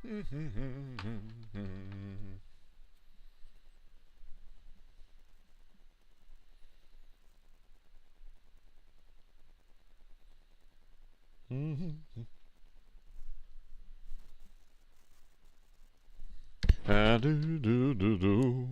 Do do do do.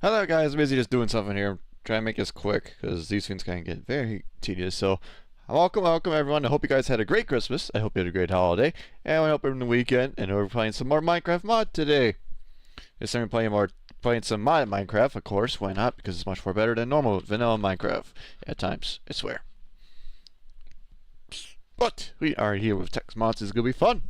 Hello guys, I'm busy just doing something here. I'm trying to make this quick because these things can get very tedious. So, welcome everyone. I hope you guys had a great Christmas. I hope you had a great holiday, and I hope you're in the weekend. And we're playing some more Minecraft mod today. This time we're playing some mod Minecraft, of course. Why not? Because it's much more better than normal vanilla Minecraft at times. I swear. But we are here with Tex Mods. It's gonna be fun.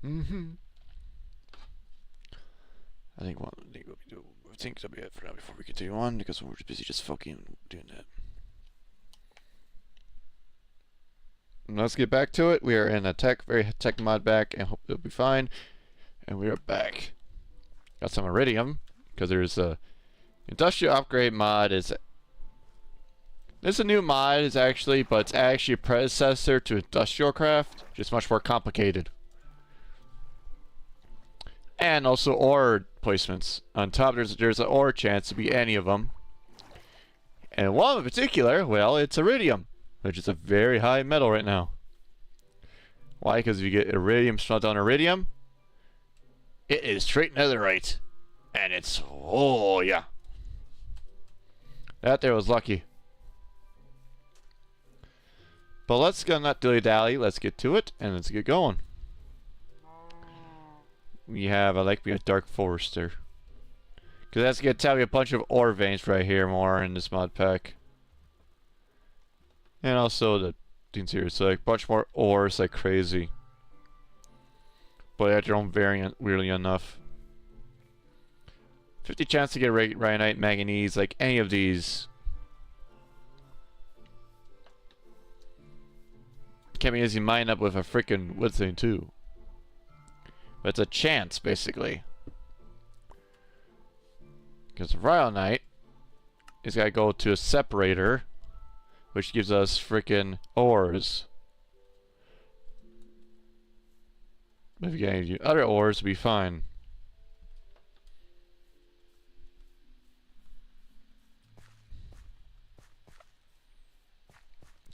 I think that'll be it for now before we continue on because we're just busy just fucking doing that. Let's get back to it. We are in a very tech mod back, and hope it'll be fine. And we are back. Got some iridium because there's a industrial upgrade mod. It's a new mod, is actually, but it's actually a predecessor to Industrial Craft, just much more complicated. And also ore placements. On top, there's an ore chance to be any of them. And one in particular, well, it's iridium, which is a very high metal right now. Why? Because if you get iridium smelt on iridium, it is straight netherite. And it's, oh yeah. That there was lucky. But let's go not dilly-dally, let's get to it, and let's get going. We have, I like being a Dark Forester. Because that's going to tell me a bunch of ore veins right here more in this mod pack. And also the things here, so like a bunch more ores like crazy. But at your own variant, weirdly enough. 50 chance to get rhyonite, manganese, like any of these. Can't be easy mine up with a freaking wood thing too. But it's a chance, basically. Because rhyonite is gotta go to a separator, which gives us freaking ores. If you get any other ores, it'll be fine.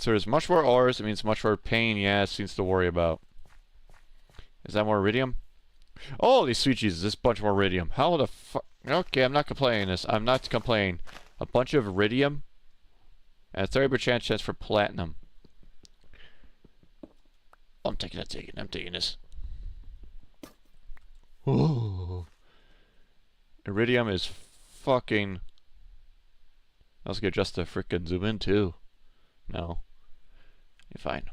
So there's much more ores. It means much more pain. Yeah, it seems to worry about. Is that more iridium? Oh, these sweet Jesus, this bunch more iridium. How the fuck? Okay, I'm not complaining this. I'm not complaining. A bunch of iridium and a 30% chance for platinum. Oh, I'm taking this. Oh. Iridium is fucking... Let's get just to frickin' zoom in too. No. You're fine.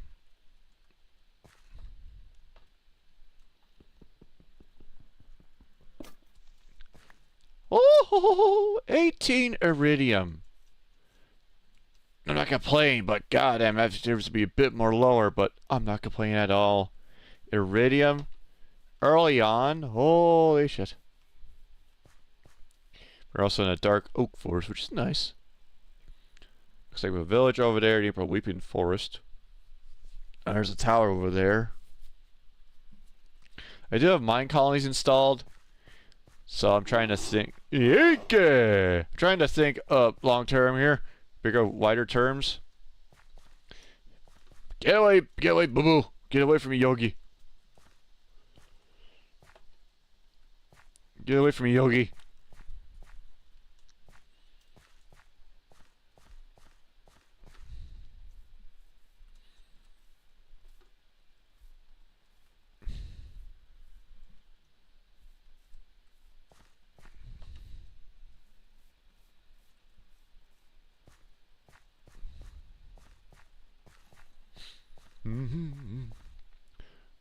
Oh, 18 iridium. I'm not complaining, but goddamn, that deserves to be a bit more lower, but I'm not complaining at all. Iridium, early on, holy shit. We're also in a dark oak forest, which is nice. Looks like we have a village over there, near a weeping forest. And there's a tower over there. I do have mine colonies installed, so I'm trying to think. I'm trying to think long term here, bigger, wider terms. Get away, boo boo, get away from me, Yogi. Get away from me, Yogi.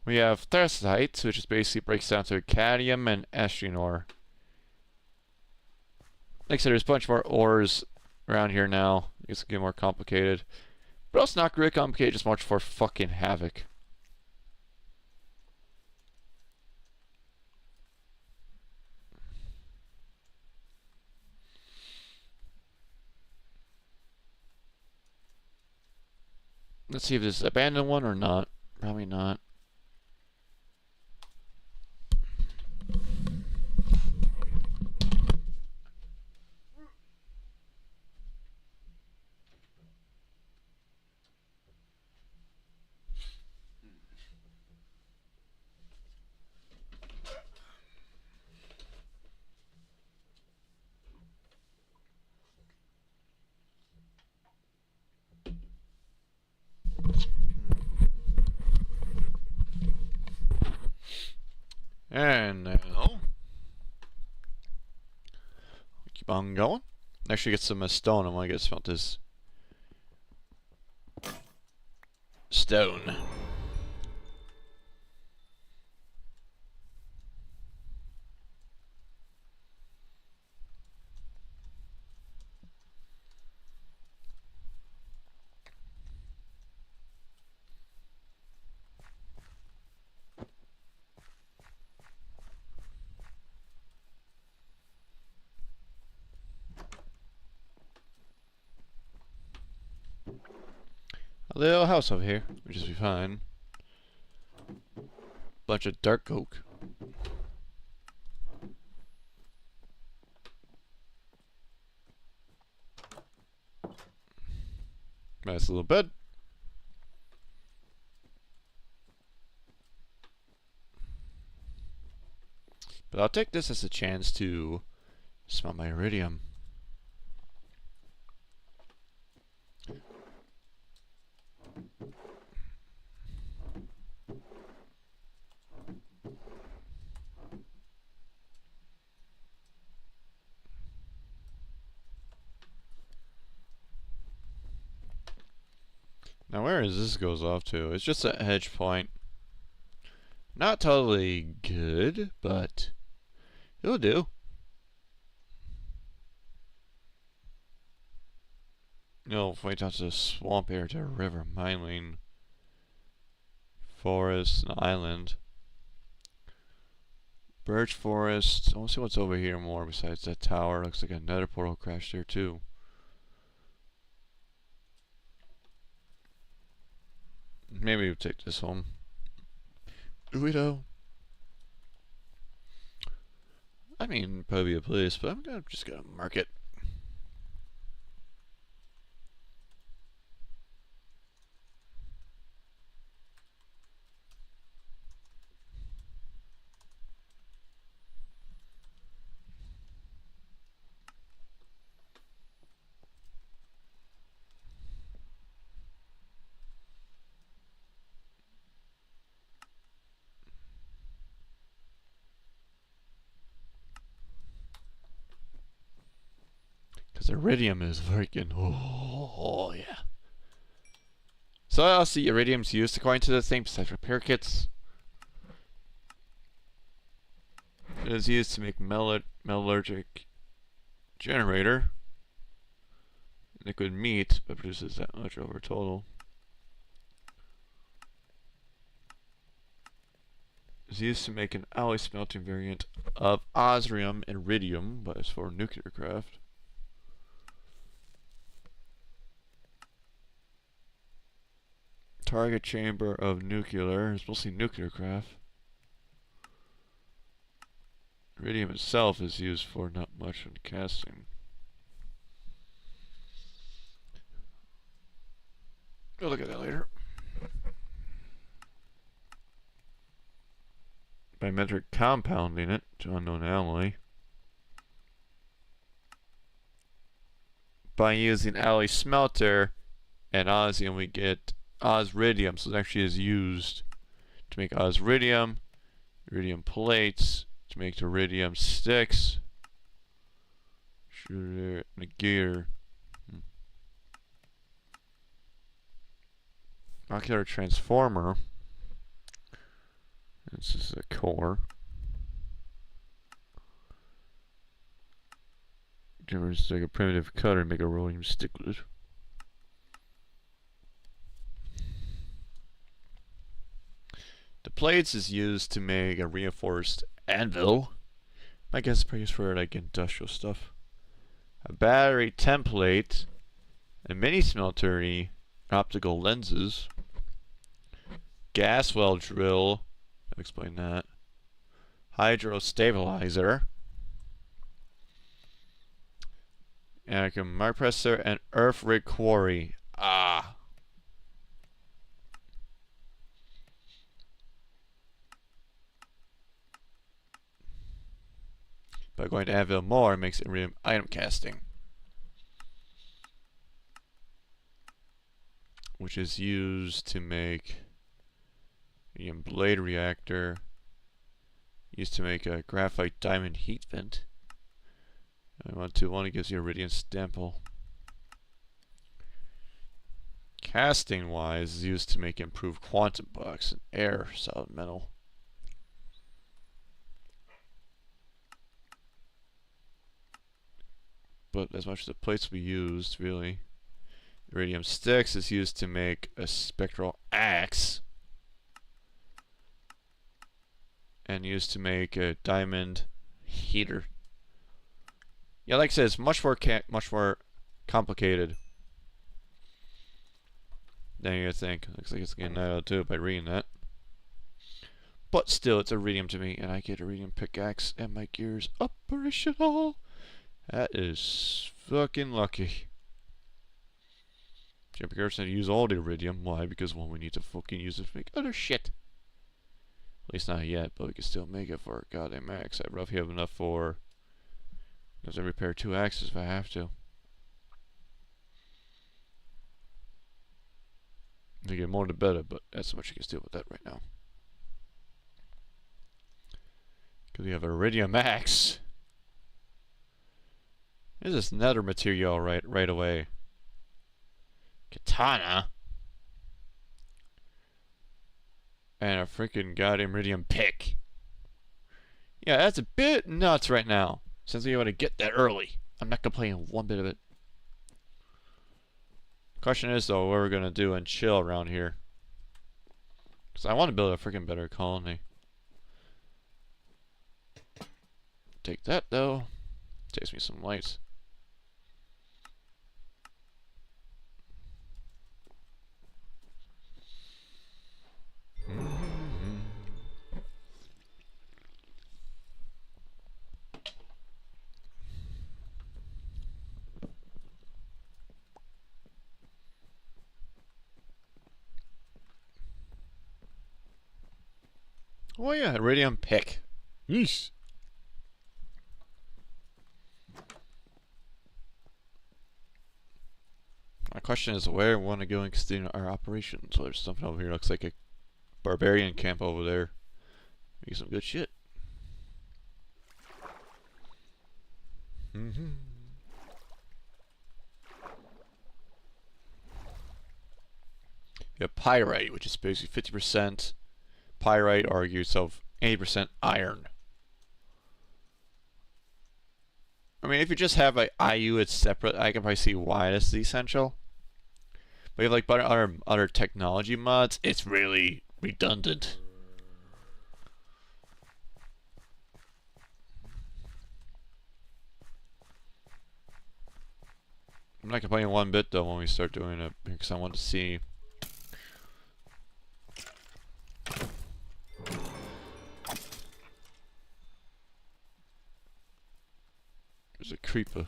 We have Therasite, which is basically breaks down to cadmium and astrian ore. Like I said, there's a bunch more ores around here now. It's getting more complicated. But it's not really complicated, just much for fucking havoc. Let's see if this is abandoned one or not. Probably not. And now, keep on going. Actually, get some stone. I want to get some of this stone. A little house over here, which is fine. Bunch of dark oak. Nice little bed. But I'll take this as a chance to smelt my iridium. Now where is this goes off to? It's just a hedge point. Not totally good, but it'll do. No, wait down to the swamp area to a river, mining, forest, an island. Birch forest. I want to see what's over here more besides that tower. Looks like another portal crashed there too. Maybe we'll take this home. Guido. I mean, probably a place, but I'm just gonna mark it. Because iridium is freaking... Oh, yeah. So I'll see iridium's used according to the thing besides repair kits. It is used to make metallurgic generator. Liquid meat, but produces that much over total. It's used to make an alloy smelting variant of osmium and iridium, but it's for nuclear craft. Target chamber of nuclear is mostly nuclear craft. Iridium itself is used for not much in casting. We'll look at that later. By metric compounding it to unknown alloy. By using alloy smelter and osmium, we get osridium. So it actually is used to make osridium, iridium plates, to make the iridium sticks, shooter, and a gear. Ocular transformer. This is a core. Just like a primitive cutter and make a rhodium sticklet. The plates is used to make a reinforced anvil. I guess it's probably used for like industrial stuff. A battery template, a mini smeltery, optical lenses, gas well drill. I'll explain that. Hydro stabilizer. And like a mark presser and earth rig quarry. Ah. By going to anvil more, it makes it item casting, which is used to make a blade reactor, used to make a graphite diamond heat vent. One gives you iridium stample. Casting wise is used to make improved quantum box and air solid metal. But as much as the plates we used, really. Iridium sticks is used to make a spectral axe. And used to make a diamond heater. Yeah, like I said, it's much more complicated than you think. Looks like it's getting 9 out of 2 by reading that. But still, it's iridium to me, and I get iridium pickaxe, and my gear's operational. That is fucking lucky. Jumping Garrison to use all the iridium. Why? Because one, we need to fucking use it to make other shit. At least not yet, but we can still make it for a goddamn axe. I roughly have enough for... Because I repair 2 axes if I have to. To get more the better, but that's how much you can deal with that right now. Because we have an iridium axe. There's this nether material right away. Katana. And a freaking goddamn iridium pick. Yeah, that's a bit nuts right now. Since we want to get that early. I'm not complaining one bit of it. Question is though, what we're gonna do and chill around here. Because I want to build a freaking better colony. Take that though. Takes me some lights. Oh yeah, iridium pick. Yeesh. My question is where we want to go and continue our operations. So there's something over here. Looks like a barbarian camp over there. Make some good shit. We have pyrite, which is basically 50% pyrite, or give yourself 80% iron. I mean, if you just have like IU, it's separate. I can probably see why this is essential. But if you have like other technology mods, it's really redundant. I'm not complaining one bit though when we start doing it, because I want to see. There's a creeper.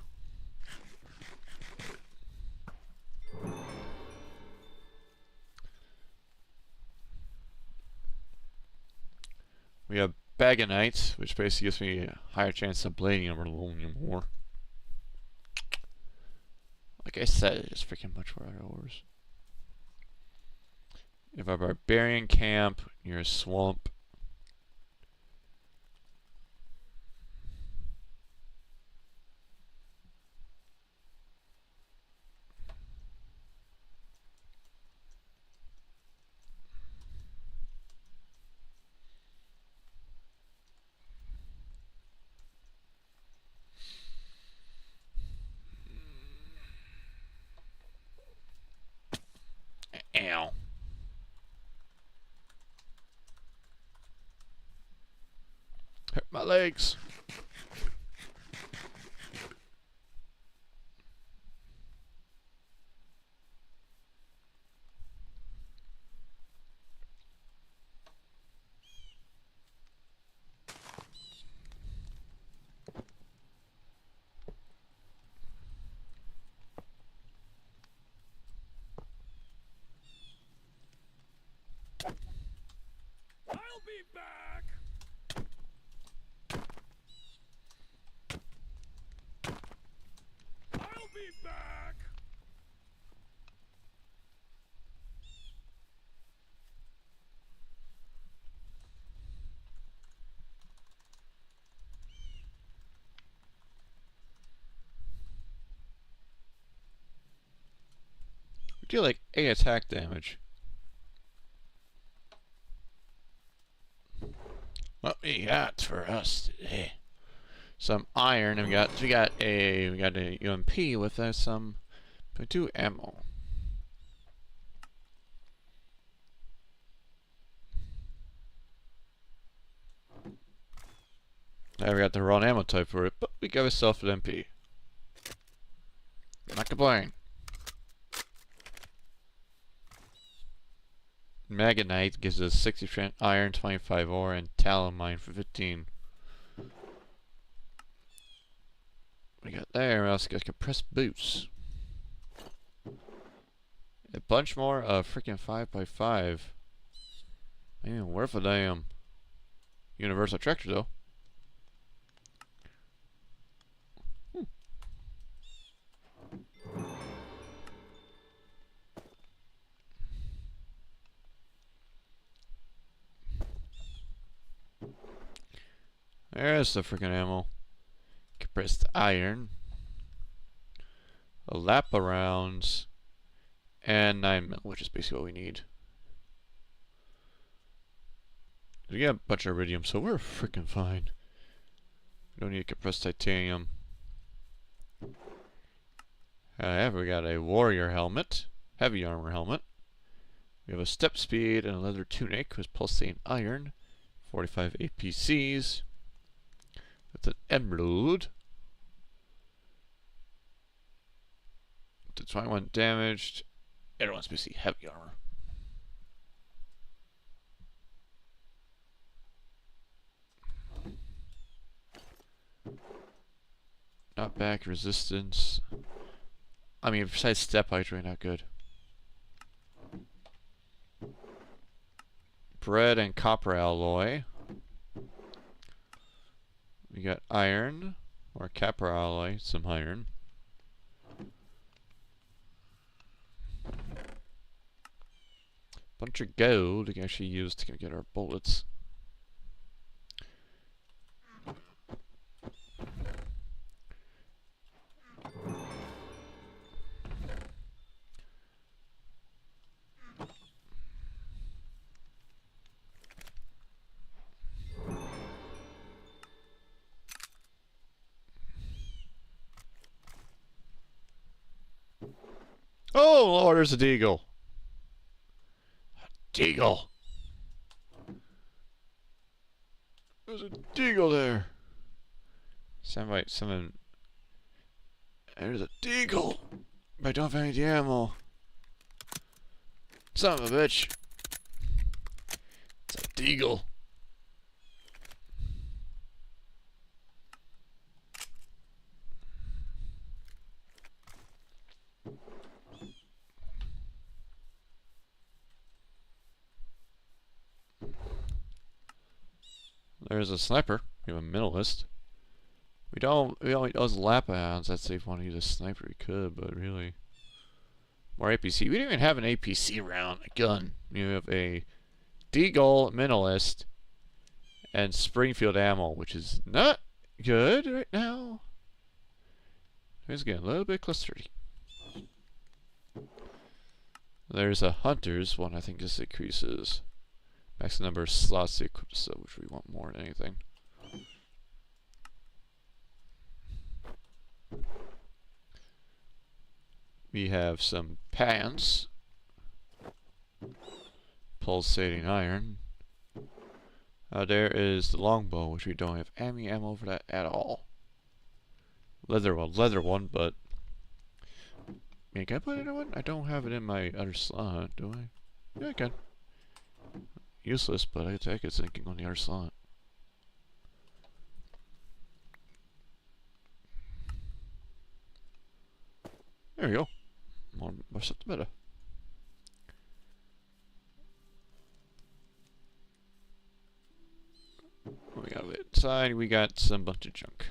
We have Bagonite, which basically gives me a higher chance of blading or aluminum ore. Like I said, it's freaking much more ores. You have a barbarian camp near a swamp. Ow. Hurt my legs. I'll be back. I'll be back. We deal like 8 attack damage. What we got for us today? Some iron, and we got a UMP with some .2 ammo. Now we got the wrong ammo type for it, but we got ourselves an MP. Not complaining. Magonite gives us 60% iron, 25 ore, and talon mine for 15. We got there, we also got compressed boots. A bunch more of freaking 5x5. Ain't even worth a damn. Universal tractor though. There's the freaking ammo. Compressed iron. A lap rounds. And 9mm, which is basically what we need. We got a bunch of iridium, so we're freaking fine. We don't need compressed titanium. However, we got a warrior helmet. Heavy armor helmet. We have a step speed and a leather tunic with pulsating iron. 45 APCs. That's an emerald. To 21 damaged. Everyone's basically heavy armor. Not back resistance. I mean, besides step height, really not good. Bread and copper alloy. We got iron, or copper alloy, some iron. Bunch of gold we can actually use to get our bullets. Oh Lord, there's a deagle. Deagle. There's a deagle there. Someone. There's a deagle. But I don't have any ammo. Son of a bitch. It's a deagle. There's a sniper. We have a minimalist. We only use Laphounds. I'd say if we want to use a sniper we could, but really more APC. We don't even have an APC round, a gun. You have a Deagle minimalist and Springfield ammo, which is not good right now. It's getting a little bit clustery. There's a Hunter's one. I think this increases max number of slots to equip stuff, which we want more than anything. We have some pants, pulsating iron. There is the longbow, which we don't have any ammo for that at all. Leather one, but man, can I put another one? I don't have it in my other slot, do I? Yeah, I can. Useless, but I think it's thinking on the other slot. There we go. More stuff the better. What we got inside? We got some bunch of junk.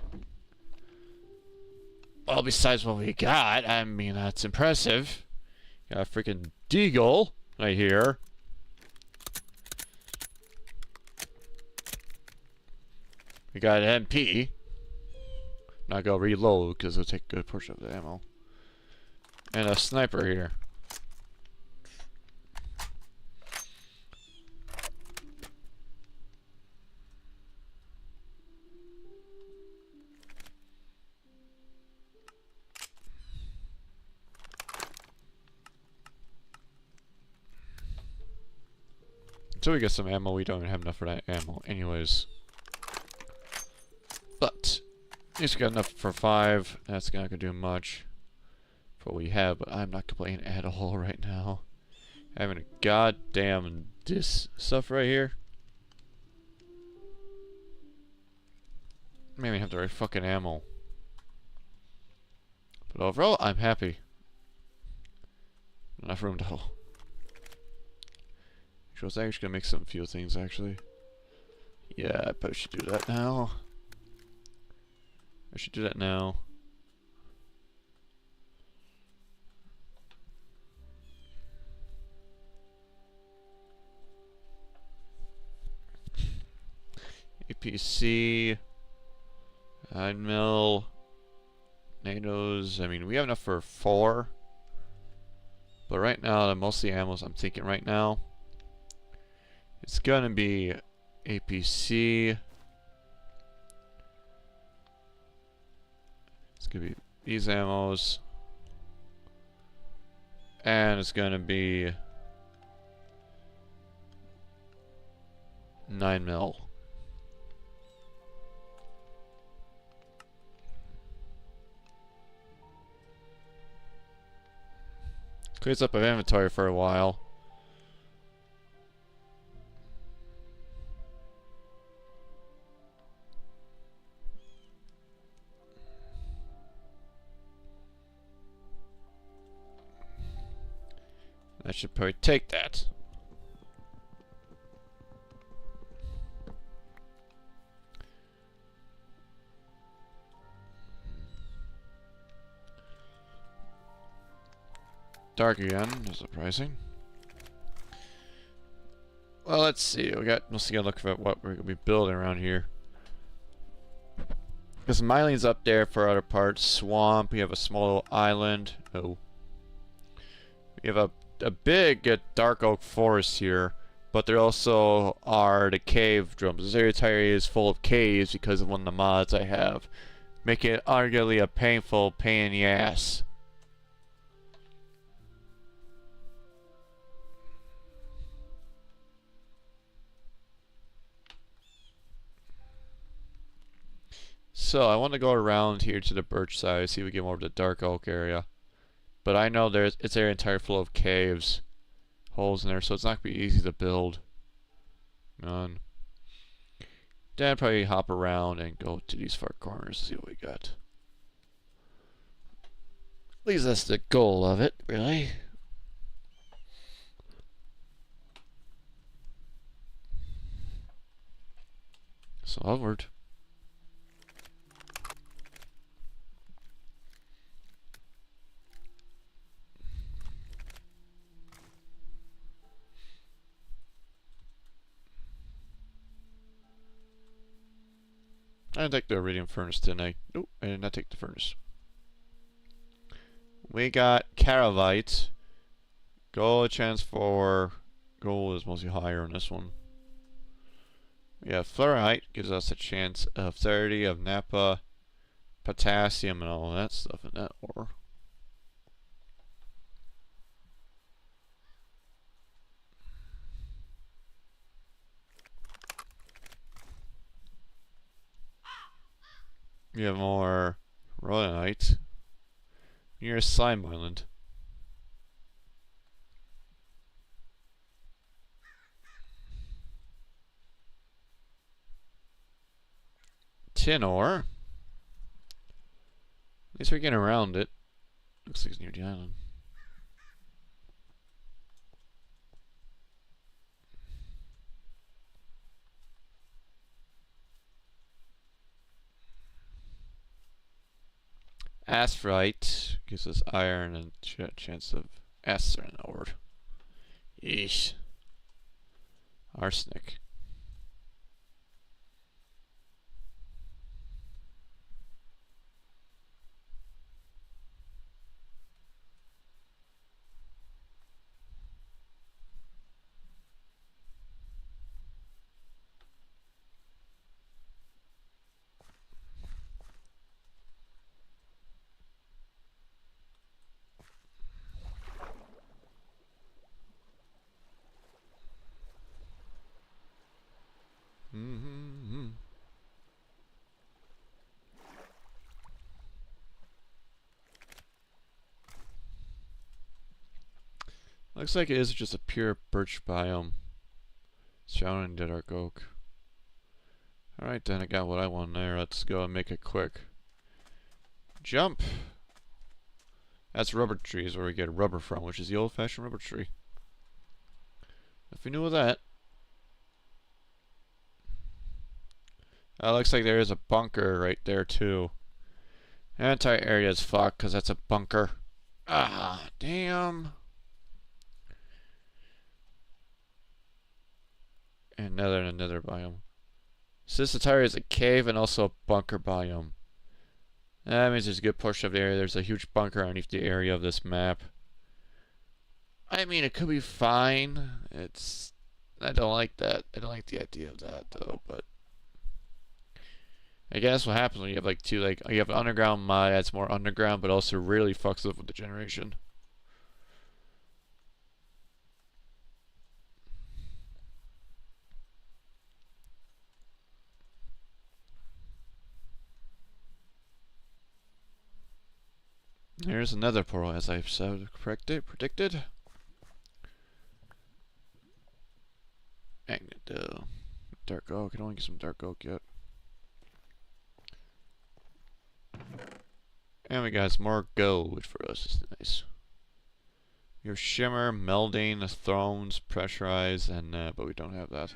Well, besides what we got, I mean, that's impressive. Got a freaking deagle right here. We got an MP. Not gonna reload because it'll take a good portion of the ammo. And a sniper here. Until we get some ammo, we don't even have enough for that ammo anyways. But at least we got enough for 5. That's not gonna do much for what we have, but I'm not complaining at all right now. Having a goddamn this stuff right here. Maybe have the right fucking ammo. But overall, I'm happy. Enough room to. I was actually gonna make some few things actually. Yeah, I probably should do that now. I should do that now. APC, 9mm, NATOs. I mean, we have enough for 4. But right now, most of the ammos I'm thinking right now, it's gonna be APC. It's gonna be these ammos. And it's gonna be 9mm. Clears up an inventory for a while. I should probably take that. Dark again, surprising. Well, let's see. We got mostly gotta look for what we're gonna be building around here. Because Mylene's up there for other parts. Swamp. We have a small little island. Oh. We have a big dark oak forest here, but there also are the cave drums. This area is full of caves because of one of the mods I have, making it arguably a painful pain in the ass. So I want to go around here to the birch side, see if we get more of the dark oak area. But I know it's an entire full of caves, holes in there, so it's not gonna be easy to build. None. Then probably hop around and go to these far corners to see what we got. At least that's the goal of it, really. So onward. I didn't take the iridium furnace, didn't I? Nope, I did not take the furnace. We got Caravite. Gold chance for gold is mostly higher on this one. We have Fluorite, gives us a chance of 30 of Napa, potassium, and all that stuff in that ore. We have more Rhodonite. Near Slime Island. Tin ore. At least we're getting around it. Looks like it's near the island. Asphrite gives us iron and chance of acid in the ore. Yeesh. Arsenic. Looks like it is just a pure birch biome surrounding the dark oak. Alright then, I got what I want there. Let's go and make it quick. Jump! That's rubber trees where we get rubber from, which is the old-fashioned rubber tree. If you knew that. Looks like there is a bunker right there too. That entire area is fucked because that's a bunker. Ah, damn. And another biome. So this entire is a cave and also a bunker biome. That means there's a good portion of the area. There's a huge bunker underneath the area of this map. I mean, it could be fine. I don't like that. I don't like the idea of that though, but I guess what happens when you have like you have an underground mod that's more underground but also really fucks up with the generation. Here's another portal as I've predicted. Magnet dark oak. I don't want to get some dark oak yet. And we got some more gold, which for us is nice. Your shimmer, melding, thrones, pressurize, and but we don't have that.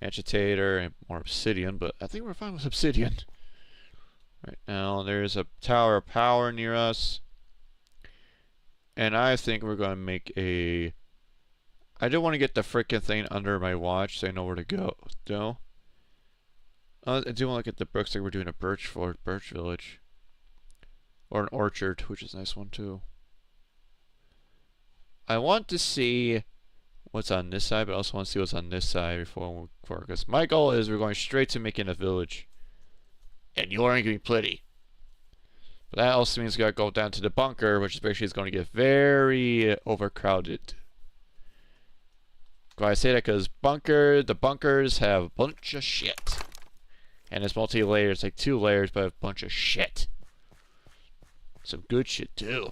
Agitator and more obsidian, but I think we're fine with obsidian. Right now, there's a tower of power near us, and I think we're going to make a. I do want to get the frickin' thing under my watch so I know where to go. No. I do want to look at the brooks like we're doing a birch village. Or an orchard, which is a nice one too. I want to see what's on this side, but I also want to see what's on this side before because my goal is we're going straight to making a village. And you aren't going to be pretty. But that also means we got to go down to the bunker, which especially is going to get very overcrowded. Why I say that because the bunkers have a bunch of shit. And it's multi-layered. It's like 2 layers, but a bunch of shit. Some good shit too.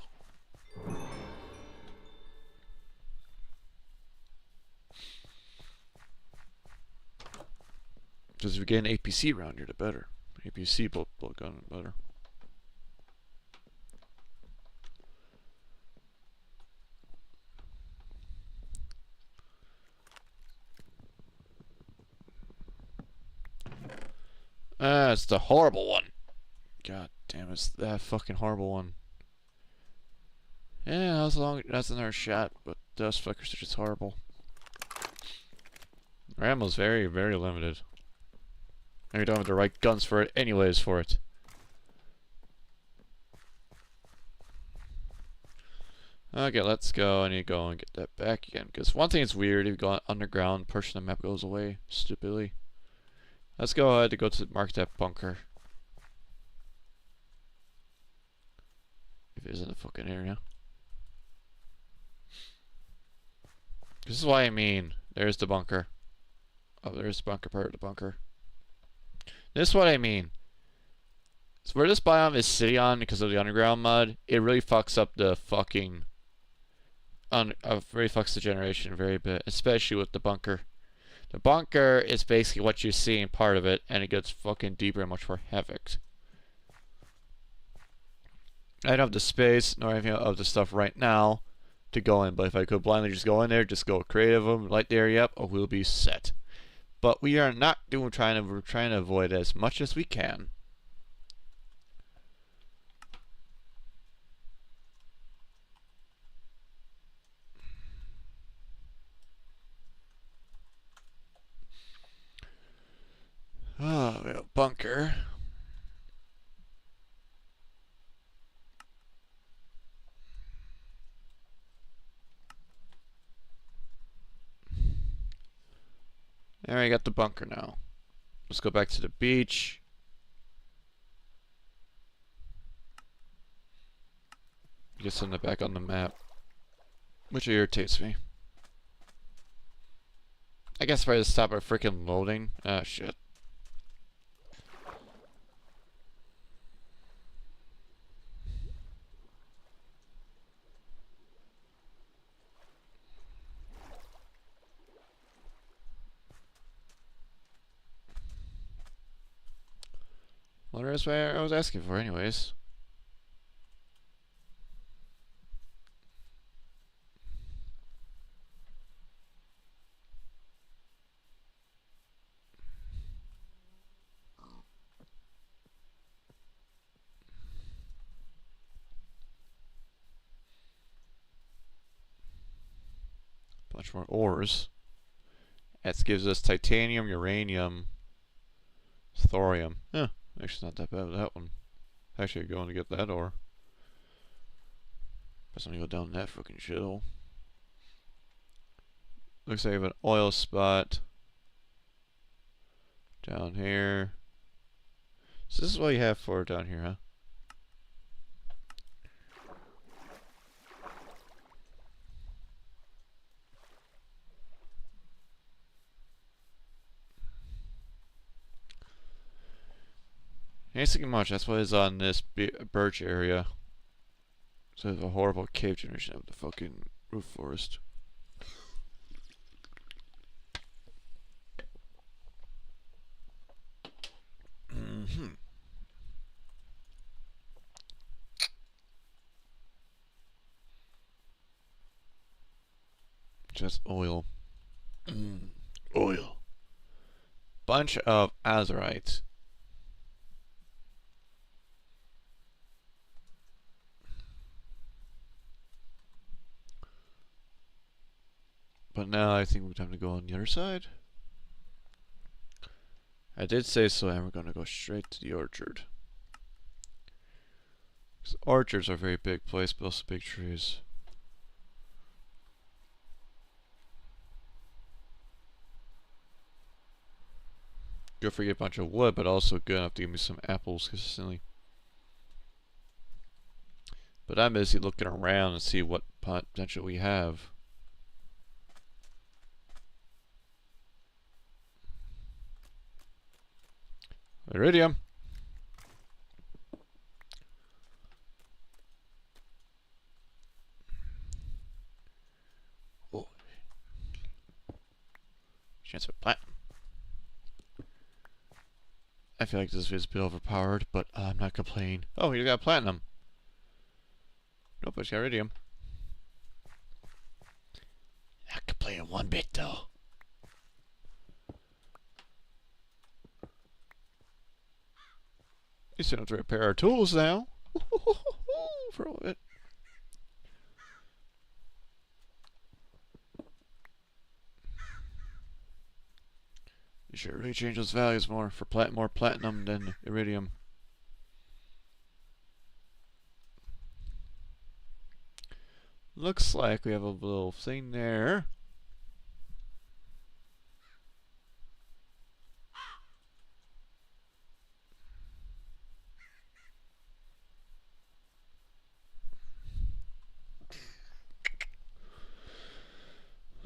Because if we get an APC around here, the better. APC bolt gun, better. Ah, it's the horrible one. God damn, it's that fucking horrible one. Yeah, that's another shot, but those fuckers are just horrible. Our ammo's very, very limited. And we don't have the right guns for it anyways for it. Okay, let's go. I need to go and get that back again. Because one thing is weird, if you go underground, portion of the map goes away stupidly. Let's go ahead to go to mark that bunker. If it is in the fucking area. This is what I mean. There's the bunker. Oh, there's the bunker part of the bunker. This is what I mean. So where this biome is sitting on because of the underground mod, it really fucks up the fucking... really fucks the generation very bit. Especially with the bunker. The bunker is basically what you're seeing part of it, and it gets fucking deeper and much more havoc. I don't have the space nor anything of the stuff right now to go in, but if I could blindly just go in there, just go creative them, light the area up, or we'll be set. But we are not doing we're trying to avoid as much as we can. Oh, we have a bunker. There, I got the bunker now. Let's go back to the beach. Get something back on the map. Which irritates me. I guess if I just stop our freaking loading. Ah, shit. Well, that's what I was asking for anyways. Bunch more ores. That gives us titanium, uranium, thorium. Huh. Actually, not that bad with that one. Actually, going to get that ore. Guess I'm gonna go down that fucking shithole. Looks like I have an oil spot down here. So this is what you have for down here, huh? Ain't thinking much. That's what is on this birch area. So there's a horrible cave generation of the fucking roof forest. Just oil. Oil. Bunch of azurite. But now I think we have time to go on the other side. I did say so, and we're gonna go straight to the orchard. Because orchards are a very big place, but also big trees. Good for get a bunch of wood, but also good enough to give me some apples consistently. But I'm busy looking around and see what potential we have. Iridium. Oh. Chance of platinum. I feel like this is a bit overpowered, but I'm not complaining. Oh, you got platinum. Nope, I just got iridium. Not complaining one bit though. You still have to repair our tools now. For a little bit. You should really change those values more for more platinum than iridium. Looks like we have a little thing there.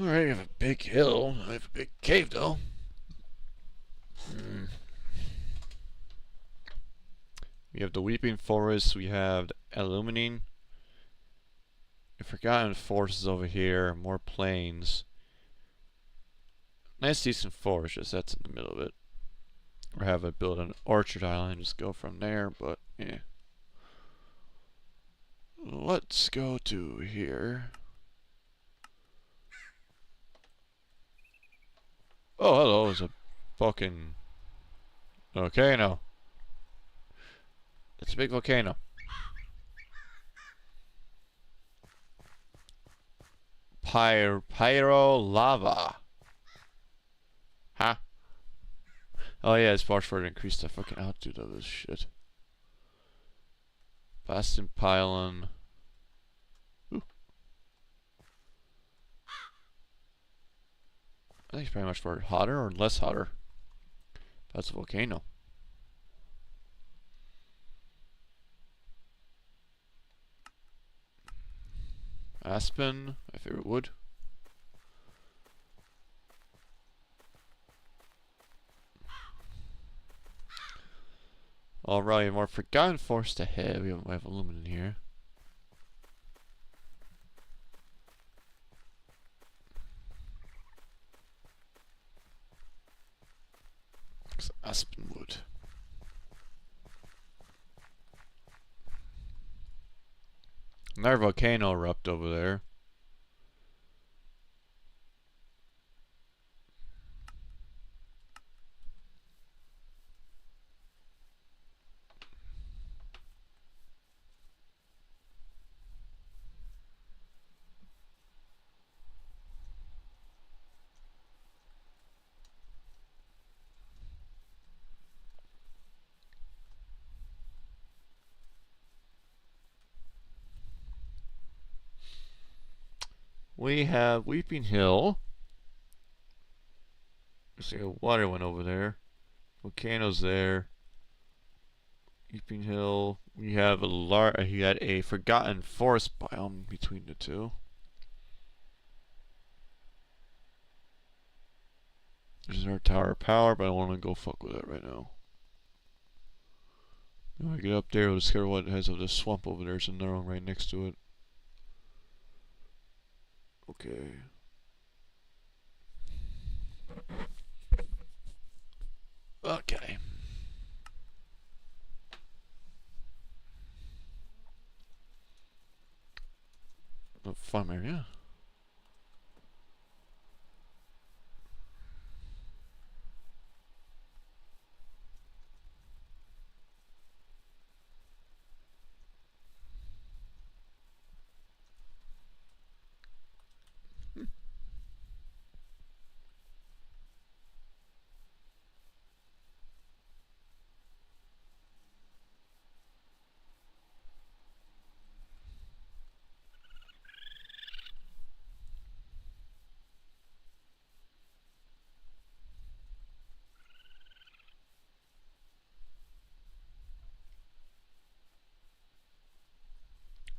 Alright, we have a big hill. I have a big cave though. We have the Weeping Forest, we have the Illumining. The Forgotten Forest is over here, more plains. Nice decent forest, just that's in the middle of it. Or have it build an orchard island and just go from there, but yeah. Let's go to here. Oh, hello, there's a fucking volcano. It's a big volcano. Pyro lava. Huh? Oh yeah, it's far for to increase the fucking altitude of this shit. Bastion pylon. Ooh. I think it's pretty much for hotter or less hotter. That's a volcano. Aspen, my favorite wood. Alright, more Forgotten Forest ahead. We have aluminum here. It's aspen wood. Another volcano erupt over there. We have Weeping Hill. There's like a water one over there. Volcanoes there. Weeping Hill. We have he had a Forgotten Forest biome between the two. This is our tower of power, but I don't want to go fuck with it right now. When I get up there, we'll discover what it has of this swamp over there. There's another one right next to it. Okay. Okay. A farm area.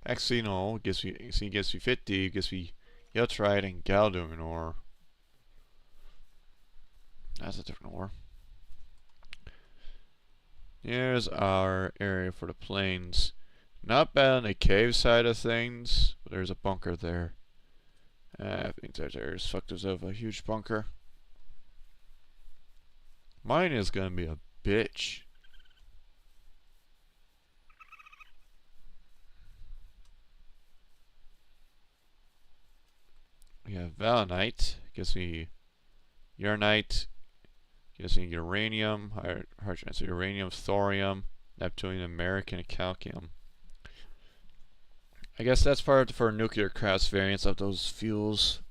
Actually, no. It gives me 50. It gives me Yotrite and Galduin ore. That's a different ore. Here's our area for the planes. Not bad on the cave side of things, but there's a bunker there. I think that there's fucked us up a huge bunker. Mine is gonna be a bitch. We have Valenite, gives me Uranite, gives me uranium, hard chance of uranium, thorium, Neptunium, American, and calcium. I guess that's part for nuclear craft variants of those fuels.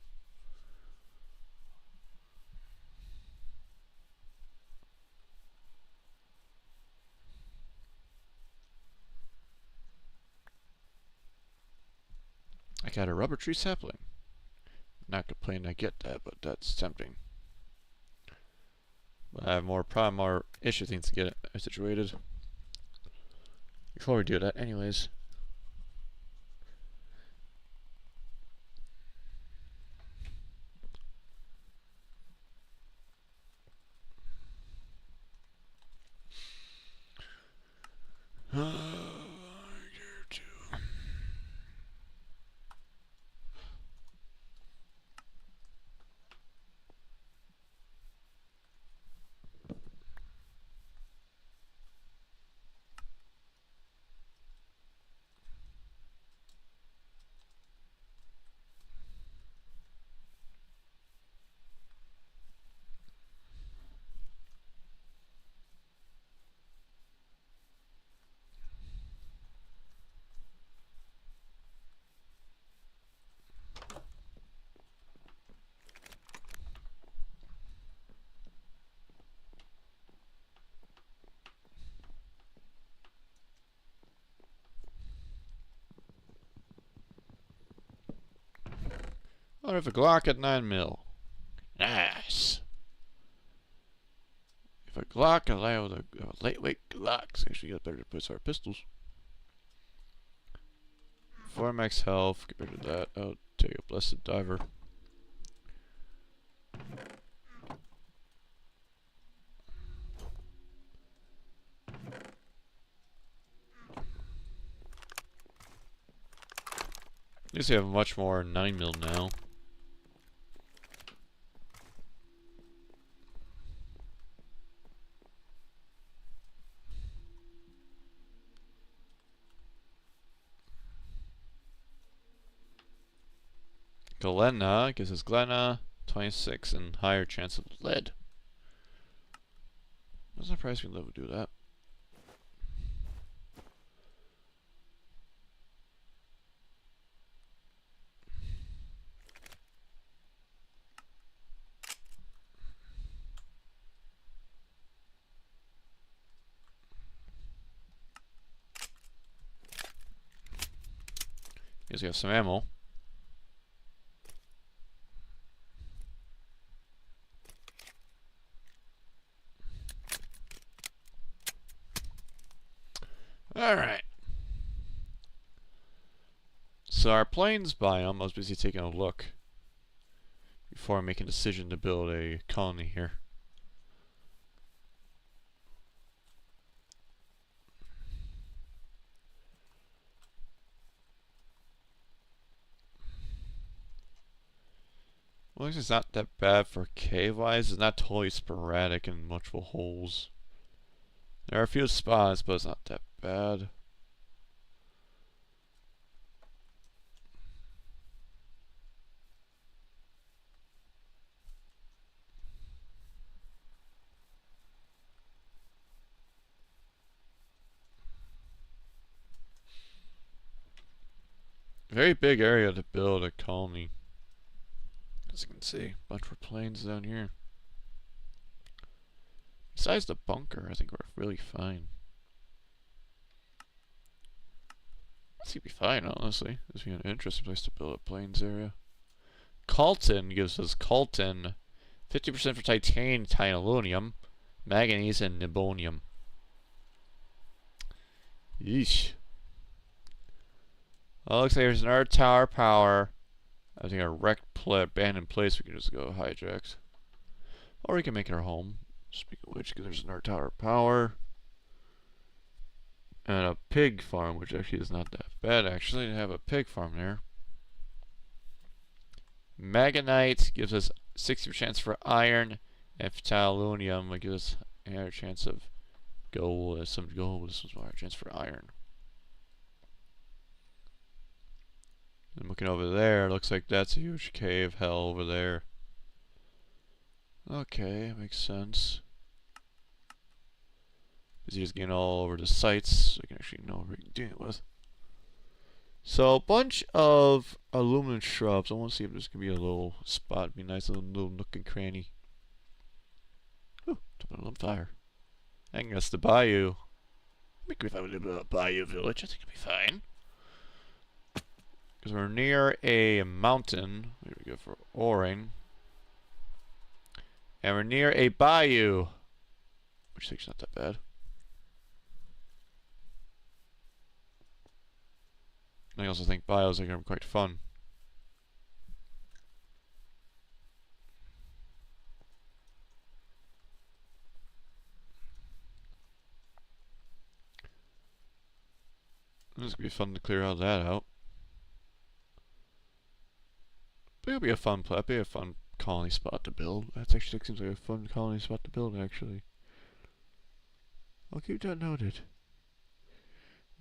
I got a rubber tree sapling. Not complaining I get that, but that's tempting. But I have more issue things to get it situated. Before we do that, anyways. Oh, I have a Glock at 9mm. Nice. If a Glock allowed a lightweight Glocks, actually got better to put our pistols. 4 max health, get rid of that. I'll take a Blessed Diver. At least we have much more 9mm now. Galena gives us Glenna 26 and higher chance of lead. I'm surprised we would do that. Guess we have some ammo. Alright. So our plains biome, I was busy taking a look before making a decision to build a colony here. Well, it's not that bad for cave-wise. It's not totally sporadic and multiple holes. There are a few spots, but it's not that bad. Very big area to build a colony. As you can see, bunch of plains down here. Besides the bunker, I think we're really fine. This could be fine, honestly. This would be an interesting place to build a plains area. Coltan gives us Coltan 50% for titanium, titanium, manganese, and nibonium. Yeesh. Well, looks like there's another tower power. I think a wrecked abandoned place we can just go hijacked. Or we can make it our home. Speaking of which, because there's another tower power. And a pig farm, which actually is not that bad actually to have a pig farm there. Magnetite gives us 60% chance for iron, and phthalonium gives us a higher chance of gold. Some gold, this was a higher chance for iron. And looking over there, looks like that's a huge cave hell over there. Okay, makes sense. Because he's getting all over the sites, so you can actually know what we're dealing with. So, a bunch of aluminum shrubs. I want to see if there's going to be a little spot. Be nice, little nook and cranny. Ooh, something on fire. I think that's the bayou. Maybe if I would live in a bayou village, I think it'd be fine. Because we're near a mountain. Here we go for oring. And we're near a bayou. Which I think is not that bad. I also think bios are going to be quite fun. This is going to be fun to clear all that out. But it'll be a fun colony spot to build. That actually seems like a fun colony spot to build, actually. I'll keep that noted.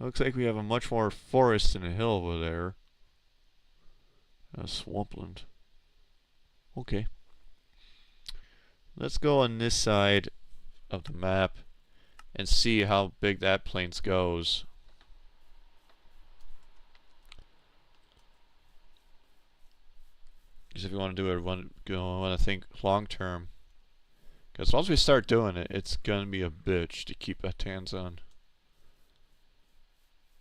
Looks like we have a much more forest than a hill over there. Swampland. Okay. Let's go on this side of the map and see how big that plains goes. Because if you want to do it, want to think long term. Because once we start doing it, it's gonna be a bitch to keep our hands on.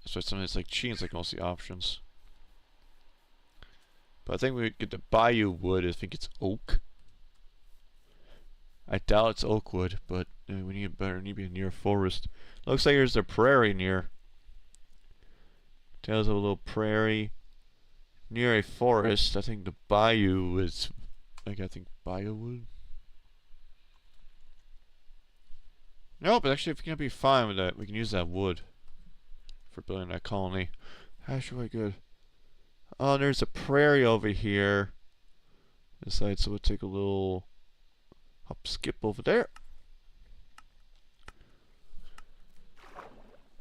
So it's like cheating, it's like most of the options. But I think we get the bayou wood. I think it's oak. I doubt it's oak wood, but we need better. Need to be near forest. Looks like there's a prairie near. Tales of a little prairie near a forest. I think the bayou is like, I think bayou wood. No, but actually, if we're gonna be fine with that, we can use that wood for building that colony. Actually, good. Oh, there's a prairie over here. This side, so we'll take a little hop skip over there.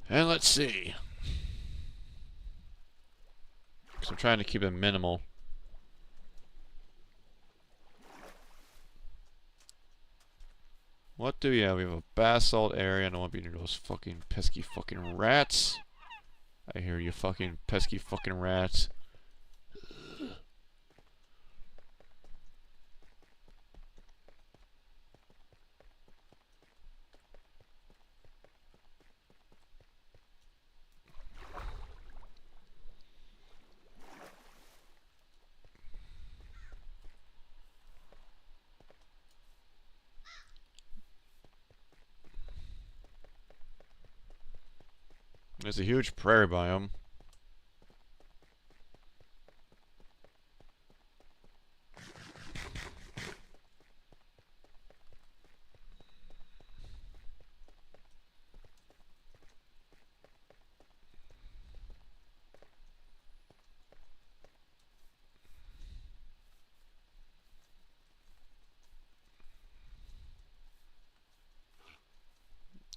And let's see. Because I'm trying to keep it minimal. What do we have? We have a basalt area. I don't want to be near those fucking pesky fucking rats. I hear you fucking pesky fucking rats. There's a huge prairie biome.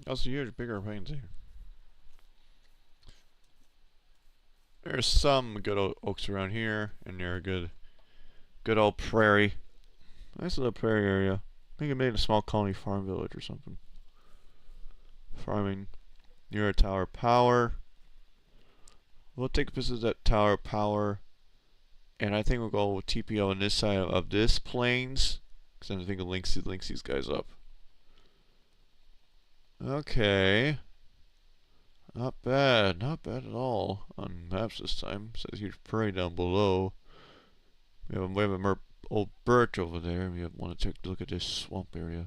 Also huge, bigger plains here. There's some good old oaks around here, and they're a good old prairie. Nice little prairie area. I think it made a small colony farm village or something. Farming near a tower power. We'll take a visit of that tower power, and I think we'll go with TPO on this side of this plains, because I think it links these guys up. Okay. Not bad at all on maps this time. It says huge prairie down below. We have a old birch over there. We want to take a look at this swamp area.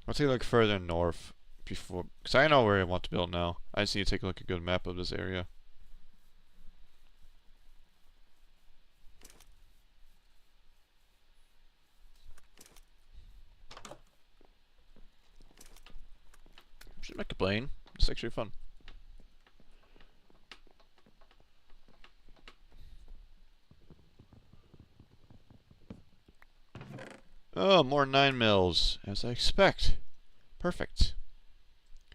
I'll take a look further north before, because I know where I want to build now. I just need to take a look at a good map of this area. Should make a plane. It's actually fun. Oh, more 9 mils, as I expect. Perfect. I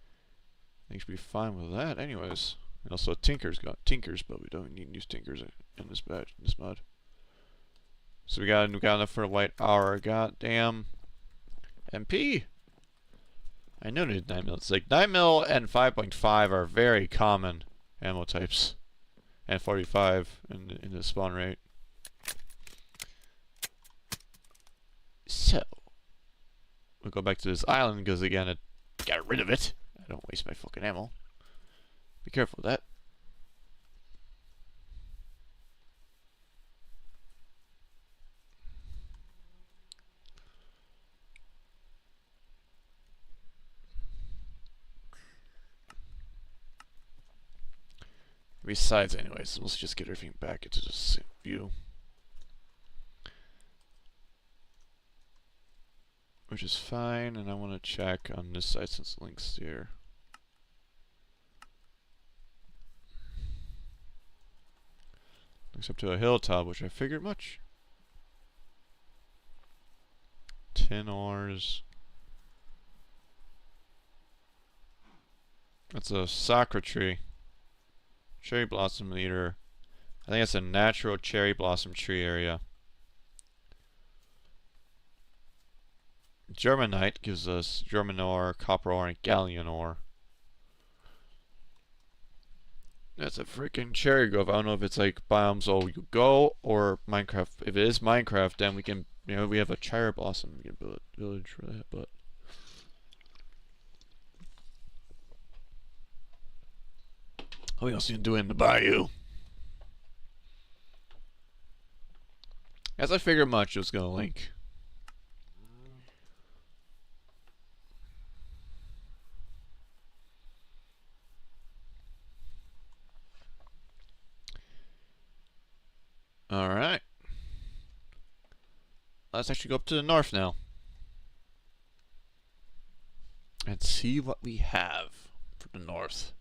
think should be fine with that, anyways. And also, Tinker's got Tinkers, but we don't need to use Tinkers in this batch, in this mod. So we got enough for a white hour. Goddamn. MP. I know it 9 mil. It's like 9 mil and 5.5 are very common ammo types, and 45 in the spawn rate. So we'll go back to this island because again, it got rid of it. I don't waste my fucking ammo. Be careful with that. Besides, anyways, let's just get everything back into this view. Which is fine, and I want to check on this side since Link's here. Links up to a hilltop, which I figured much. 10 ores. That's a sakura tree. Cherry blossom leader. I think it's a natural cherry blossom tree area. Germanite gives us German ore, copper ore, and galleon ore. That's a freaking cherry grove. I don't know if it's like biomes all you go or Minecraft. If it is Minecraft, then we can, you know, we have a cherry blossom. We can build a village for that, but. What else you doing in the bayou? As I figured much, it was gonna link. Alright. Let's actually go up to the north now. And see what we have for the north.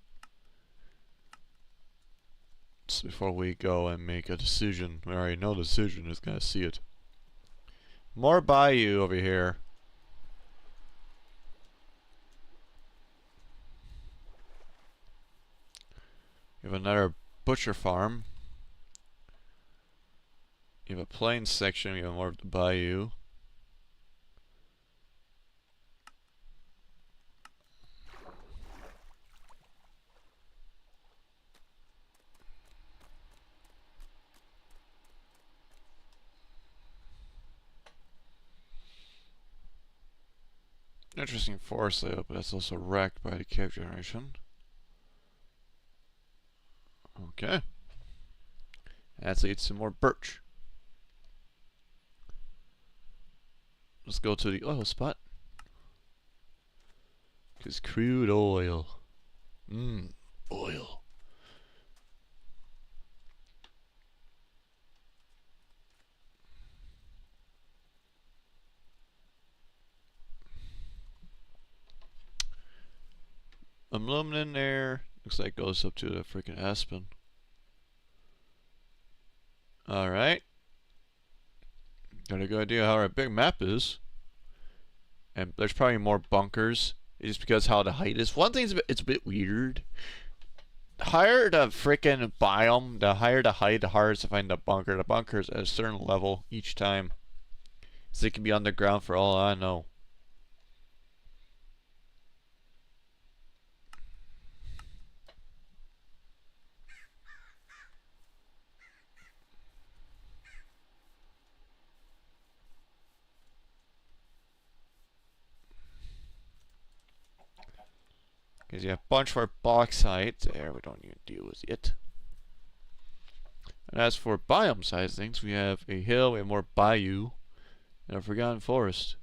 So before we go and make a decision, we already know the decision, is gonna see it. More bayou over here. We have another butcher farm. You have a plain section, you have more of the bayou. Interesting forest layout, but that's also wrecked by the cave generation. Okay. That leads to more birch. Let's go to the oil spot. Because crude oil. Oil. Aluminum there. Looks like it goes up to the freaking Aspen. Alright. Got a good idea how our big map is. And there's probably more bunkers. Just because how the height is. One thing's it's a bit weird. The higher the freaking biome, the higher the height, the harder to find the bunker. The bunker's at a certain level each time. So it can be underground for all I know. Because you have a bunch for bauxite. There, we don't even deal with it. And as for biome size things, we have a hill, we have more bayou, and a forgotten forest.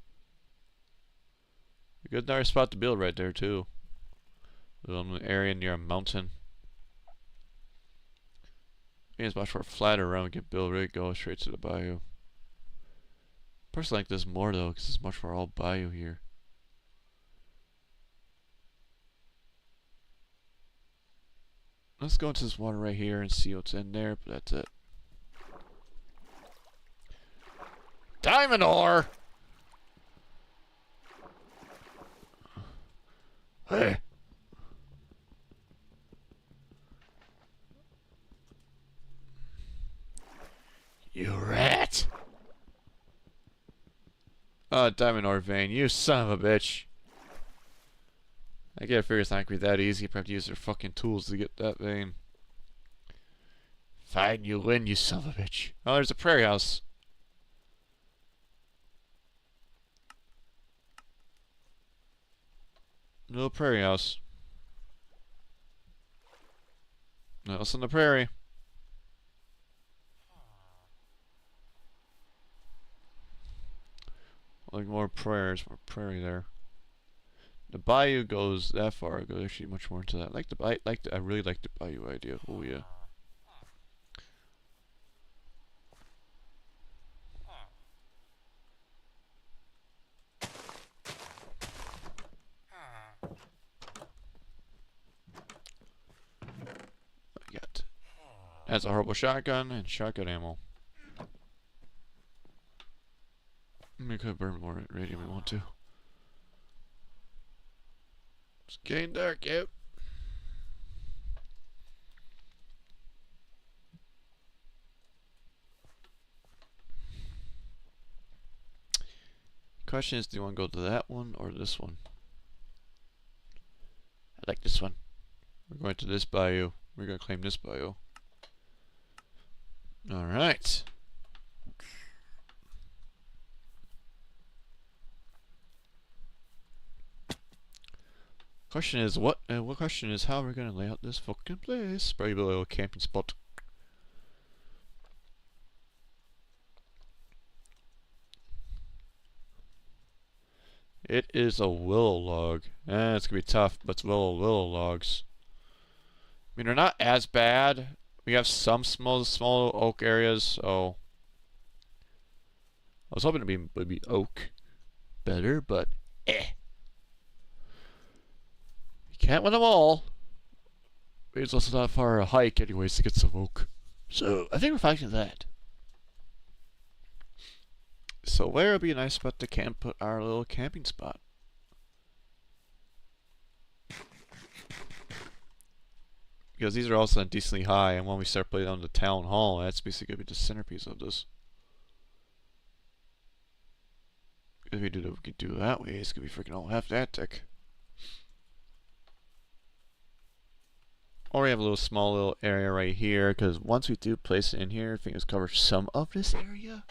A good nice spot to build right there too. A little area near a mountain. I think it's much more flat around. We can build right, go straight to the bayou. Personally, like this more though, because it's much more all bayou here. Let's go into this water right here and see what's in there, but that's it. Diamond ore! Hey. You rat! Oh, diamond ore vein, you son of a bitch. I gotta figure it's not gonna be that easy. You probably have to use their fucking tools to get that vein. Fine, you win, you son of a bitch. Oh, there's a prairie house. Little prairie house. House on the prairie. Like more prairies, more prairie there. The bayou goes that far. It goes actually much more into that. I really like the bayou idea. Oh yeah. I got. That's a horrible shotgun and shotgun ammo. We could burn more radium if we want to. It's getting dark, yep. Question is, do you want to go to that one or this one? I like this one. We're going to this bayou. We're going to claim this bayou. Alright. Question is, question is how we're going to lay out this fucking place. Probably a little camping spot. It is a willow log. It's gonna be tough, but it's willow logs. I mean, they're not as bad. We have some small oak areas, so I was hoping would be oak better, but eh. You can't win them all. It's also not far a hike, anyways, to get some oak. So I think we're finding that. So where would be a nice spot to put our little camping spot? Because these are also decently high, and when we start putting on the town hall, that's basically going to be the centerpiece of this. If we could do it that way, it's going to be freaking all half that thick. Or we have a small little area right here, because once we do place it in here, I think it's cover some of this area.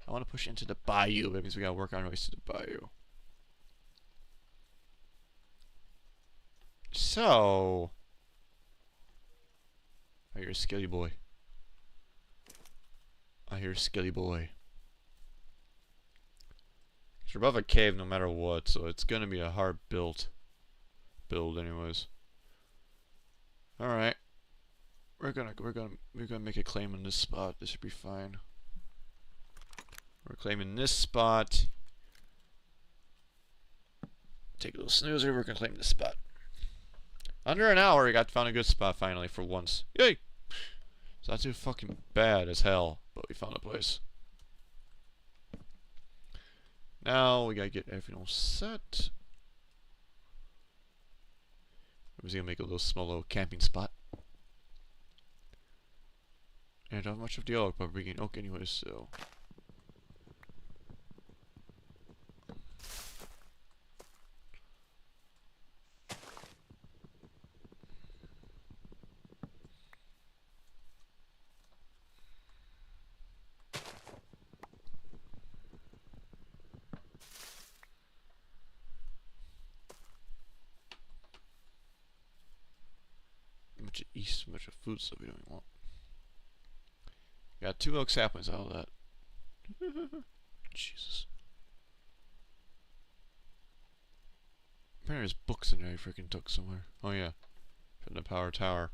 I want to push into the bayou. That means we got to work on our ways to the bayou. So, I hear a skilly boy. I hear a skilly boy. We're above a cave no matter what, so it's gonna be a hard build anyways. Alright. We're gonna make a claim on this spot. This should be fine. We're claiming this spot. Take a little snoozer, we're gonna claim this spot. Under an hour we found a good spot finally for once. Yay! It's not too fucking bad as hell, but we found a place. Now we gotta get everything all set. We're just gonna make a small little camping spot. And I don't have much of the oak, but we're bringing oak anyways, so. Much of food stuff we don't even want. Got 2 oak saplings out of that. Jesus. Apparently there's books in there I freaking took somewhere. Oh yeah. From the power tower.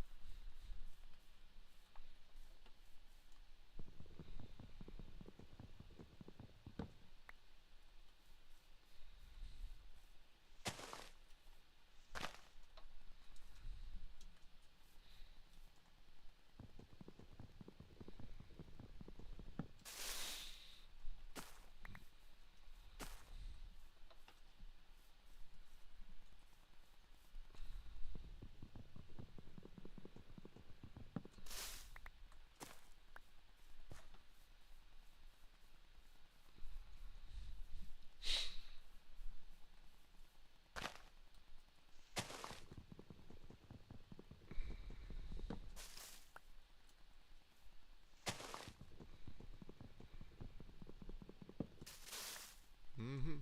Mm-hmm.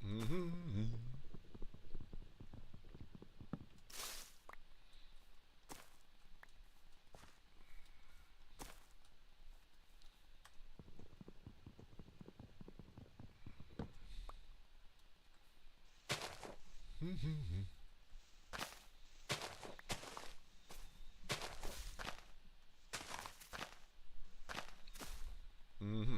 Mm-hmm. Mm-hmm. Mm-hmm.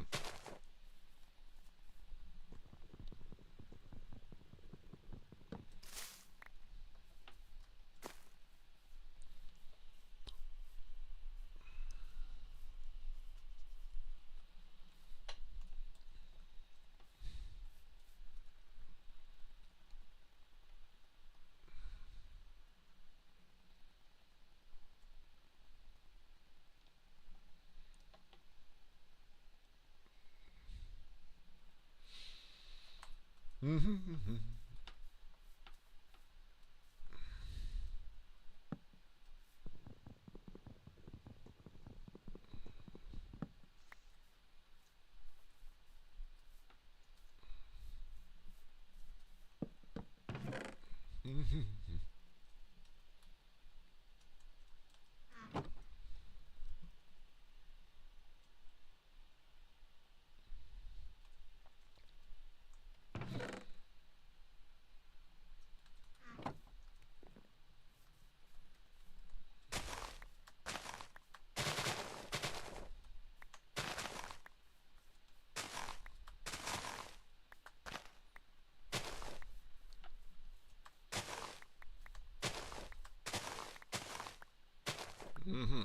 Mm-hmm. Mm-hmm. Mm-hmm.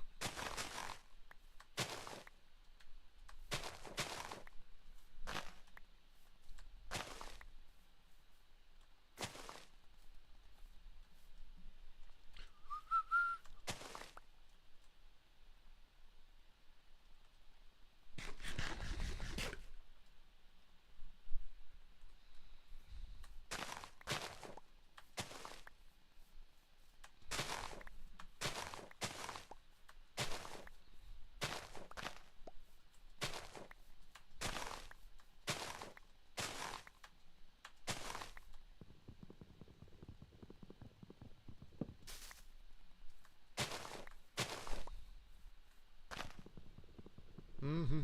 Mm-hmm.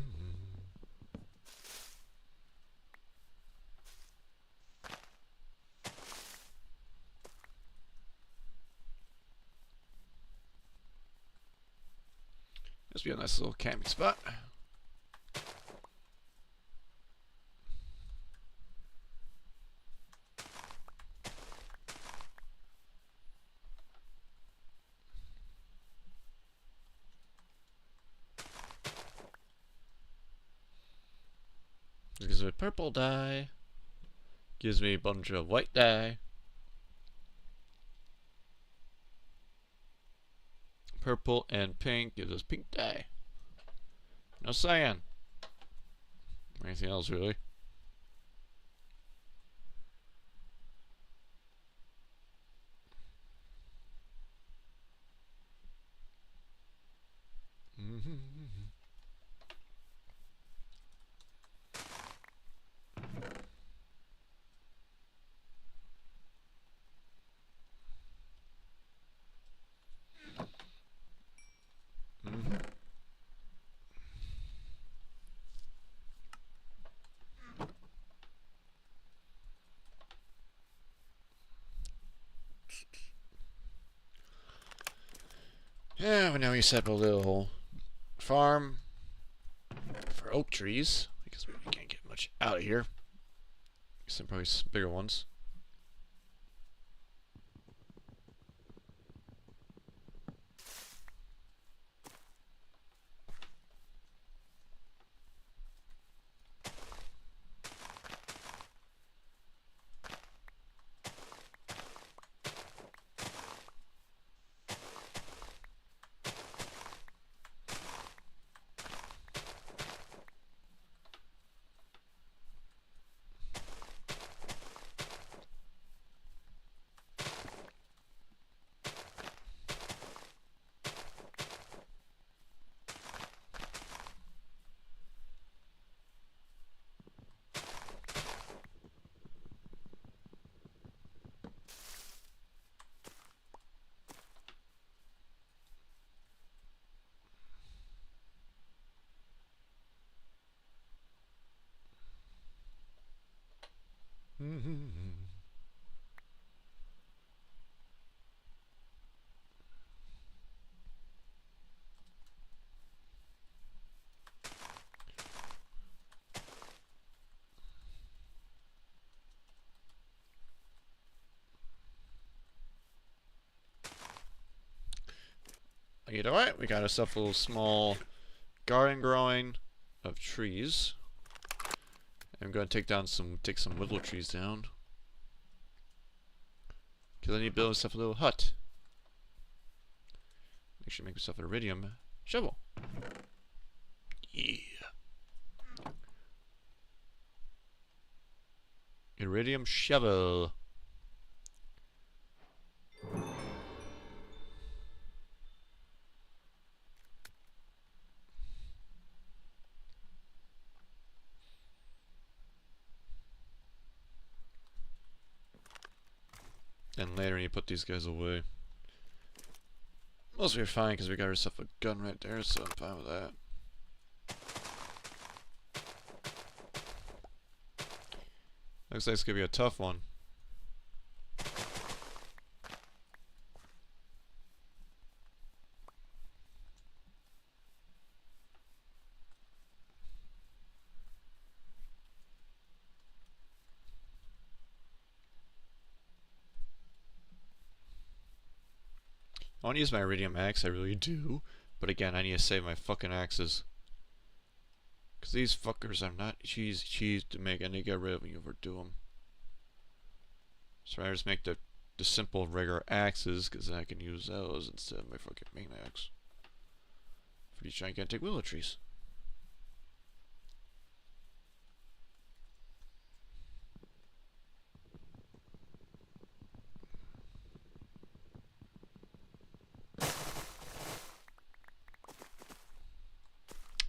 This would be a nice little camping spot. This gives me purple dye. Gives me a bunch of white dye. Purple and pink gives us pink dye. No cyan. Or anything else really. Mm-hmm. Mm-hmm. Yeah, but now we set up a little farm for oak trees because we can't get much out of here. Some probably bigger ones. You know what? We got ourselves a little small garden growing of trees. I'm gonna take some willow trees down. Cause I need to build myself a little hut. I should make myself an iridium shovel. Yeah. Iridium shovel. And later you put these guys away. Mostly we're fine because we got ourselves a gun right there, so I'm fine with that. Looks like it's gonna be a tough one. I want to use my iridium axe, I really do. But again, I need to save my fucking axes. Because these fuckers are not cheese to make. I need to get rid of them, overdo them. So I just make the simple regular axes, because then I can use those instead of my fucking main axe. For these gigantic willow trees.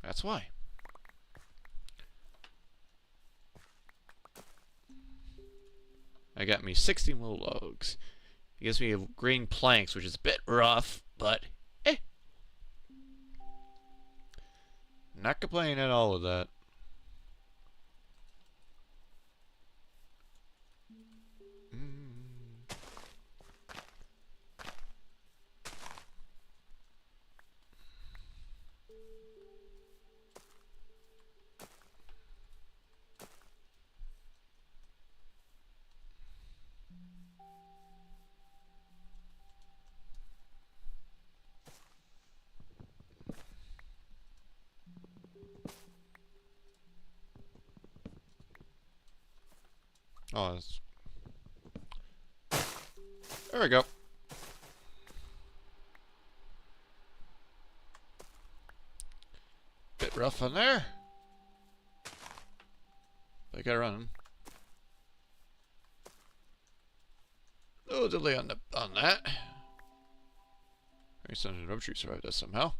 That's why. I got me 16 little logs. It gives me green planks, which is a bit rough, but eh. Not complaining at all with that. Oh, that's... There we go. Bit rough on there. But I got running. A little delay on that. Maybe some of the rubber tree survived that somehow.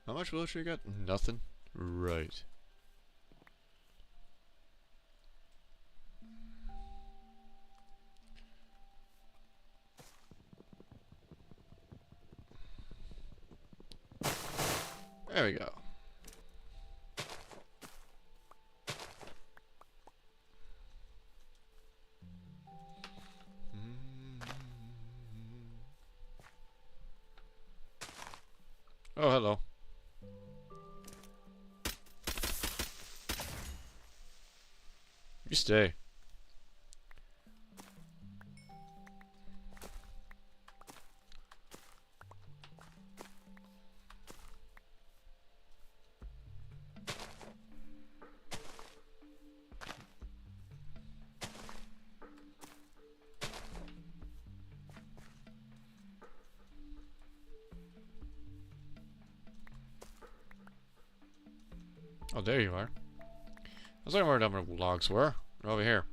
How much willow tree you got? Nothing. Right. There we go. Oh, hello. You stay. Oh, there you are. I was looking where the other logs were. They're over here.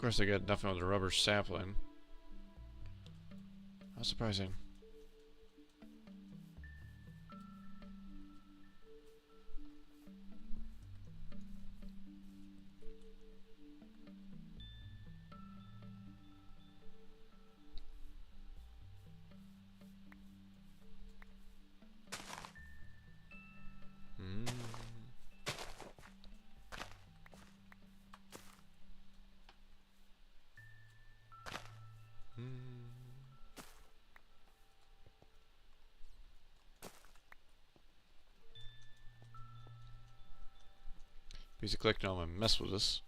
course, I get nothing with the rubber sapling. How surprising. Piece of collecting all my mess with this.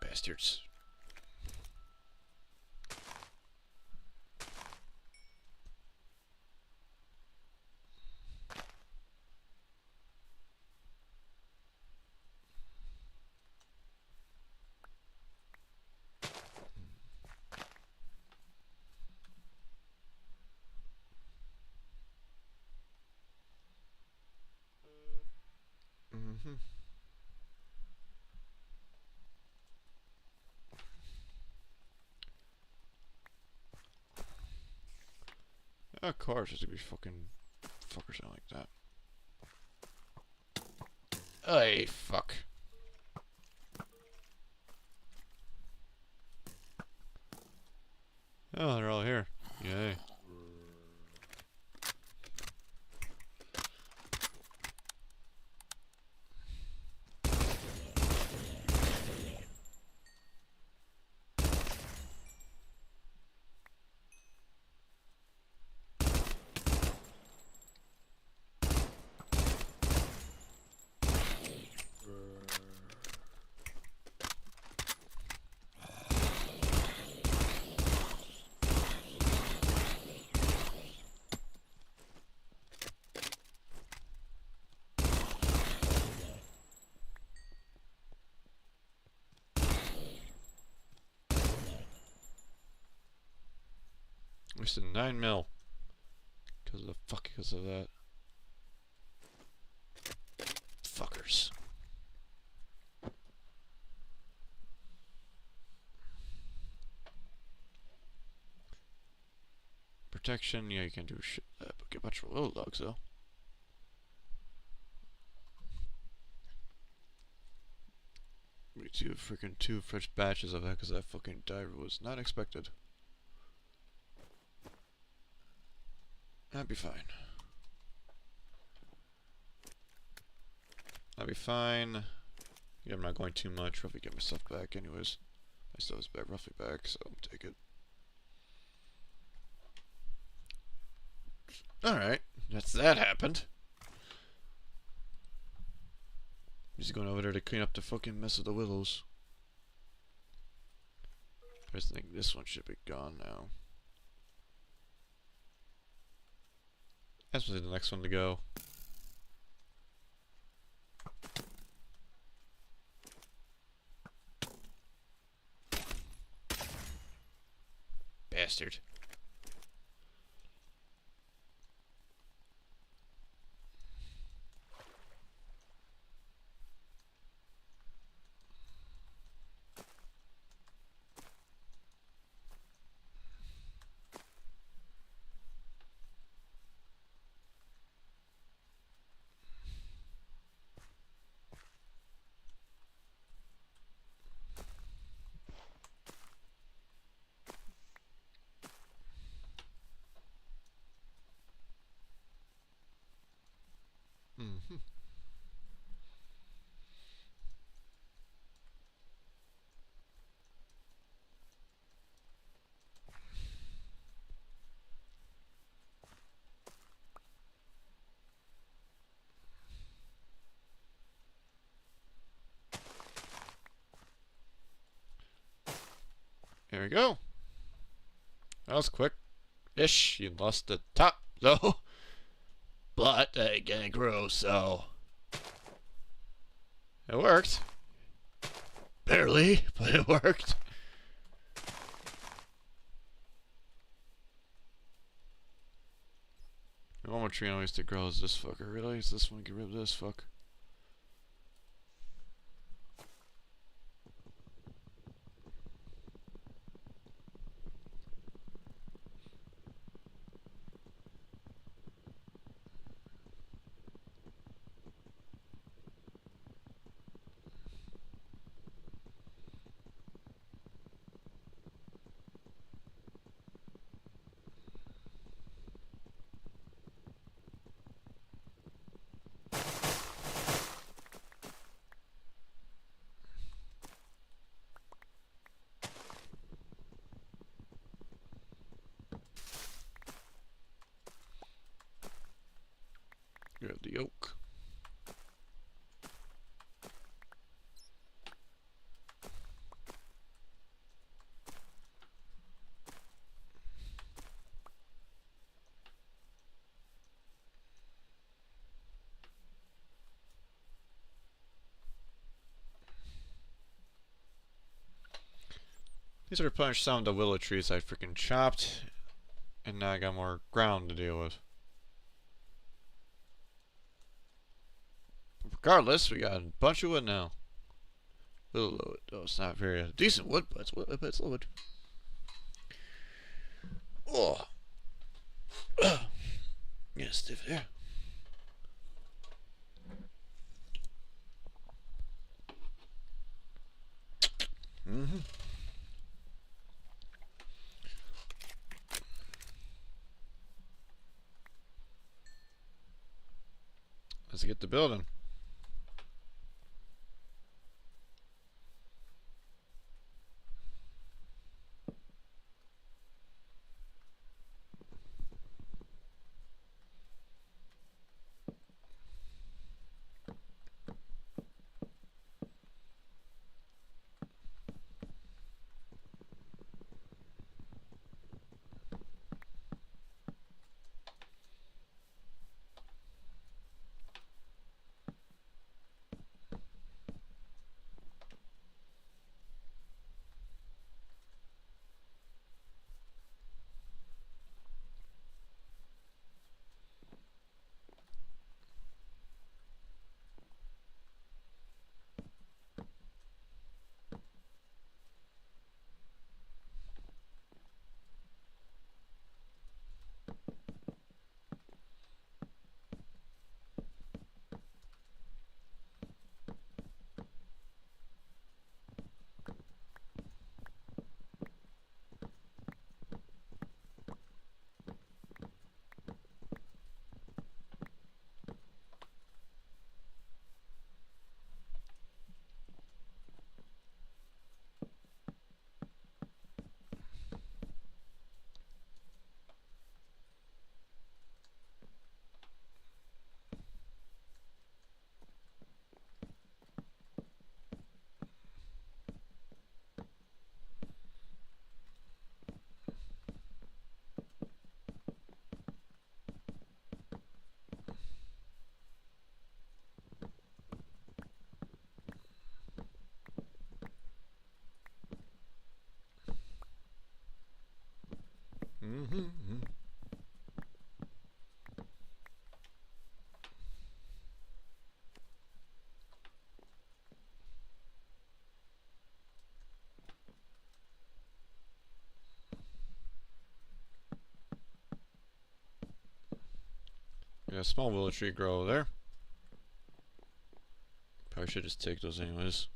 Bastards. Of course, it's gonna be fucking fuckers out like that. Hey, fuck. Oh, they're all here. Yay. Wasted 9 mil. Because of that. Fuckers. Protection, yeah, you can do shit like that, but get a bunch of little dogs though. We do freaking 2 fresh batches of that because that fucking diver was not expected. That'd be fine. That'd be fine. Yeah, I'm not going too much. Roughly get my stuff back anyways. My stuff is back, roughly back, so I'll take it. Alright, that happened. Just going over there to clean up the fucking mess of the willows. I just think this one should be gone now. That's really the next one to go. Bastard. There we go. That was quick-ish. You lost the top, though. But it can't grow, so... It worked. Barely, but it worked. One more tree always to grow is this fucker. Really? Is this one? Get rid of this fuck. Grab the oak. These are replenished some of the willow trees I freaking chopped, and now I got more ground to deal with. Regardless, we got a bunch of wood now. Little wood. Oh, it's not very decent wood, but it's wood. Oh, get stiff there. Let's get the building. Yeah, small willow tree grow over there. Probably should just take those anyways.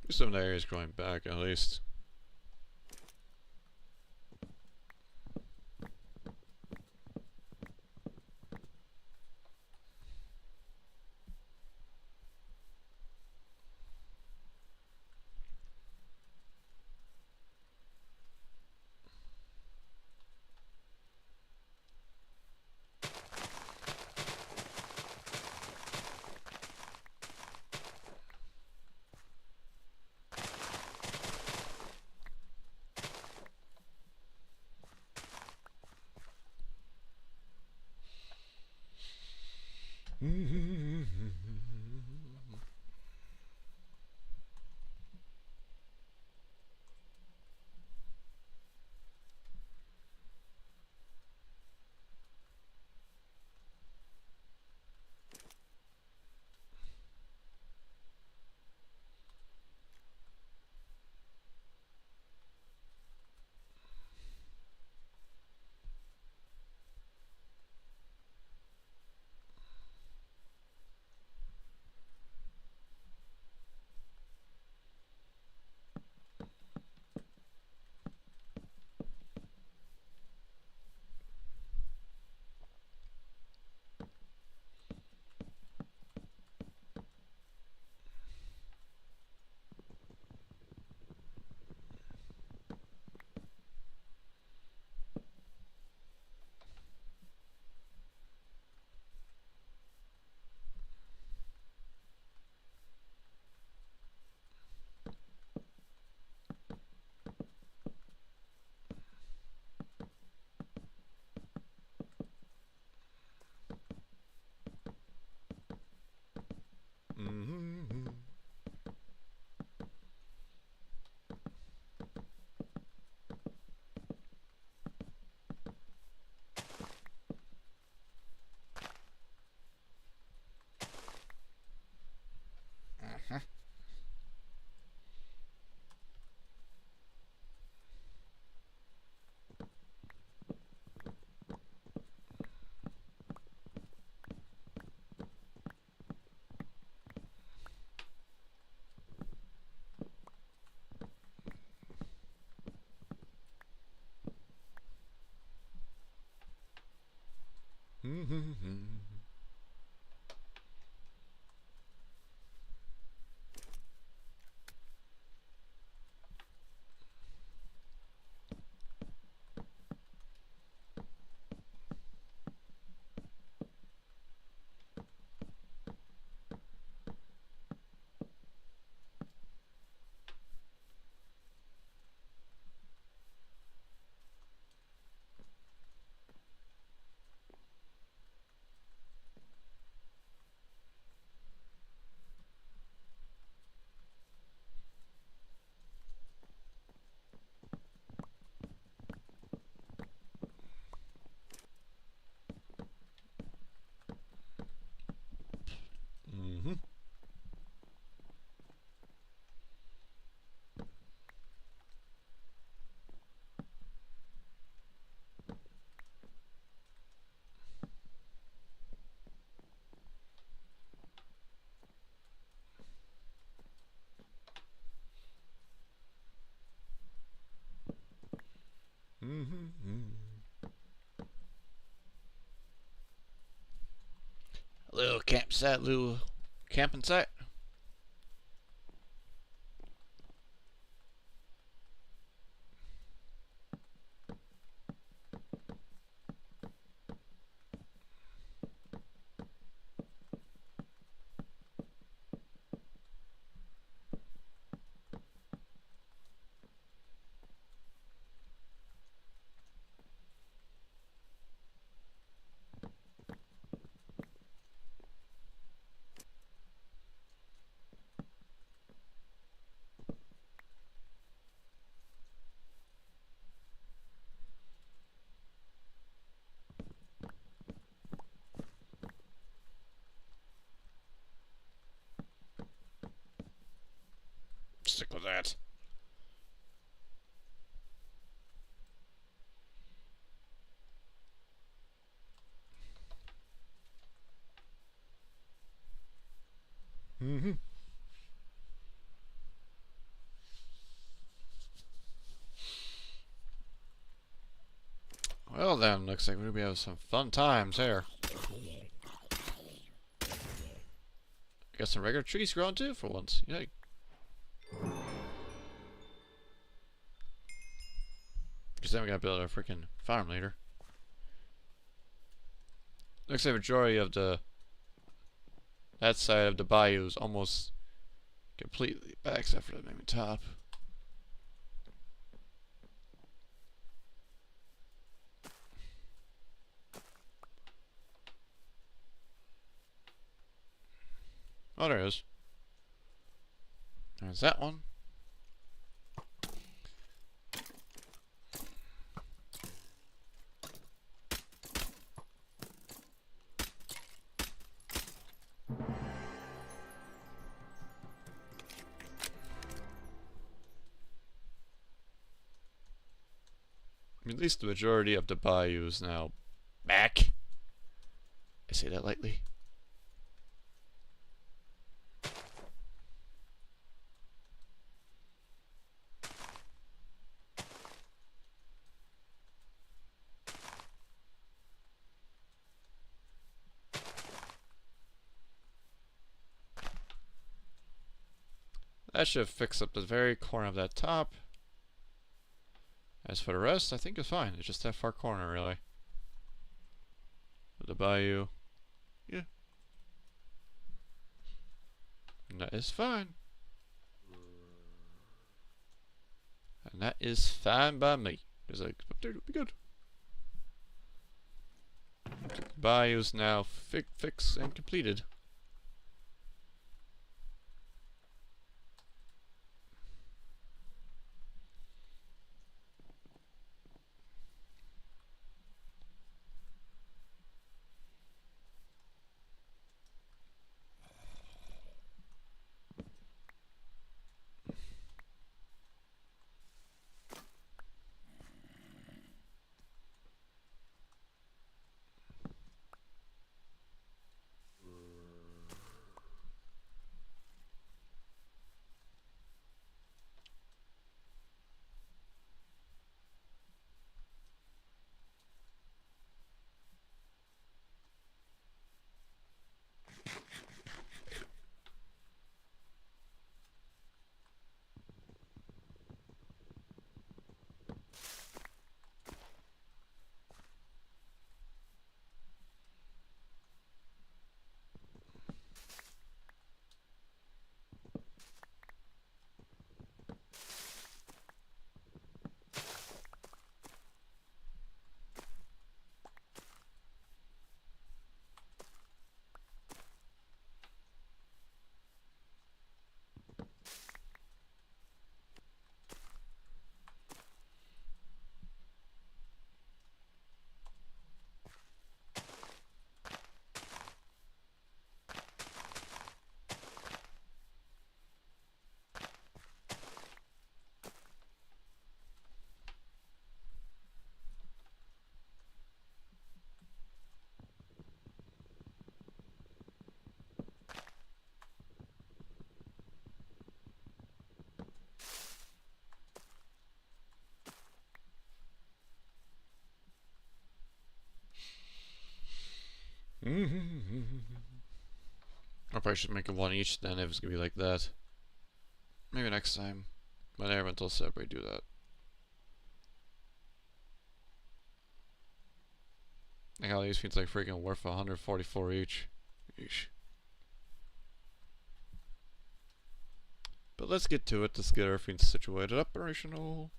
Some of the area's growing back at least. Mm-hmm. A little campsite, little camping site. Stick with that. Mm-hmm. Well then, looks like we're gonna be having some fun times here. Got some regular trees growing too for once. Yeah. Because then we gotta build our freaking farm later. Looks like the majority of that side of the bayou is almost completely back except for the maybe top. Oh, there it is. There's that one. At least the majority of the bayou is now back. I say that lightly. That should fix up the very corner of that top. As for the rest, I think it's fine. It's just that far corner, really. The bayou. Yeah. And that is fine. And that is fine by me. There's like, up there, it'll be good. The bayou's now fixed and completed. I probably should make it one each then if it's gonna be like that. Maybe next time. When everyone will separate, do that. Like how these feels like freaking worth 144 each. Eesh. But let's get to it. Let's get everything situated, operational.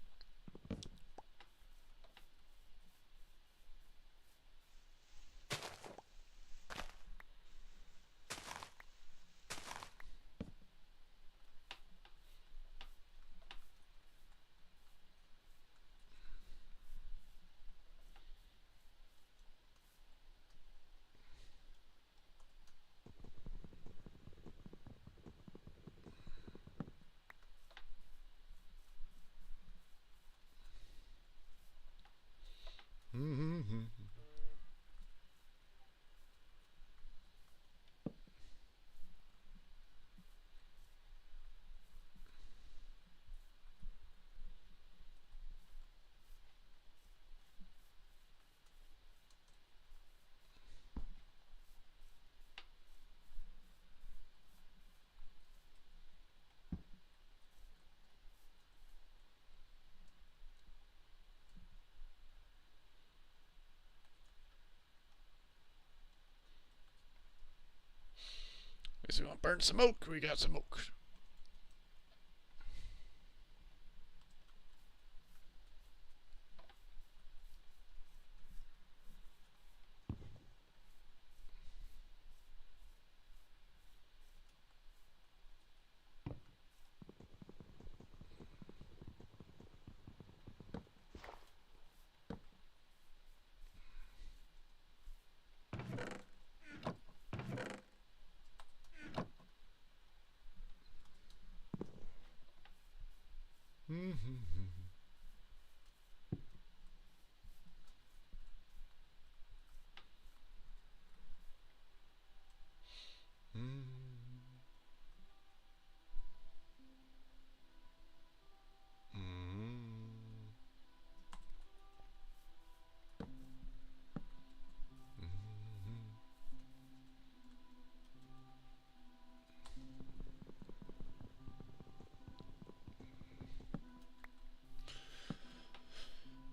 Guess we want to burn some oak. We got some oak.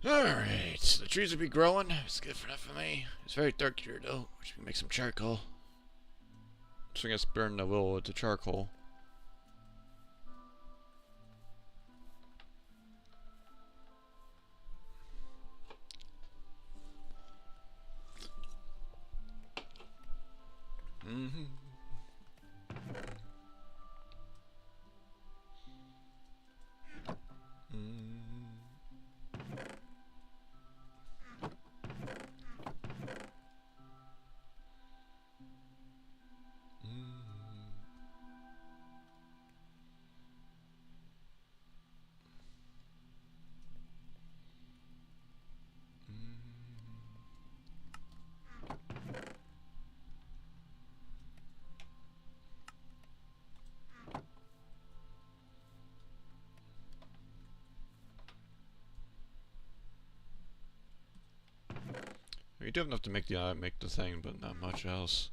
Alright, so the trees will be growing. It's good for enough for me. It's very dark here though, which we can make some charcoal. So I guess burn the wool with the charcoal. You do have enough to make the thing, but not much else.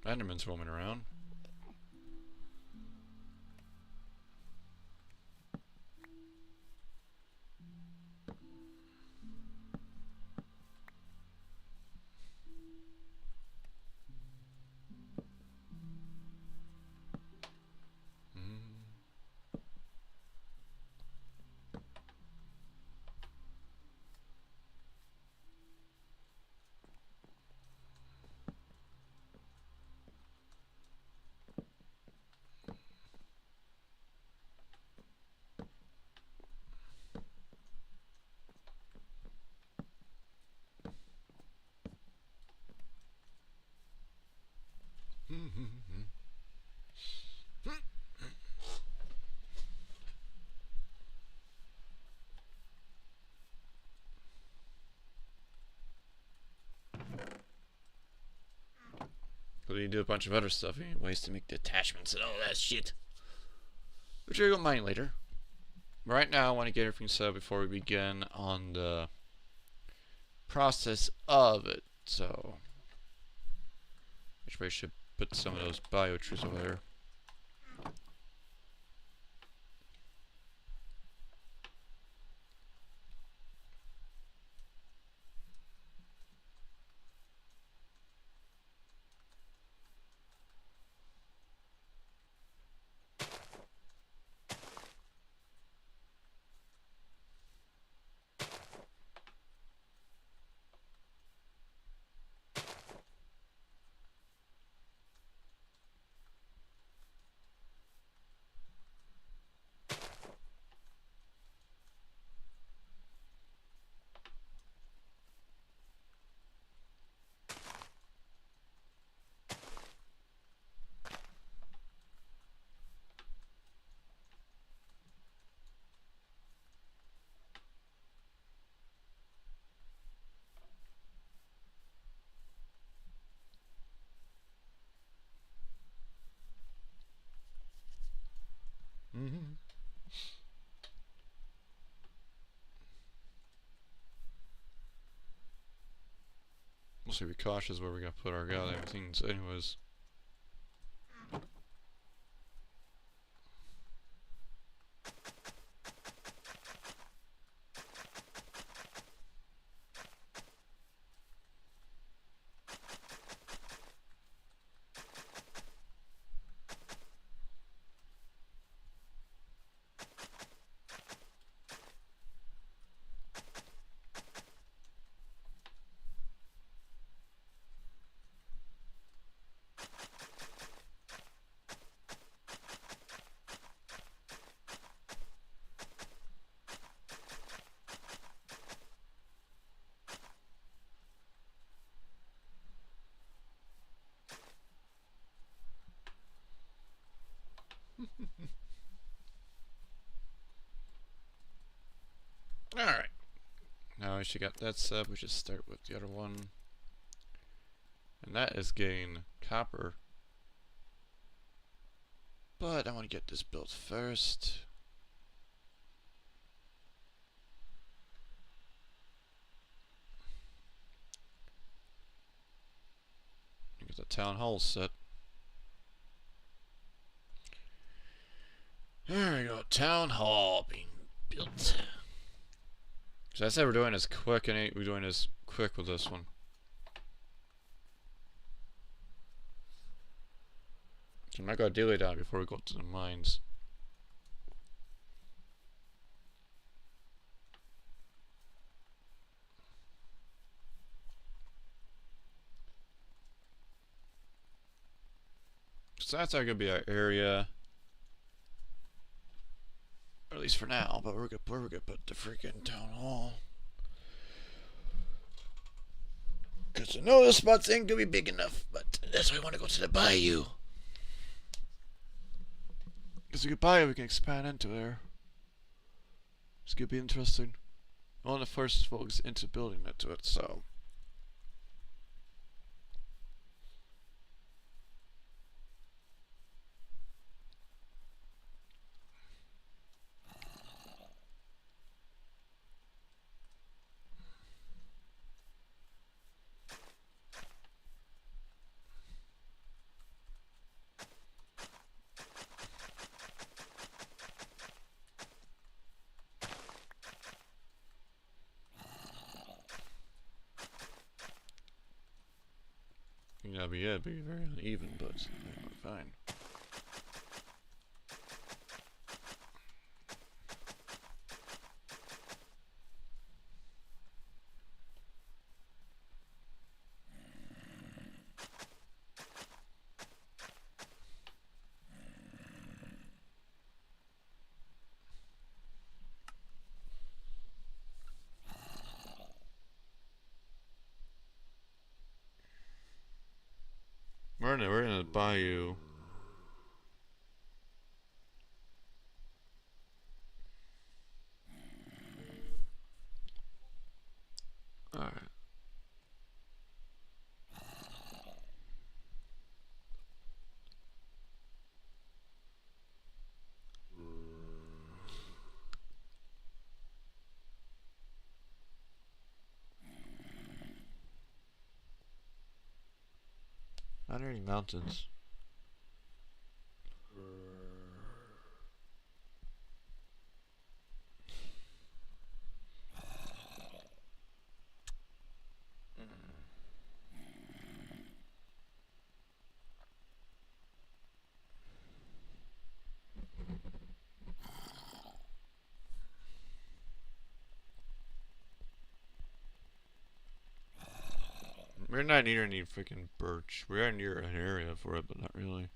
Enderman's roaming around. Because we do a bunch of other stuff. We need ways to make the attachments and all that shit. Which we will mine later. Right now, I want to get everything set up before we begin on the process of it. So, which way should put some of those biotrees over there. Mostly be cautious where we're gonna put our goddamn things, anyways. Alright. Now we should got that set, we should start with the other one. And that is getting copper. But I want to get this built first. Get the town hall set. There we go, town hall being built. So I said we're doing this quick, and we're doing this quick with this one. So I'm not gonna delay that before we go to the mines. So that's gonna be our area. Or at least for now, but we're gonna put the freaking town hall. Cause I know this spot's ain't gonna be big enough, but that's why I wanna go to the bayou. Cause we could bayou, we can expand into there. It's gonna be interesting. I want to first focus into building into it, so. Yeah, but yeah, it'd be very uneven, but fine. We're in a bayou. Alright. Not any mountains. We're not near any freaking birch. We are near an area for it, but not really.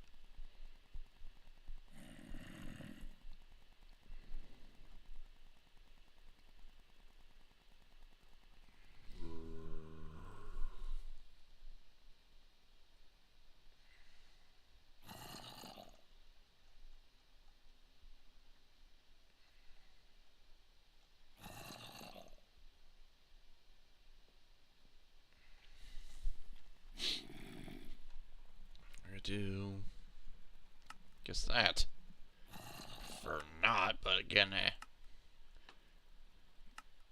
I do. Guess that. For not, but again,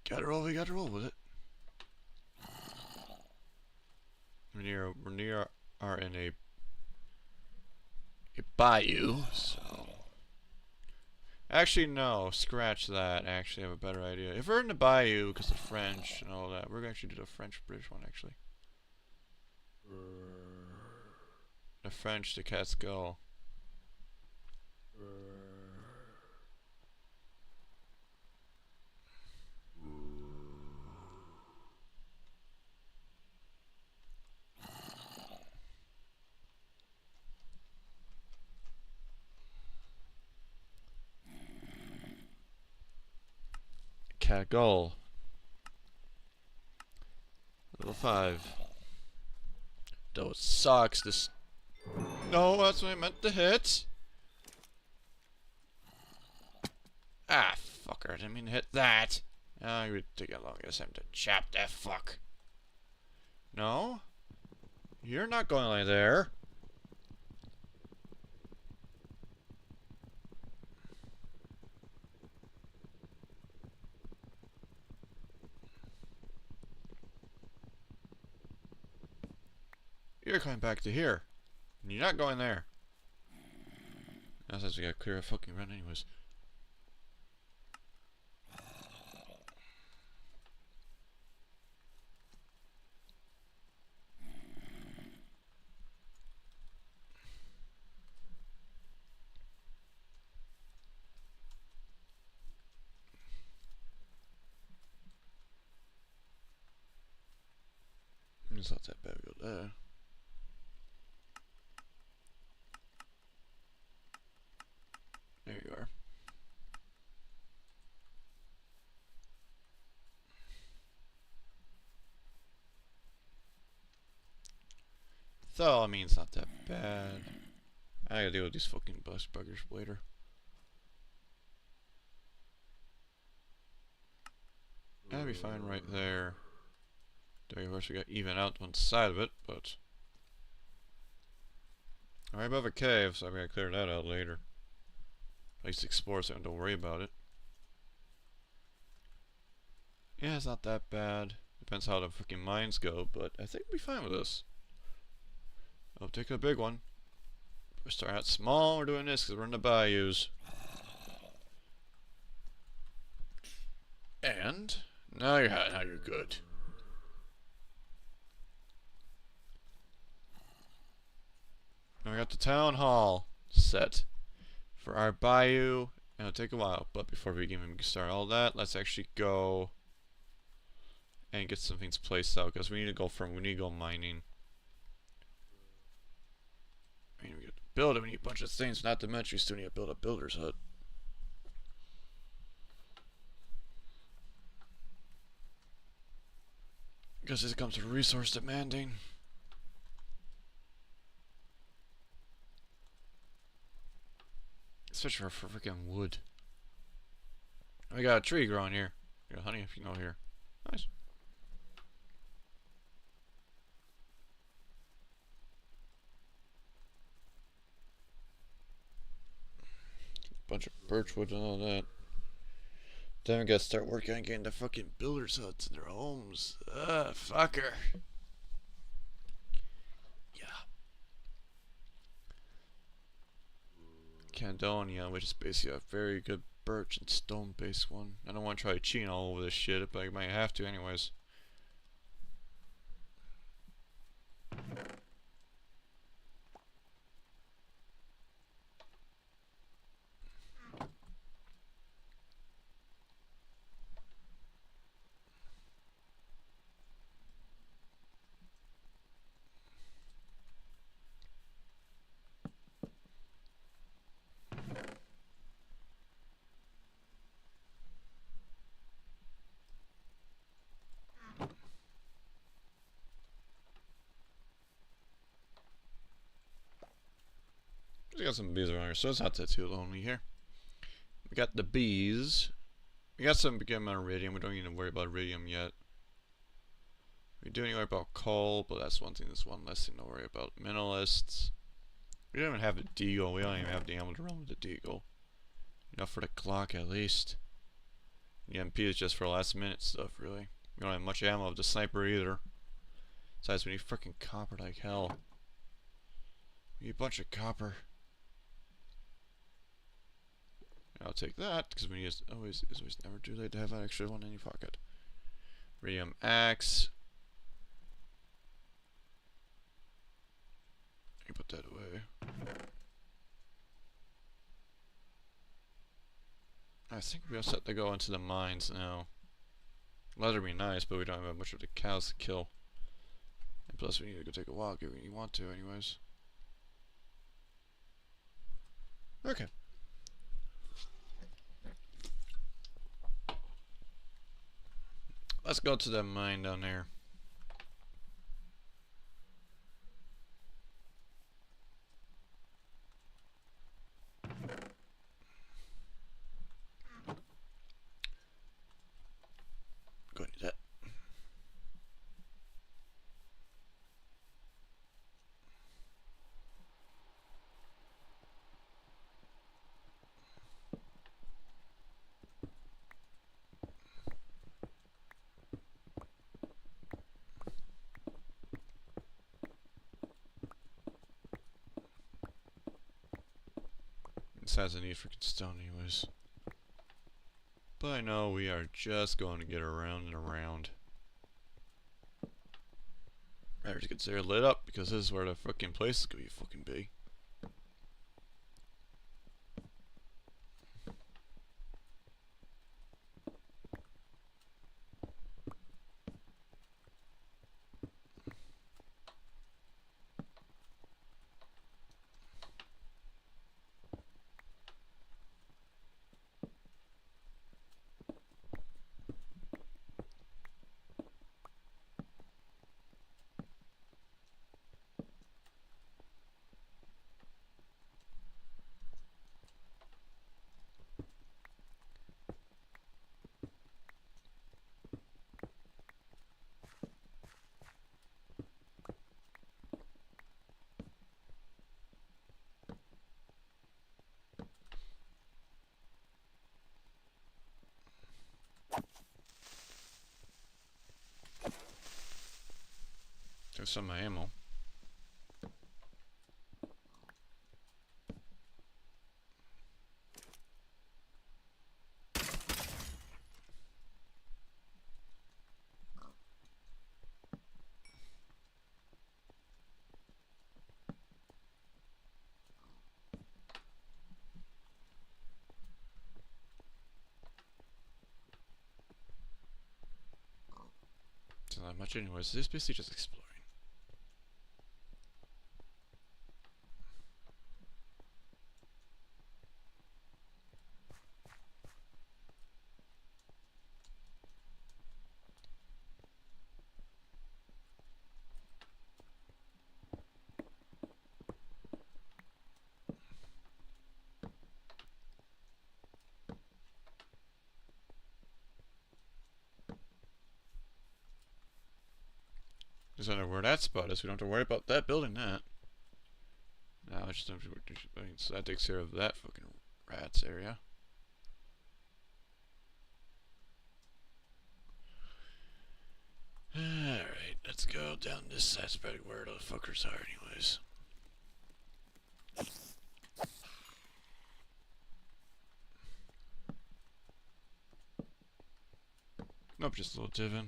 gotta roll. We gotta roll with it. We're near are in a bayou, so. Actually, no. Scratch that. Actually, I have a better idea. If we're in the bayou, because the French and all that, we're gonna actually do the French-British one, actually. The French, the cat's go. Cat goal. Level 5. Though it sucks, this... No, that's what I meant to hit. Ah, fucker, I didn't mean to hit that. Ah, you would take a long time to chop that fuck. No? You're not going like there. You're coming back to here. And you're not going there. Now since we gotta clear a fucking run anyways. It's not that bad, we go there. There you are. So, I mean, it's not that bad. I gotta deal with these fucking bus buggers later. That'd be fine right there. Of course, we got even out one side of it, but... Right above a cave, so I'm gonna clear that out later. At least explore so I don't worry about it. Yeah, it's not that bad. Depends how the freaking mines go, but I think we'll be fine with this. I'll take a big one. We're starting out small, we're doing this because we're in the bayous. And now you're good. Now we got the town hall set for our bayou. It'll take a while, but before we even start all that, let's actually go and get some things placed out because we need to go mining. I mean, we got to build it. We need a bunch of things. Not to mention, we still need to build a builder's hut. Because this comes to resource demanding. Especially for freaking wood. We got a tree growing here. We got honey if you know here. Nice. Bunch of birch wood and all that. Then we gotta start working on getting the fucking builders' huts in their homes. Fucker. Yeah. Caledonia, which is basically a very good birch and stone based one. I don't want to try cheating all over this shit, but I might have to anyways. We got some bees around here, so it's not that too lonely here. We got the bees. We got some good amount of iridium. We don't need to worry about iridium yet. We do need to worry about coal, but that's one thing. That's one less thing to worry about. Mineralists. We don't even have a deagle. We don't even have the ammo to run with the deagle. Enough for the clock at least. The MP is just for last minute stuff, really. We don't have much ammo of the sniper either. Besides, we need freaking copper like hell. We need a bunch of copper. I'll take that, because we need it's always never too late to have an extra one in your pocket. Radium axe. You put that away. I think we're set to go into the mines now. Leather would be nice, but we don't have much of the cows to kill. And plus we need to go take a walk if we want to anyways. Okay. Let's go to that mine down there. Go into that. This has a need for stone anyways. But I know we are just going to get around and around. I have to consider lit up because this is where the fucking place is gonna be fucking big. There's some ammo. It's not much anyways. This is basically just exploring. Just wonder where that spot is. We don't have to worry about that building that. No, I just don't have to. So that takes care of that fucking rats area. Alright, let's go down this side. That's probably where the fuckers are anyways. Nope, just a little Tivin.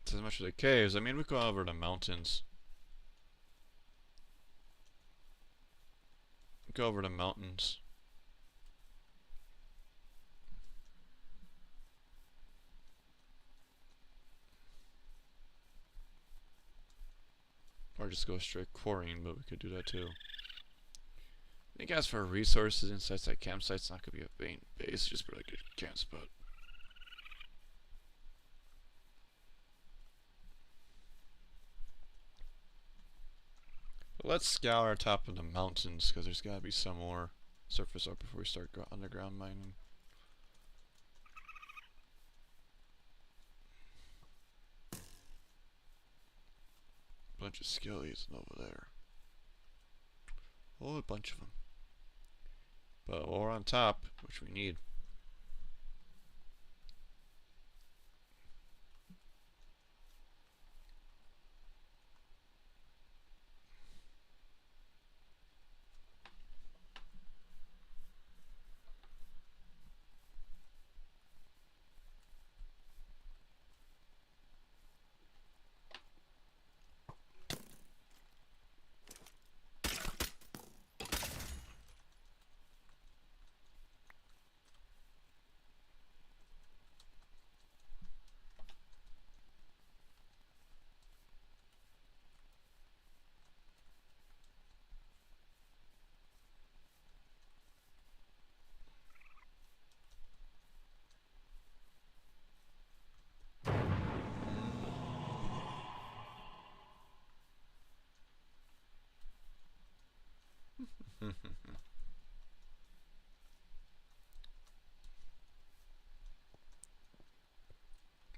As much as the caves. I mean, we go over the mountains. Go over the mountains. Or just go straight quarrying, but we could do that too. I think as for resources inside that campsite, it's not gonna be a main base, just for like a camp spot. But let's scour top of the mountains, because there's gotta be some more surface art before we start underground mining. Bunch of skellies over there. Oh, a bunch of them. But while we're on top, which we need.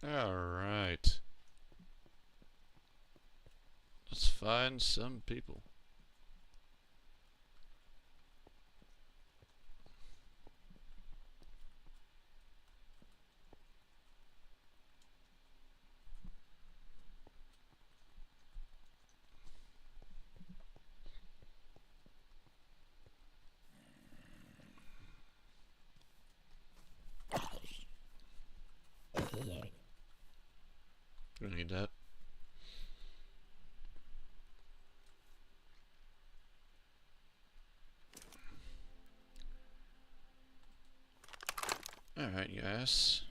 Alright. Let's find some people. Don't need that. Alright, yes.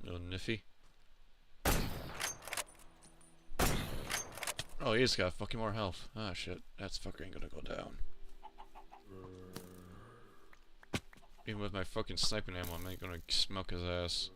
Little Niffy. Oh, he's got fucking more health. Ah, shit. That's fucking gonna go down. Even with my fucking sniping ammo, I'm not gonna smoke his ass.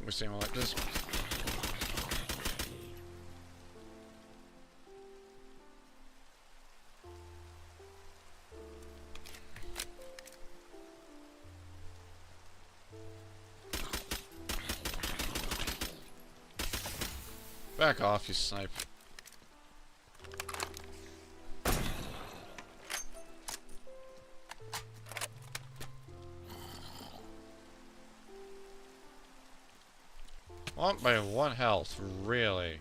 We're seeing like this. Back off, you snipe. Want by 1 health, really?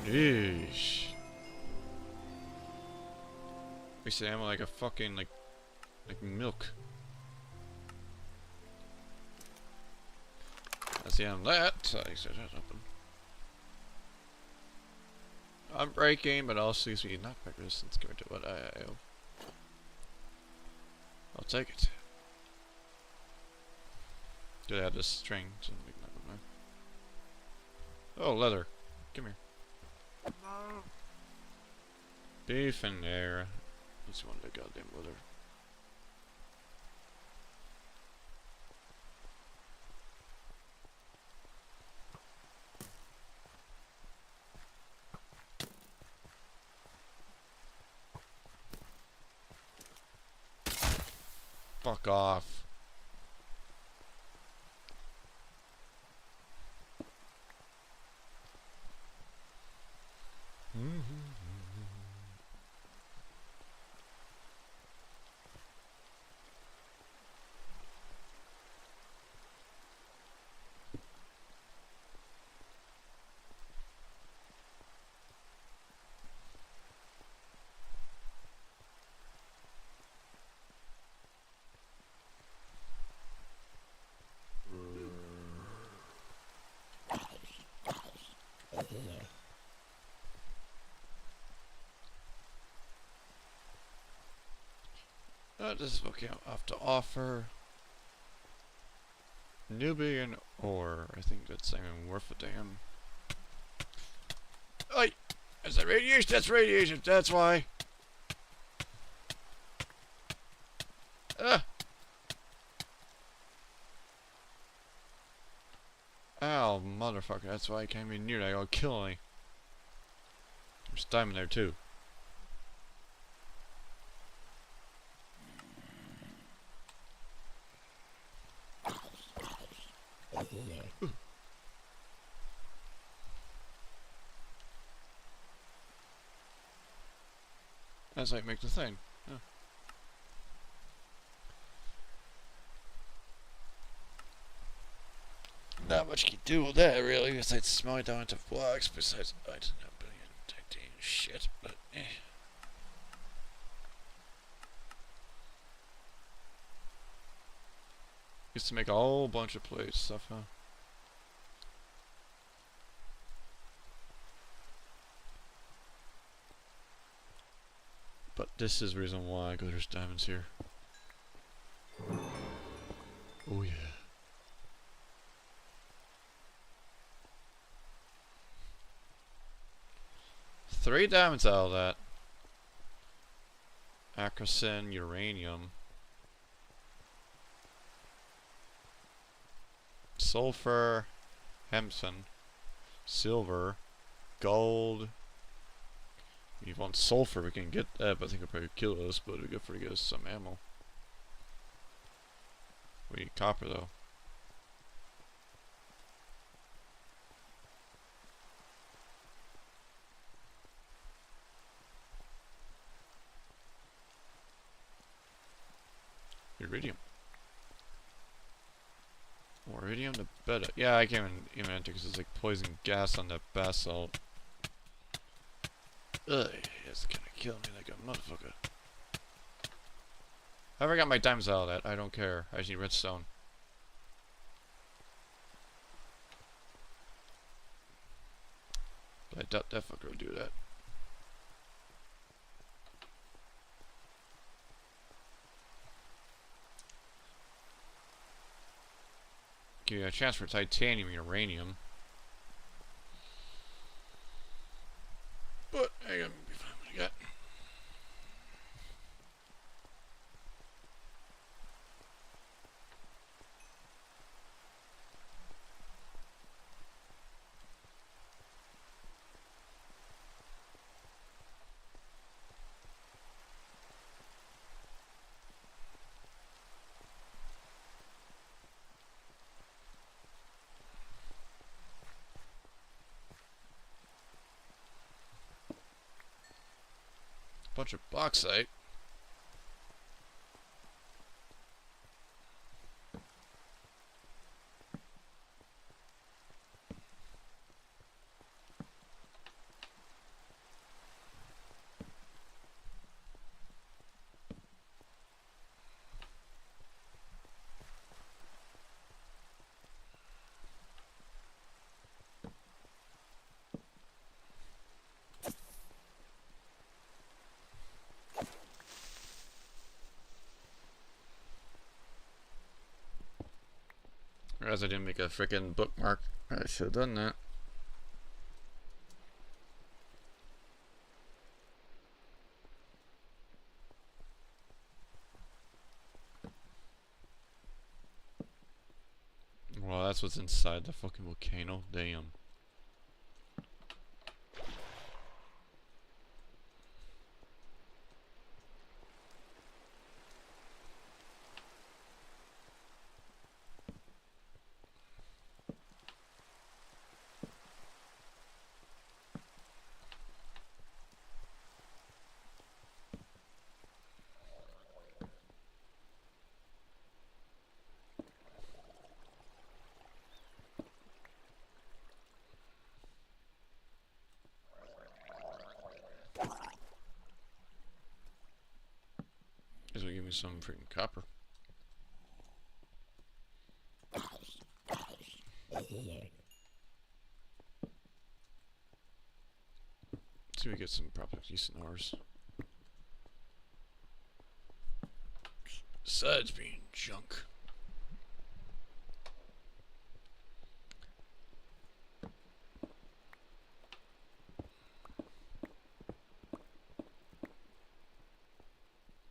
Yeesh. Makes the ammo like a fucking like milk. That's the end of that. Open. I'm breaking, but also gives me knockback resistance compared to what I have. I'll take it. Did I add this string to make that one? Oh, leather. Come here. Beef in there. Let's want the goddamn leather. Fuck off. This is what I have to offer. Nubian ore. I think that's not even worth a damn. Oi! Is that radiation? That's radiation. That's why. Ah! Ow, motherfucker. That's why I can't be near that. I'll kill me. There's diamond there too. That's how you make the thing. Yeah. Not much you can do with that, really, besides small down into blocks, besides, I don't know, billion titanium shit, but eh. Used to make a whole bunch of plates stuff, huh? But this is the reason why, because there's diamonds here. Oh yeah. Three diamonds out of that. Acrosin, uranium. Sulfur, hemson, silver, gold. If you want sulfur, we can get that, but I think it'll probably kill us, but it'll be good for to get us some ammo. We need copper though. Iridium. More iridium, the better. Yeah, I can't even enter because it's like poison gas on that basalt. Ugh, it's gonna kill me like a motherfucker. I never got my diamonds out of that. I don't care. I just need redstone. But I doubt that fucker will do that. Give you a chance for titanium and uranium. But I gotta be fine what I got. Bunch of bauxite. realized I didn't make a freaking bookmark. I should have done that. Well, that's what's inside the fucking volcano. Damn. This will give me some freaking copper. See if we get some probably decent ores. Besides being junk.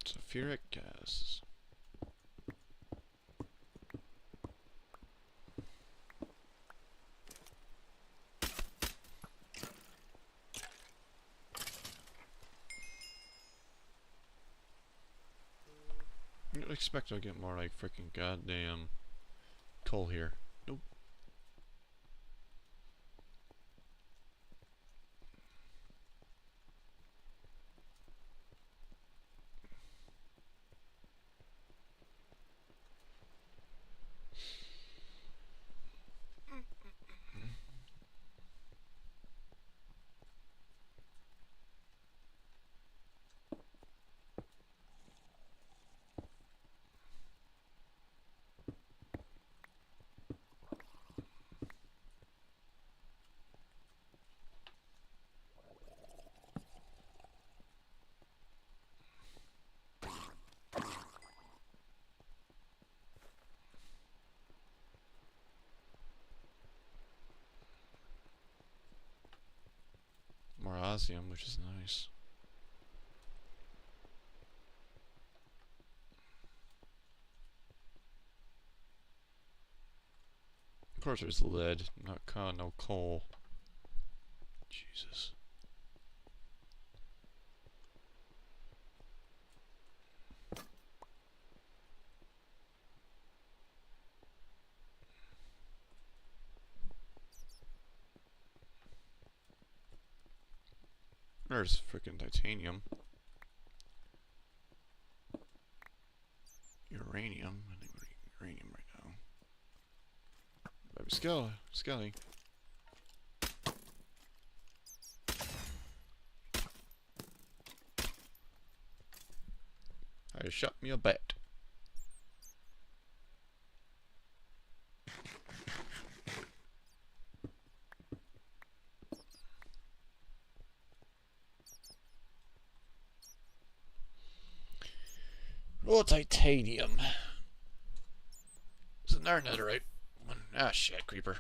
Sulfuric gas. You'd expect I'll get more like freaking goddamn coal here. Nope. More osmium, which is nice. Of course there's lead, no coal. Jesus. There's freaking titanium. Uranium. I think we're eating uranium right now. Baby Skelly. I shot me a bat. Oh, titanium. Isn't there netherite? Ah, shit, creeper.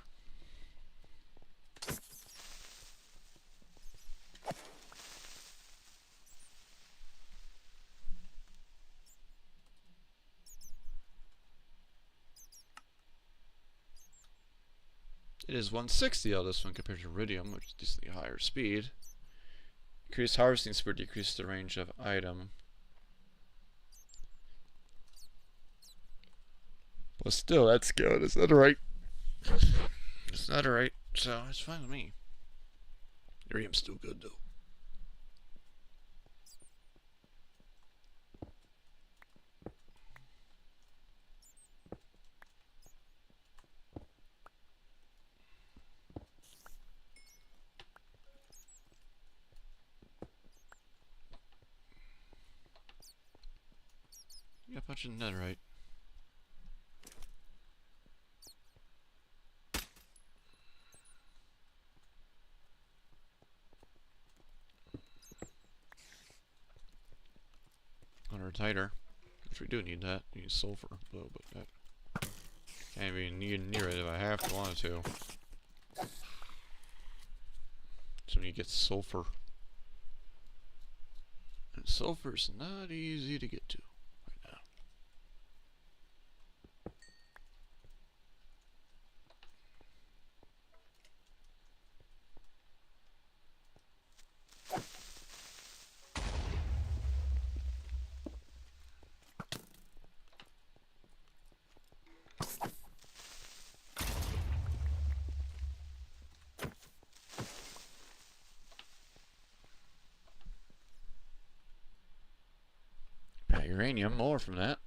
It is 160 on this one compared to iridium, which is decently higher speed. Increased harvesting speed, decrease the range of item. But still, that's good. It's netherite. It's netherite, so it's fine with me. Iridium's still good though. Yeah, a bunch of netherite. Tighter, which we do need that. We need sulfur a little bit. Can't even near it if I have to wanted to. So when you get sulfur. And sulfur's not easy to get to right now. Got uranium, more from that.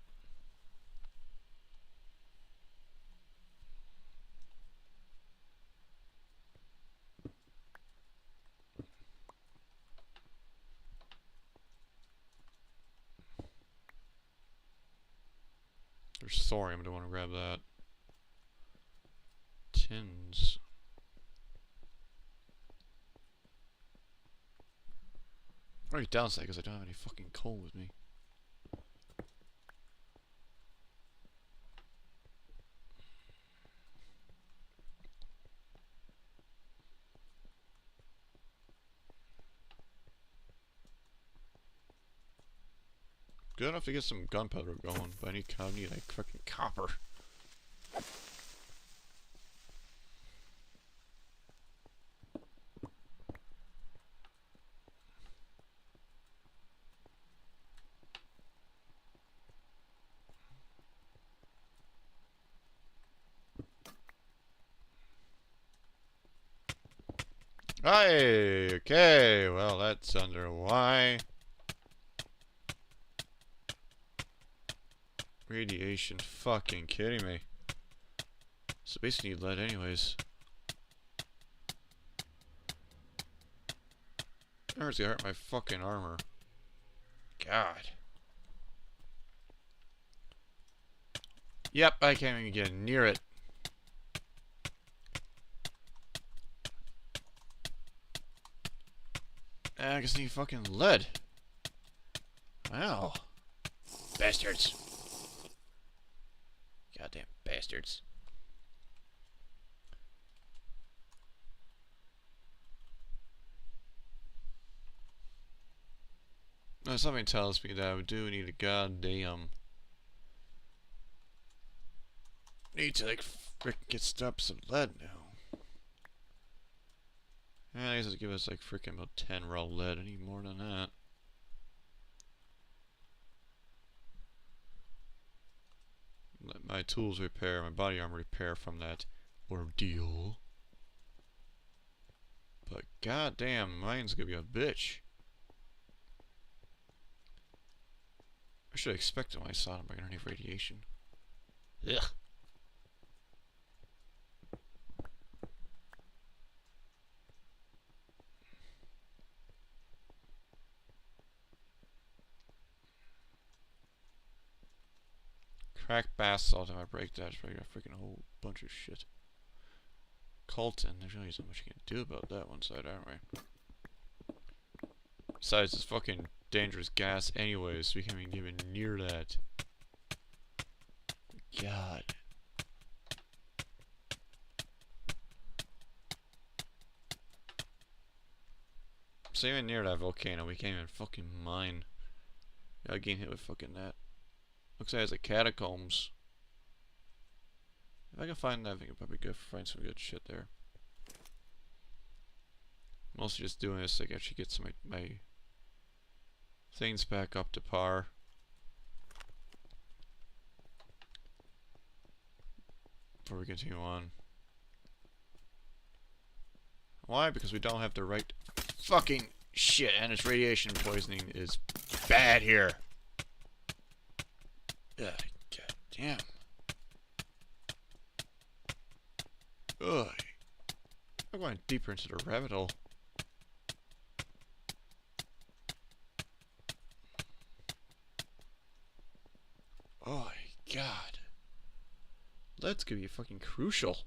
There's thorium, I don't want to grab that. Tins. Already downside because I don't have any fucking coal with me. Good enough to get some gunpowder going, but I need like fucking copper. Hey, okay, well that's under Y. Radiation, fucking kidding me. So basically need lead anyways. Armor's gonna hurt my fucking armor. God. Yep, I can't even get near it. I just need fucking lead. Wow. Bastards. Goddamn bastards. No, something tells me that I do need a goddamn... Need to like frickin' get some lead now. Yeah, I guess it'll give us like frickin' about 10 raw lead. I need more than that. Let my tools repair, my body armor repair from that ordeal. But goddamn, mine's gonna be a bitch. I should have expected when I saw them underneath radiation. Ugh. Cracked basalt, if I break that, it's probably got a freaking whole bunch of shit. Colton, there's really not much you can do about that one side, aren't we? Besides, it's fucking dangerous gas anyways, so we can't even get near that. God. So even near that volcano, we can't even fucking mine. Gotta get hit with fucking that. Looks like it has a catacombs. If I can find that, I think I'll probably go find some good shit there. Mostly just doing this so I can actually get some my things back up to par. Before we continue on. Why? Because we don't have the right fucking shit, and its radiation poisoning is bad here. Ugh, god damn. Ugh. I'm going deeper into the rabbit hole. Oh my god. Lead's gonna be fucking crucial.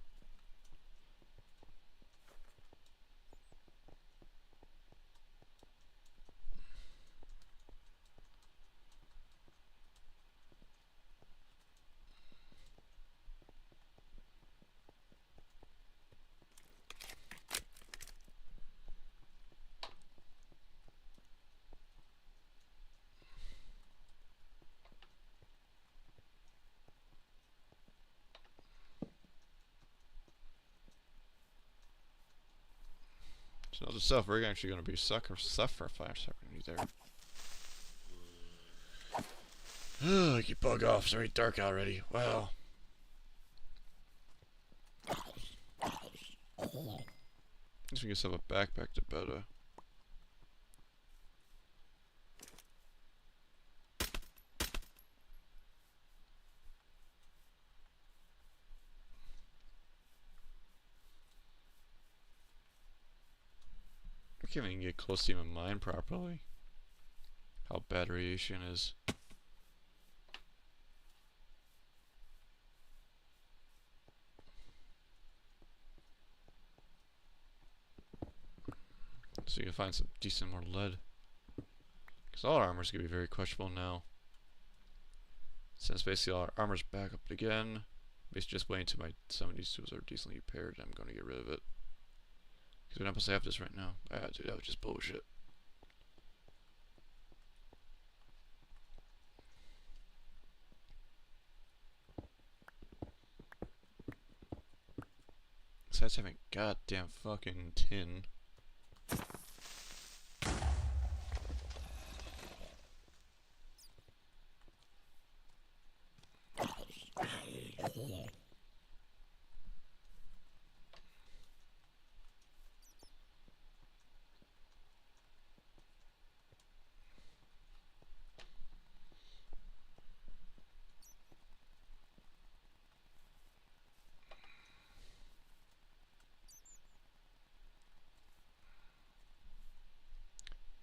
So another stuff we're actually gonna be suffer fire suffering there. Ugh, you bug off, it's already dark already. Wow. Guess we can have a backpack to better. I can't even get close to even mine properly. How bad radiation is. So you can find some decent more lead. Because all our armor's gonna be very questionable now. Since basically all our armor's back up again. Basically just waiting until some of these tools are decently repaired and I'm gonna get rid of it. Because we're not supposed to have this right now. Ah, dude, that was just bullshit. Besides having a goddamn fucking tin.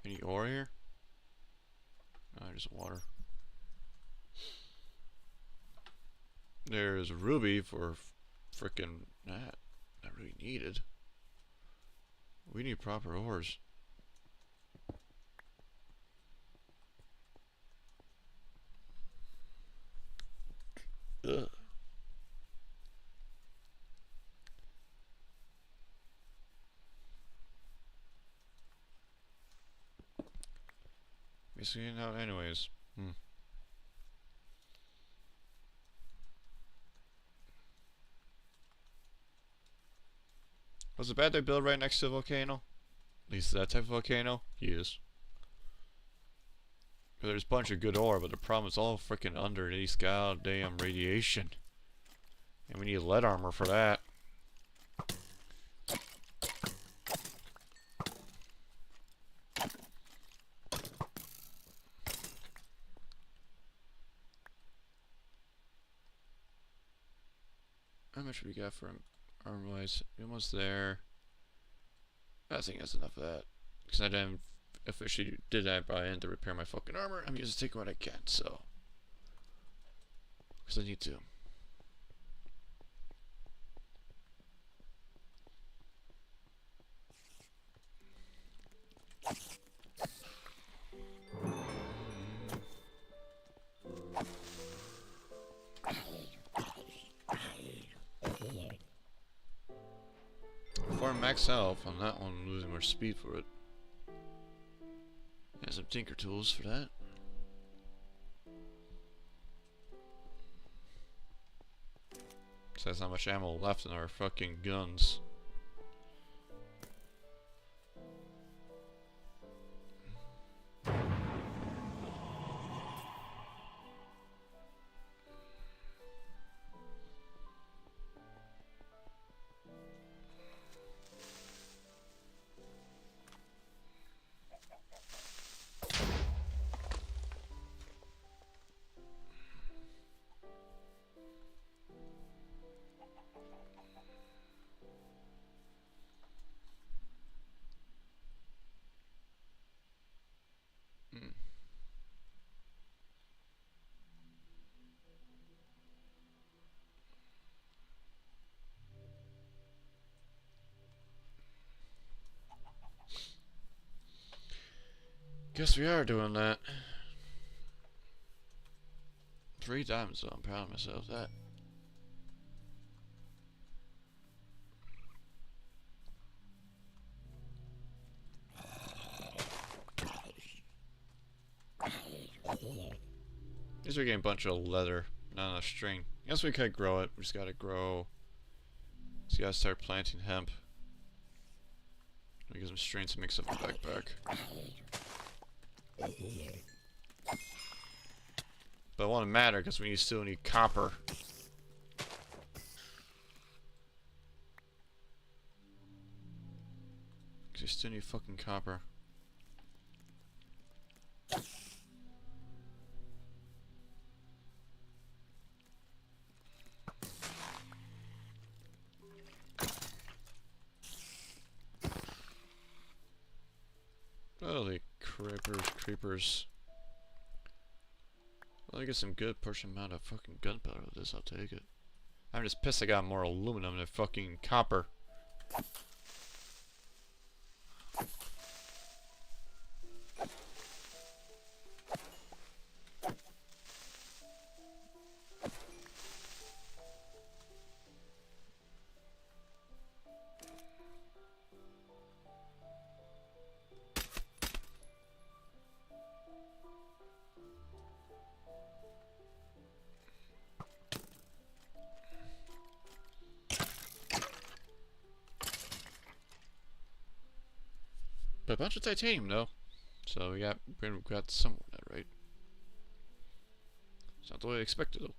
Any ore here? No, just water. There's ruby for frickin' that. Not really needed. We need proper ores. Ugh. Missing it out anyways. Was it bad they built right next to the volcano? At least that type of volcano? Yes. There's a bunch of good ore, but the problem is all freaking underneath goddamn radiation. And we need lead armor for that. How much we got for armor wise? Almost there. I think that's enough of that. Because I didn't officially did that by end to repair my fucking armor. I'm just taking what I can, so. Because I need to. For max health on that one, I'm losing more speed for it. And some tinker tools for that. So there's not much ammo left in our fucking guns. Guess we are doing that. 3 times though, I'm proud of myself of that. Guess we're getting a bunch of leather, not enough string. Guess we could grow it, we just gotta grow. Just gotta start planting hemp. I get some strength to mix up the backpack. But it won't matter because we still need copper. Because we still need fucking copper. Holy creepers. Well, I get some good portion amount of fucking gunpowder with this, I'll take it. I'm just pissed I got more aluminum than fucking copper. But a bunch of titanium though. So we got some of that, right? It's not the way I expected though.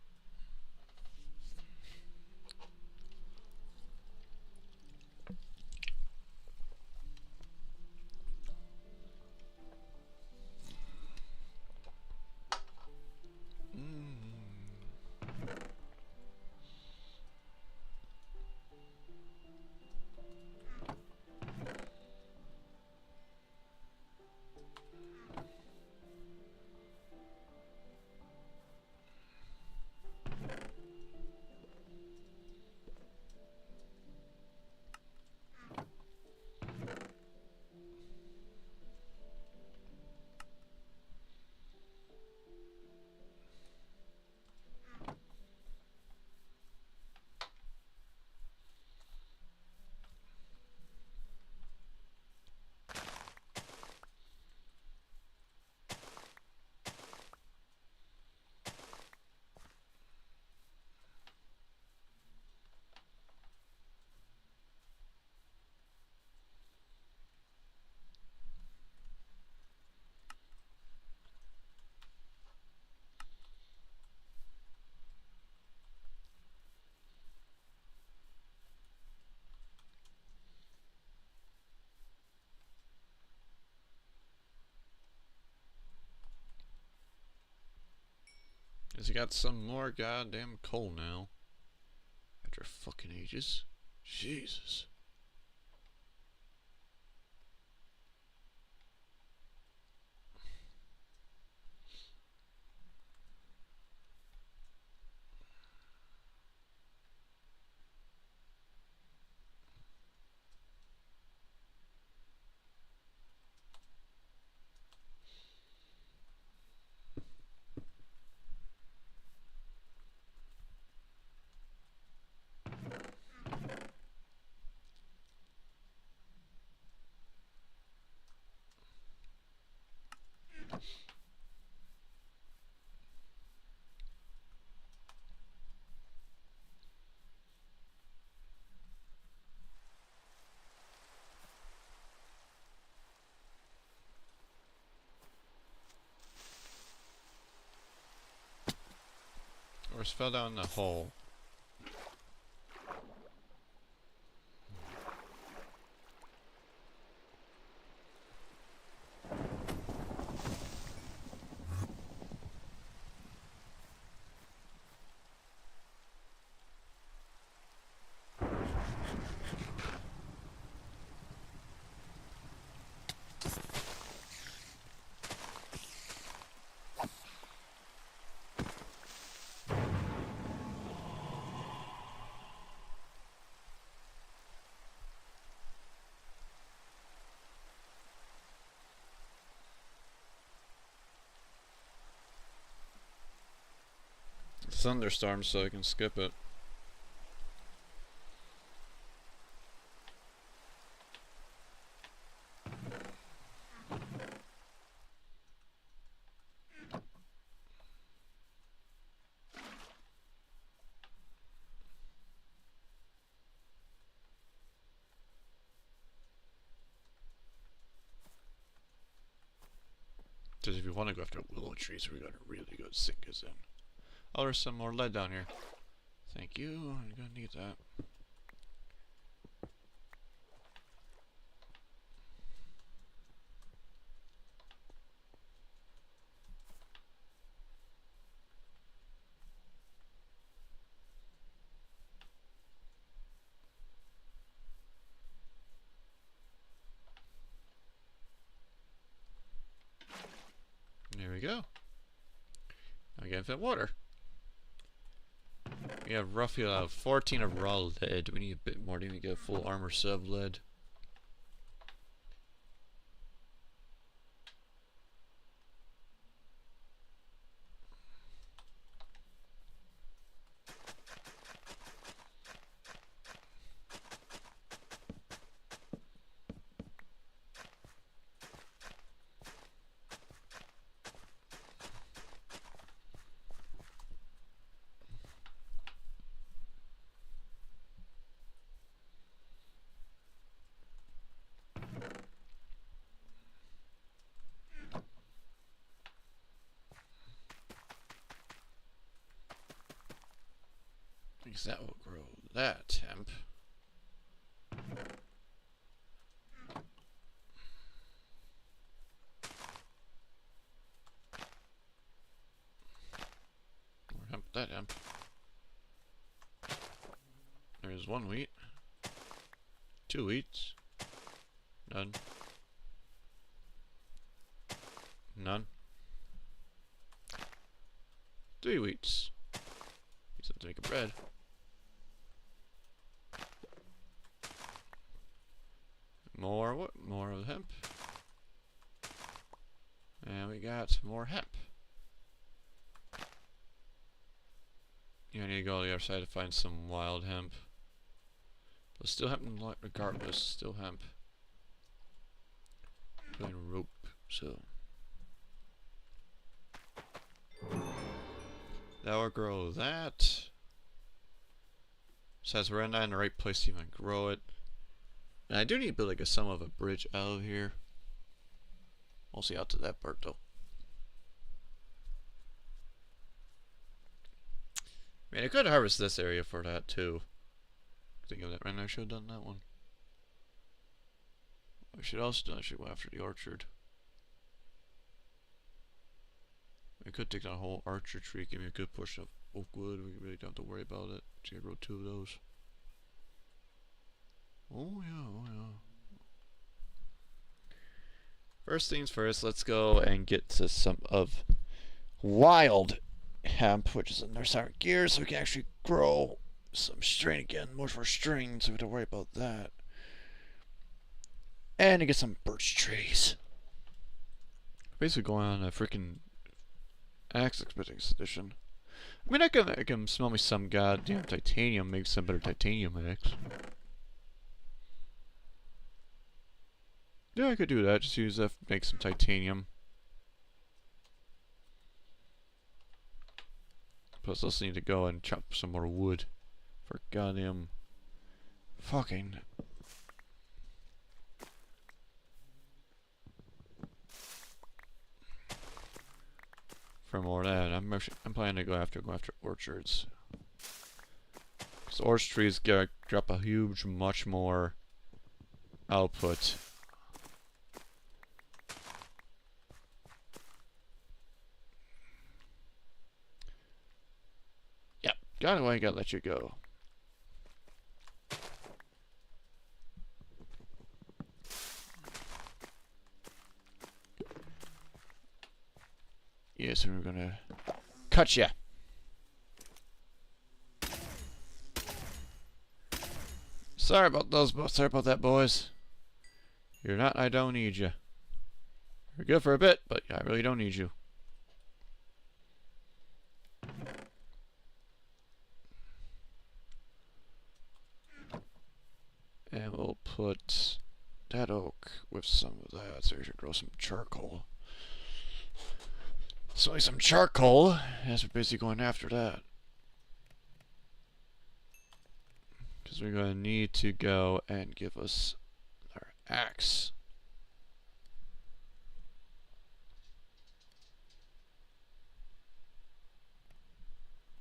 Has he got some more goddamn coal now? After fucking ages? Jesus. Horse fell down the hole. Thunderstorm so I can skip it. fact is, if we want to go after willow trees, we gotta really go sink us in. Oh, there's some more lead down here. Thank you. I'm gonna need that. There we go. Now we get infinite water. We have roughly 14 of raw lead. We need a bit more to even get full armor sub lead. Because that will grow that hemp. More hemp, that hemp. There's one wheat. 2 wheats. None. None. 3 wheats. Use that to make a bread. More what? More of the hemp. And we got more hemp. Yeah, I need to go to the other side to find some wild hemp. But still hemp regardless, still hemp. Doing rope, so. That will grow that. Says we're not in the right place to even grow it. And I do need to build like some of a bridge out of here. Mostly out to that part though. I mean, I could harvest this area for that too. Think of that right now, I should have done that one. I should also go after the orchard. I could take that whole orchard tree, give me a good push of oak wood. We really don't have to worry about it. So I grow 2 of those. Oh yeah, oh yeah. First things first, let's go and get to some of wild hemp, which is in our sour gear, so we can actually grow some string again. More for string, so we don't worry about that. And to get some birch trees. Basically going on a freaking axe expedition. I mean, I can smell me some goddamn titanium, make some better titanium axe. Yeah, I could do that. Just use that, make some titanium. Plus, I also need to go and chop some more wood for goddamn fucking. For more of that, I'm planning to go after orchards. Because orchard trees drop a huge, much more output. Got away, gotta let you go. Yes, and we're gonna cut ya. Sorry about that, boys. You're not. I don't need you. You're good for a bit, but I really don't need you. And we'll put that oak with some of that, so we should grow some charcoal. So some charcoal, as we're basically going after that. Because we're going to need to go and give us our axe.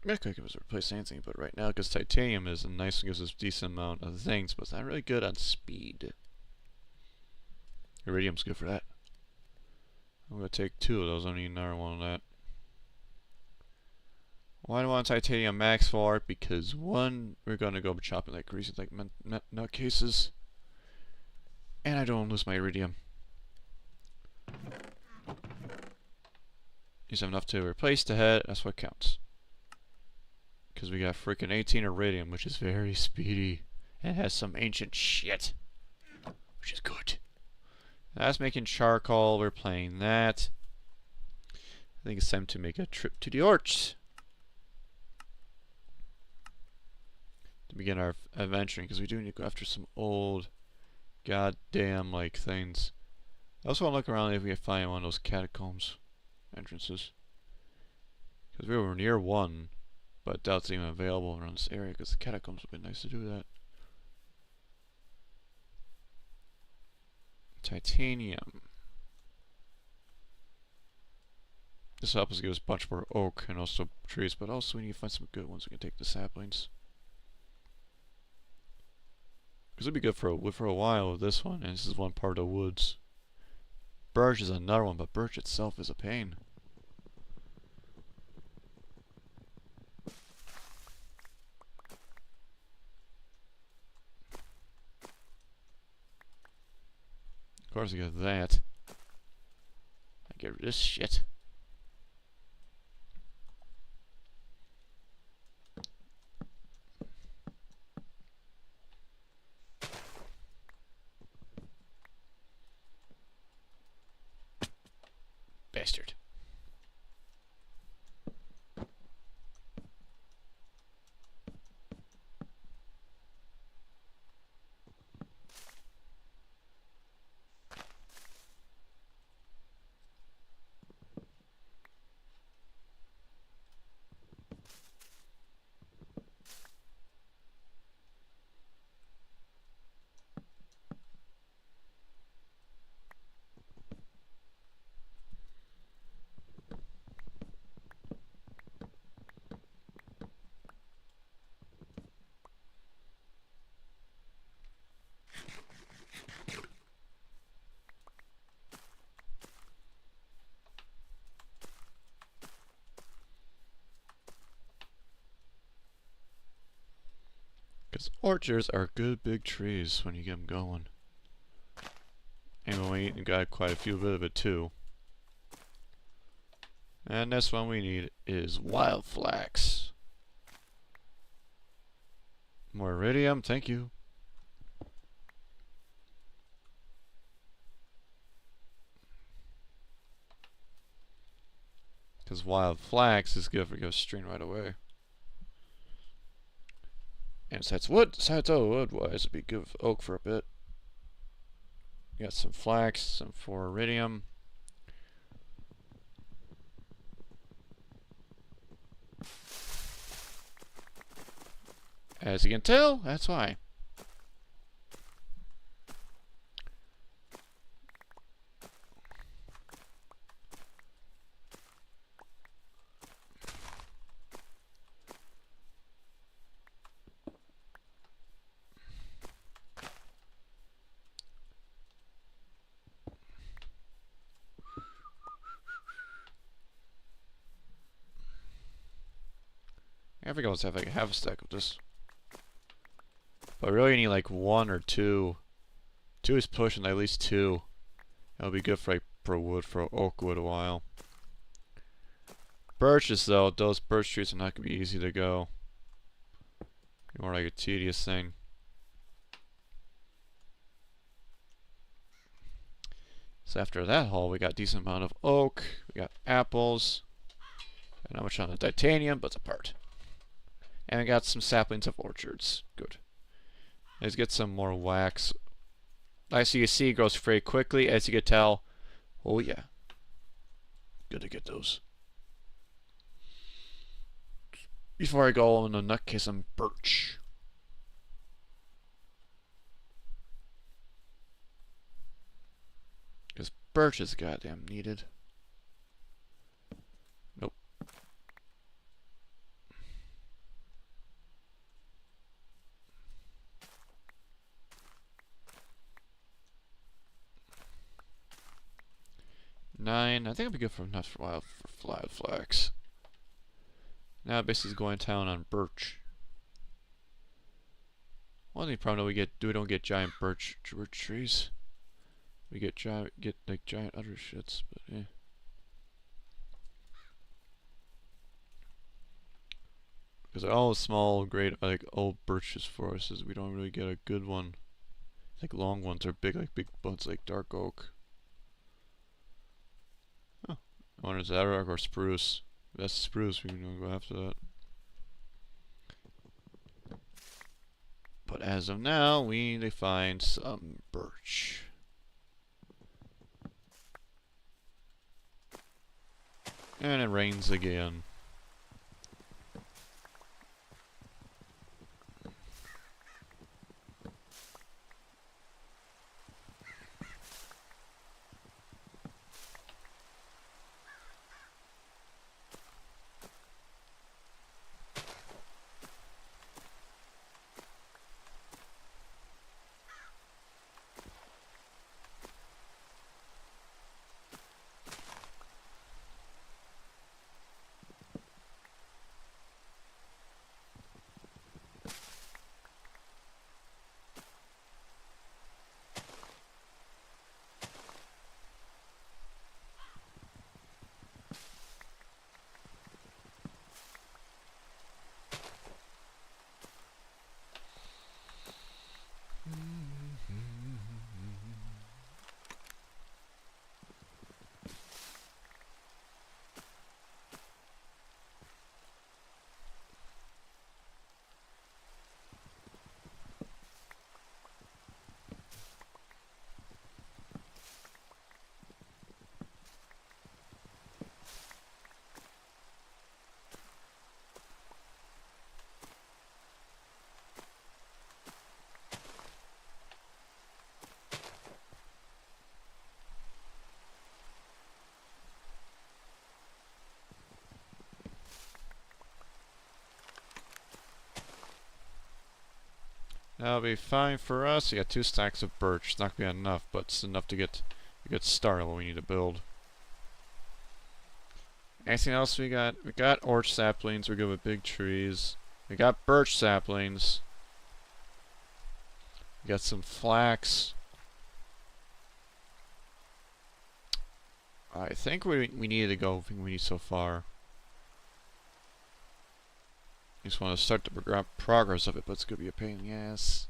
I could give us replace anything, but right now, because titanium is a nice, gives us a decent amount of things, but it's not really good on speed. Iridium's good for that. I'm gonna take 2 of those. I don't need another one of that. Why do I want titanium max for? Because 1, we're gonna go chopping like crazy, like nutcases, and I don't want to lose my iridium. Use enough to replace the head. That's what counts. Because we got freaking 18 iridium, which is very speedy, and has some ancient shit, which is good. That's making charcoal. We're playing that. I think it's time to make a trip to the orch to begin our adventuring, because we do need to go after some old goddamn like things. I also want to look around if we can find one of those catacombs entrances, because we were near one, but I doubt it's even available around this area, because the catacombs would be nice to do that. Titanium. This will help us give us a bunch more oak and also trees, but also we need to find some good ones we can take the saplings. Because it'd be good for a while with this one, and this is one part of the woods. Birch is another one, but birch itself is a pain. Of course I get that. I get rid of this shit. Bastard. Because orchards are good big trees when you get them going. And we got quite a few bit of it too. And this one we need is wild flax. More iridium, thank you. Because wild flax is good for go string right away. And besides wood wise, it'd be good for oak for a bit. Got some flax, some for iridium. As you can tell, that's why. I think I must have like half a stack of this. But I really need like 1 or 2. 2 is pushing, at least 2. That'll be good for like wood, for oak wood a while. Birches though, those birch trees are not gonna be easy to go. More like a tedious thing. So after that haul, we got a decent amount of oak, we got apples, and not much on the titanium, but it's a part. And we got some saplings of orchards. Good. Let's get some more wax. As you can see, it grows very quickly, as you can tell. Oh yeah. Good to get those. Before I go on the nutcase, some birch. Because birch is goddamn needed. Nope. 9. I think it'll be good for enough for a while for flat flax. Now basically he's going to town on birch. One thing probably we don't get giant birch trees. We get giant other shits, but yeah. Because all small, great, like old birches forests, we don't really get a good one. Like long ones are big, like big buds, like dark oak. Oh, I wonder is that or spruce? If that's spruce, we can go after that. But as of now, we need to find some birch. And it rains again. That'll be fine for us. We got 2 stacks of birch. It's not gonna be enough, but it's enough to get a good start on what we need to build. Anything else we got? We got orange saplings. We're good with big trees. We got birch saplings. We got some flax. I think we need to go. I think we need so far. I just want to start the progress of it, but it's gonna be a pain in the ass.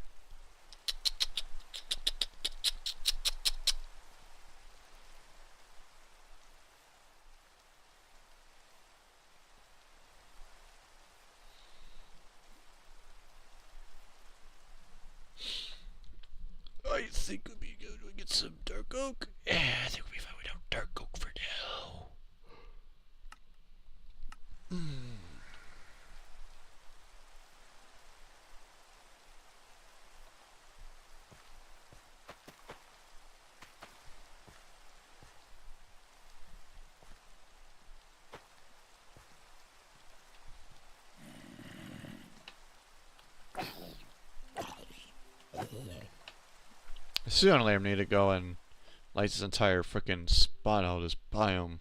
I think we'll be good to get some dark oak. Yeah, I think we'll be fine without dark oak for now. Sooner or later, we need to go and light this entire freaking spot out, this biome.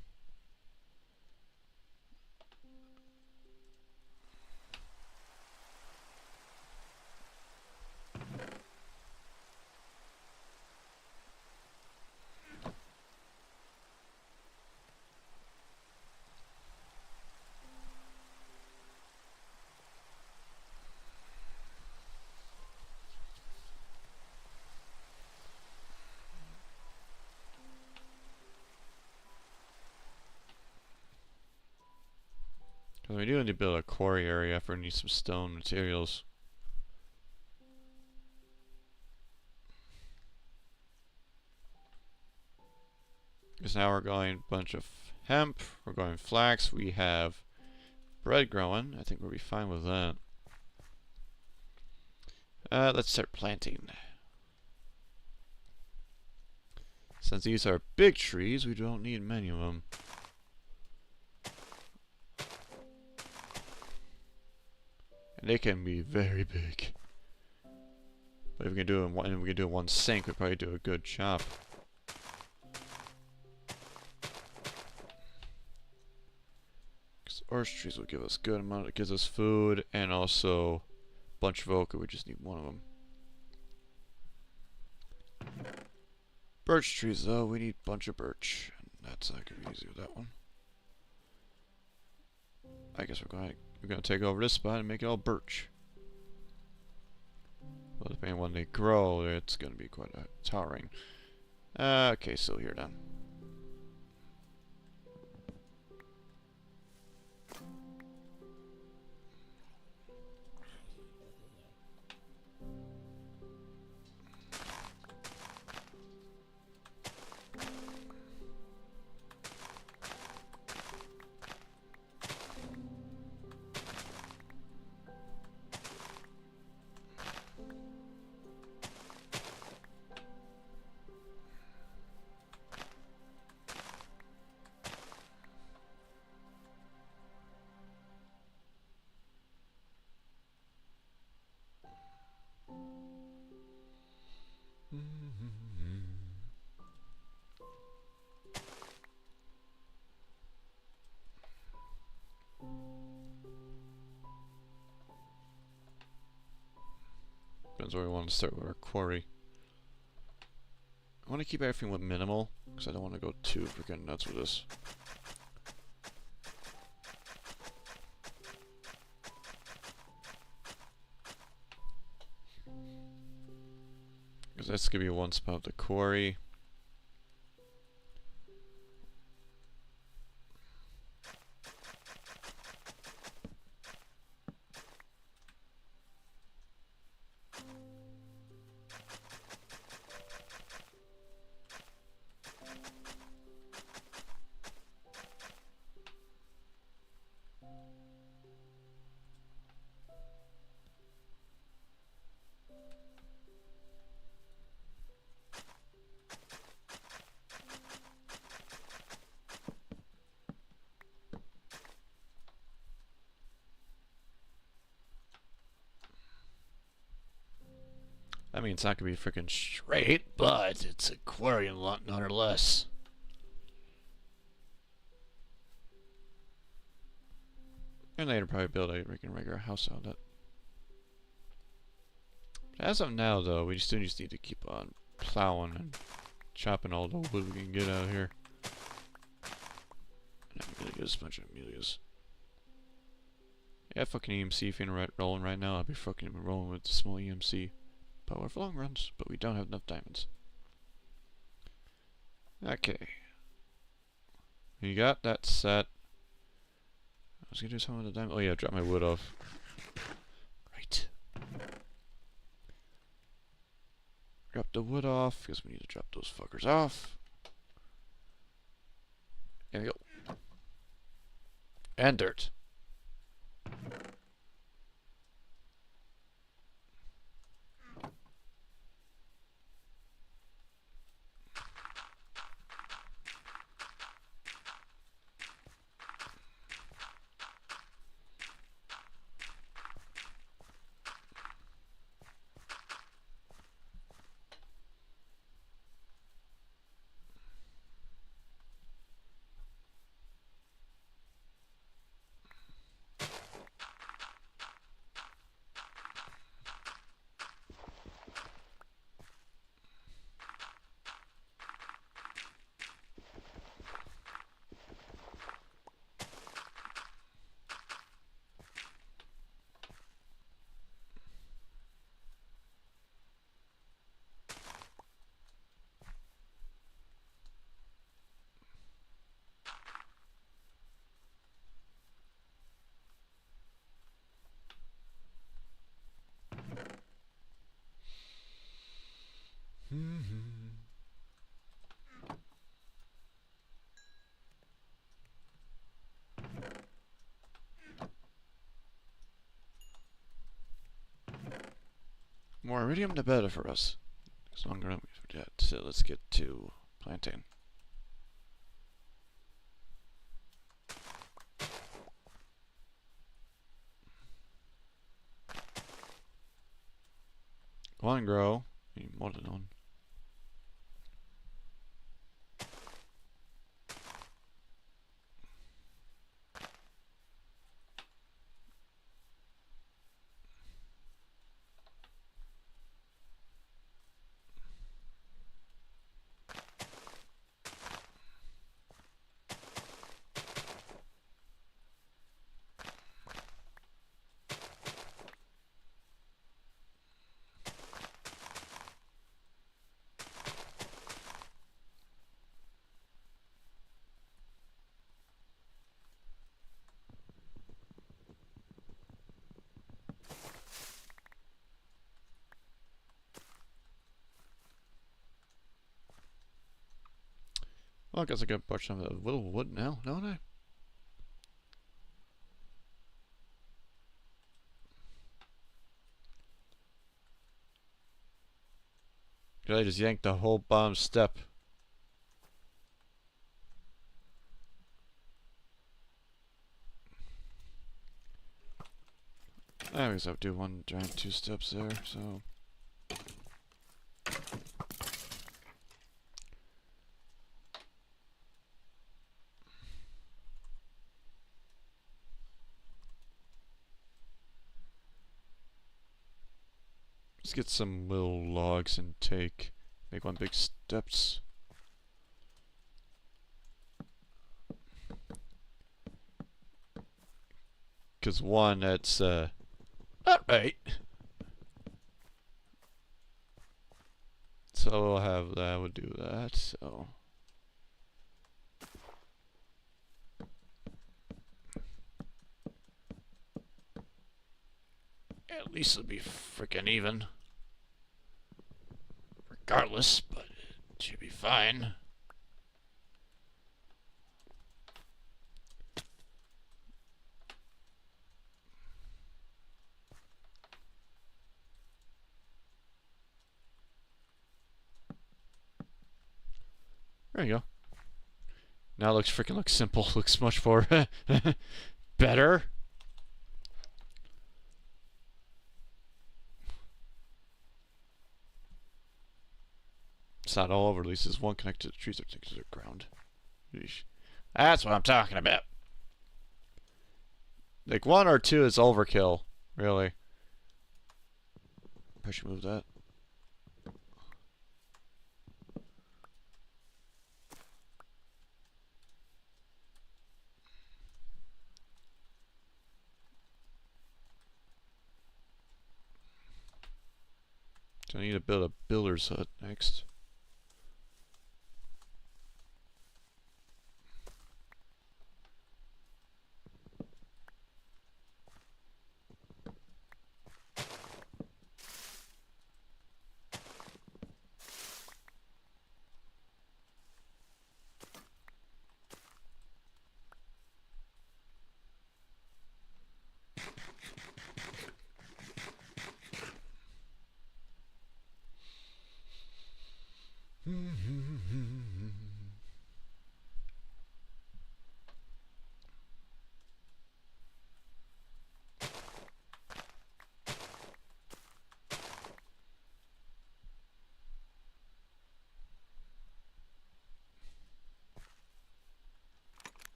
Because we do need to build a quarry area for need some stone materials. Because now we're going a bunch of hemp, we're going flax, we have bread growing. I think we'll be fine with that. Let's start planting. Since these are big trees, we don't need many of them. And they can be very big. But if we can do it in one sink, we'd probably do a good job. Orange trees will give us good amount. It gives us food and also a bunch of oak. We just need one of them. Birch trees, though, we need a bunch of birch. That's not gonna be easy with that one. I guess we're gonna take over this spot and make it all birch. Well, depending on when they grow, it's gonna be quite towering. Okay, so here then. Depends where we want to start with our quarry. I want to keep everything with minimal, because I don't want to go too freaking nuts with this. Because that's going to be one spot of the quarry. I mean, it's not going to be freaking straight, but it's a quarry nonetheless. And later probably build a regular house out of that. As of now, though, we still just need to keep on plowing and chopping all the wood we can get out of here. And I'm gonna get a bunch of Amelias. Yeah, fucking EMC if you're rolling right now, I'll be fucking rolling with the small EMC. Power for long runs, but we don't have enough diamonds. Okay. We got that set. I was gonna do something with the diamond. Oh yeah, drop my wood off. Right. Drop the wood off, because we need to drop those fuckers off. There we go. And dirt. More iridium, the better for us. As long as we forget. So let's get to plantain. Go on, grow. We need more than one. Well, I guess I can push some of the little wood now, don't I? Did I just yank the whole bottom step? I guess I'll do one giant 2 steps there, so. Let's get some little logs and make one big steps. Cause one, that's not right. So we'll have that, we'll do that, so. At least it'll be freaking even. Regardless, but it should be fine. There you go. Now it looks freaking simple. Looks much more better. It's not all over. At least there's one connected to the trees, connected to the ground. Yeesh. That's what I'm talking about. Like 1 or 2 is overkill, really. I should move that. So I need to build a builder's hut next.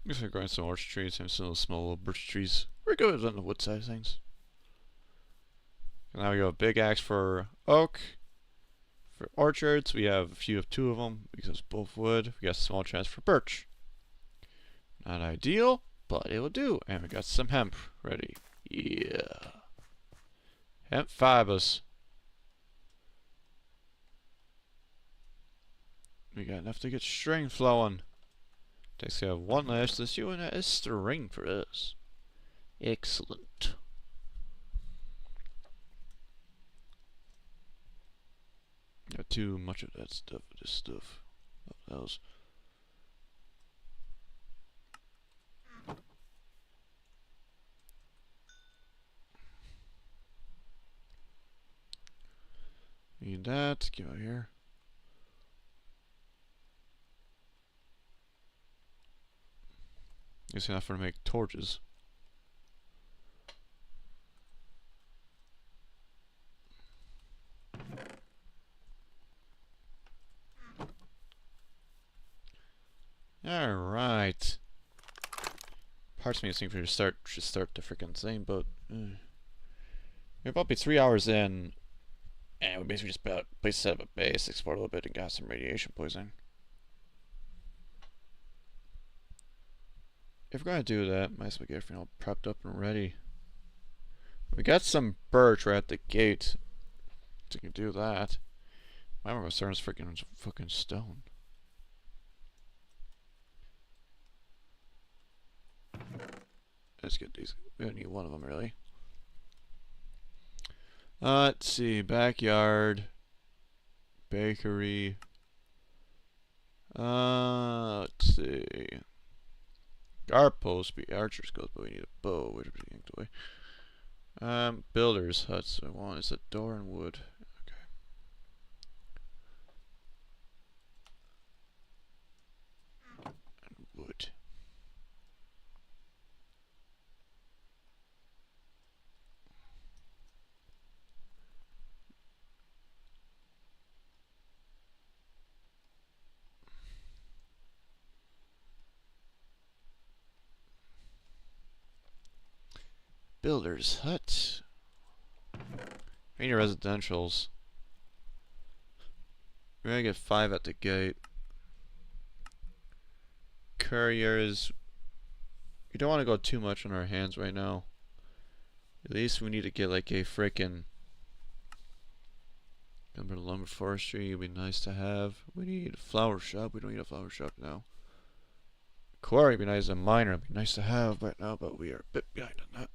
I'm just gonna grind some orange trees and some little small little birch trees. We're good on the wood side of things. And now we go big axe for oak. For orchards, we have a few of 2 of them because it's both wood. We got small chance for birch. Not ideal, but it will do. And we got some hemp ready. Yeah. Hemp fibers. We got enough to get string flowing. Takes care of 1 last issue, and that is string for us. Excellent. Got too much of that stuff, this stuff. That was. Need that. Get out here. It's enough for to make torches. Alright. Parts of me think we should start the freaking thing, but we're about to be 3 hours in, and we basically just about set up a base, explored a little bit, and got some radiation poisoning. if we're gonna do that, might as well get everything all prepped up and ready. We got some birch right at the gate. So we can do that. My remember starting freaking fucking stone. Let's get these. We don't need one of them really. Let's see. Backyard. Bakery. Let's see. Guard post be archer's goes, but we need a bow, which we yanked away. Builder's huts. I want is a door and wood. Okay. And wood. Builder's hut. We need residentials. We're gonna get 5 at the gate. Couriers. We don't want to go too much on our hands right now. At least we need to get like a frickin' lumber forestry. Would be nice to have. We need a flower shop. We don't need a flower shop now. Quarry would be nice. A miner would be nice to have right now, but we are a bit behind on that.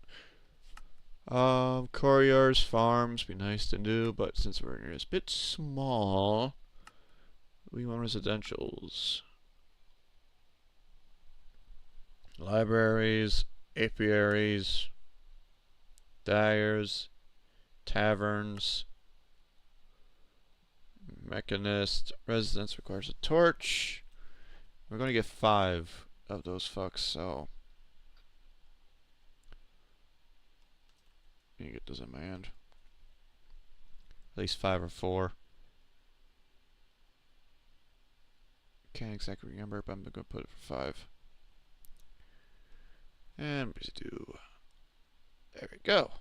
Couriers, farms be nice to do, but since we're in here, it's a bit small. We want residentials. Libraries, apiaries, dyers, taverns, mechanist, residence requires a torch. We're going to get 5 of those fucks, so you get those in my hand. At least 5 or 4. Can't exactly remember, but I'm going to put it for 5. And we do. There we go.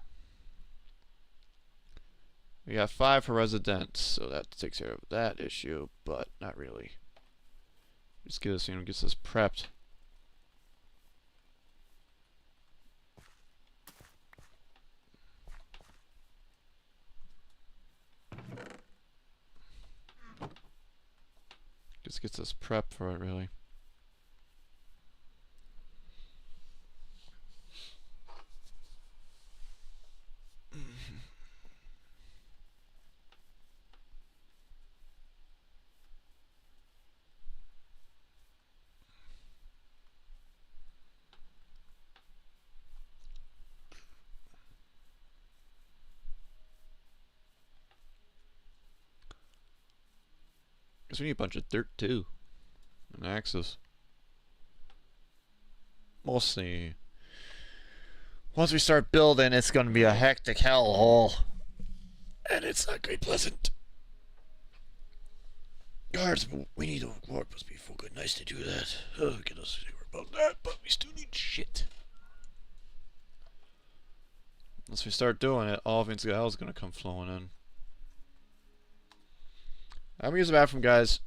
We got 5 for residents, so that takes care of that issue, but not really. Just get us, gets us prepped. Just gets us prepped for it, really. Because we need a bunch of dirt too. And axes. We'll see. Once we start building, it's going to be a hectic hellhole. And it's not very pleasant. Guards, we need a guard must be full good. Nice to do that. Get us to about that, but we still need shit. Once we start doing it, all of Vince Hell is going to come flowing in. I'm going to use the bathroom, guys.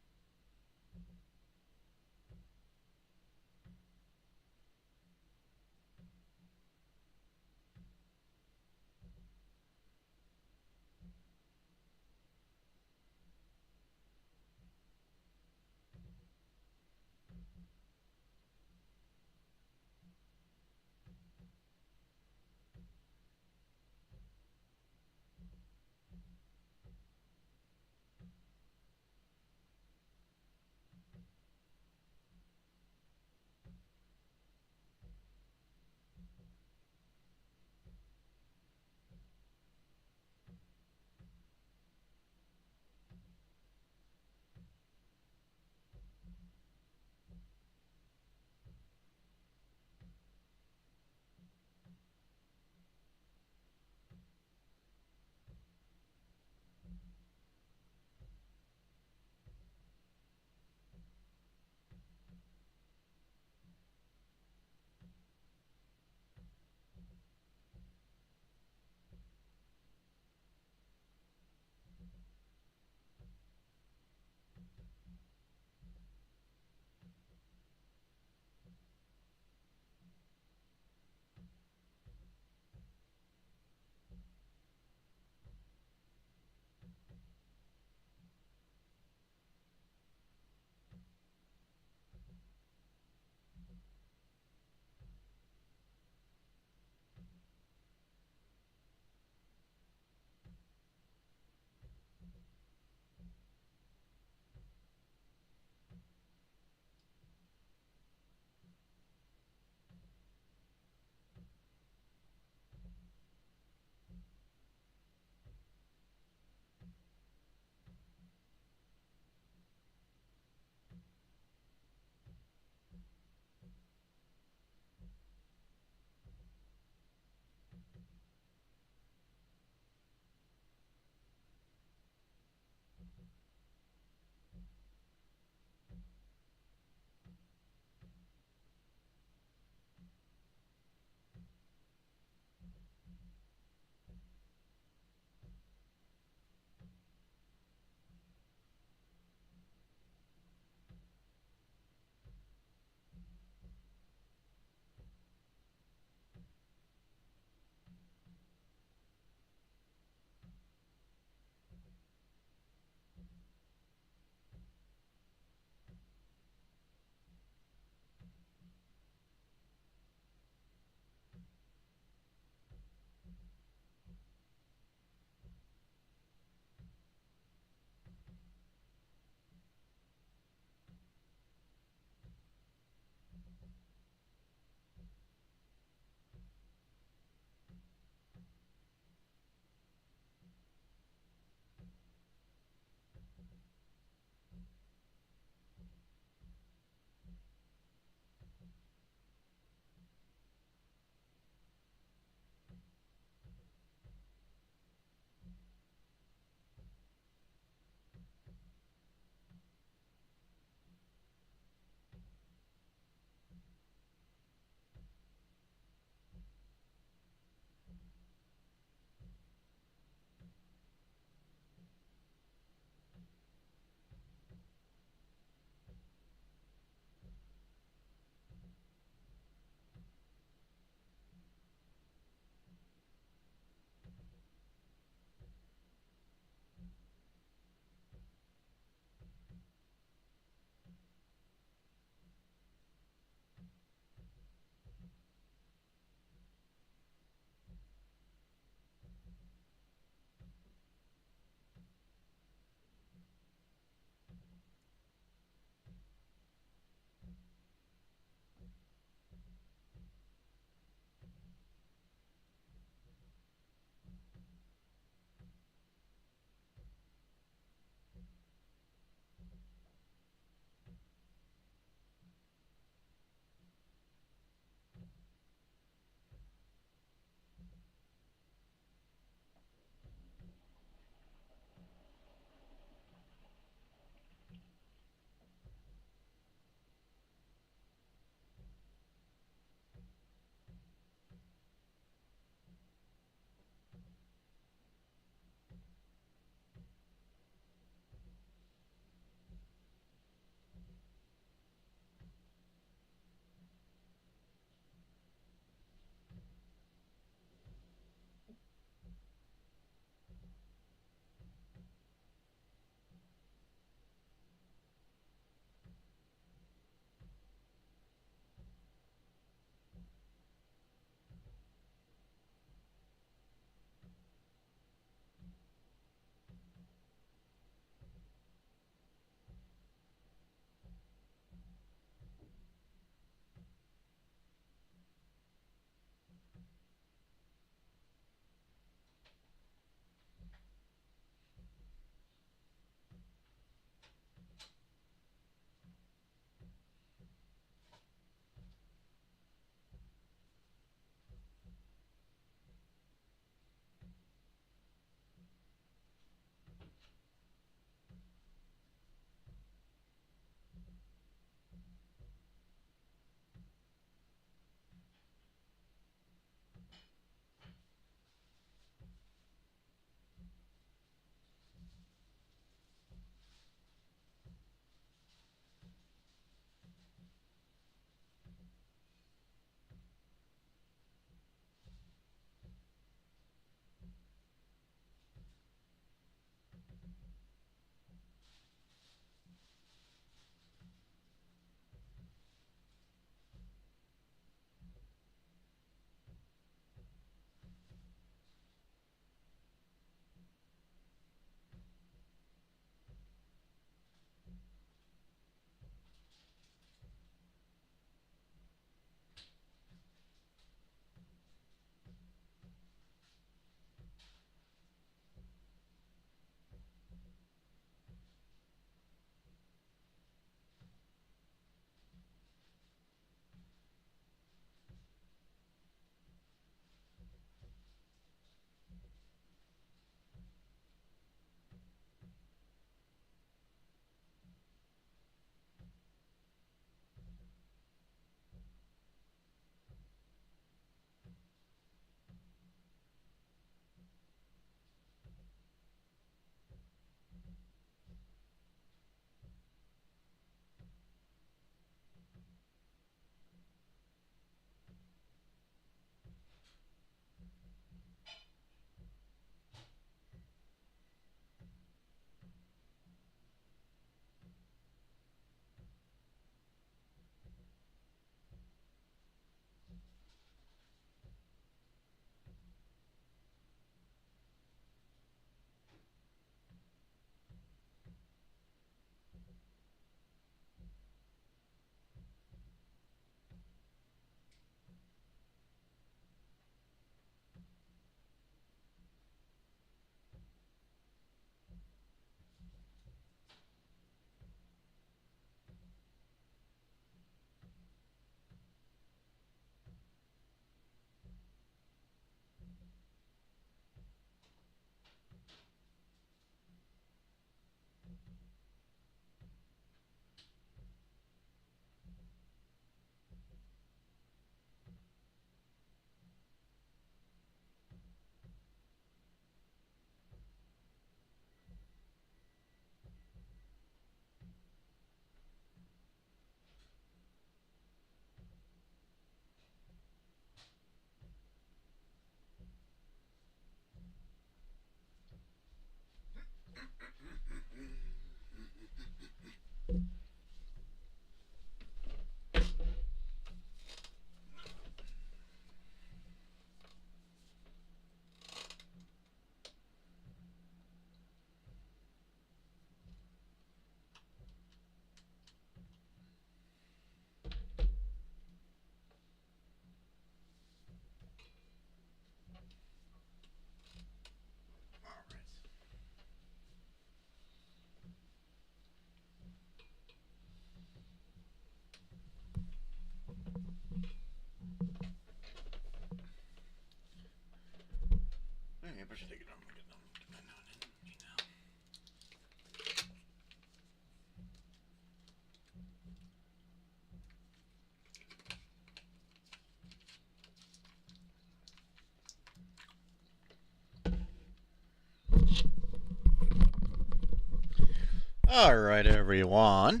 Alright, everyone.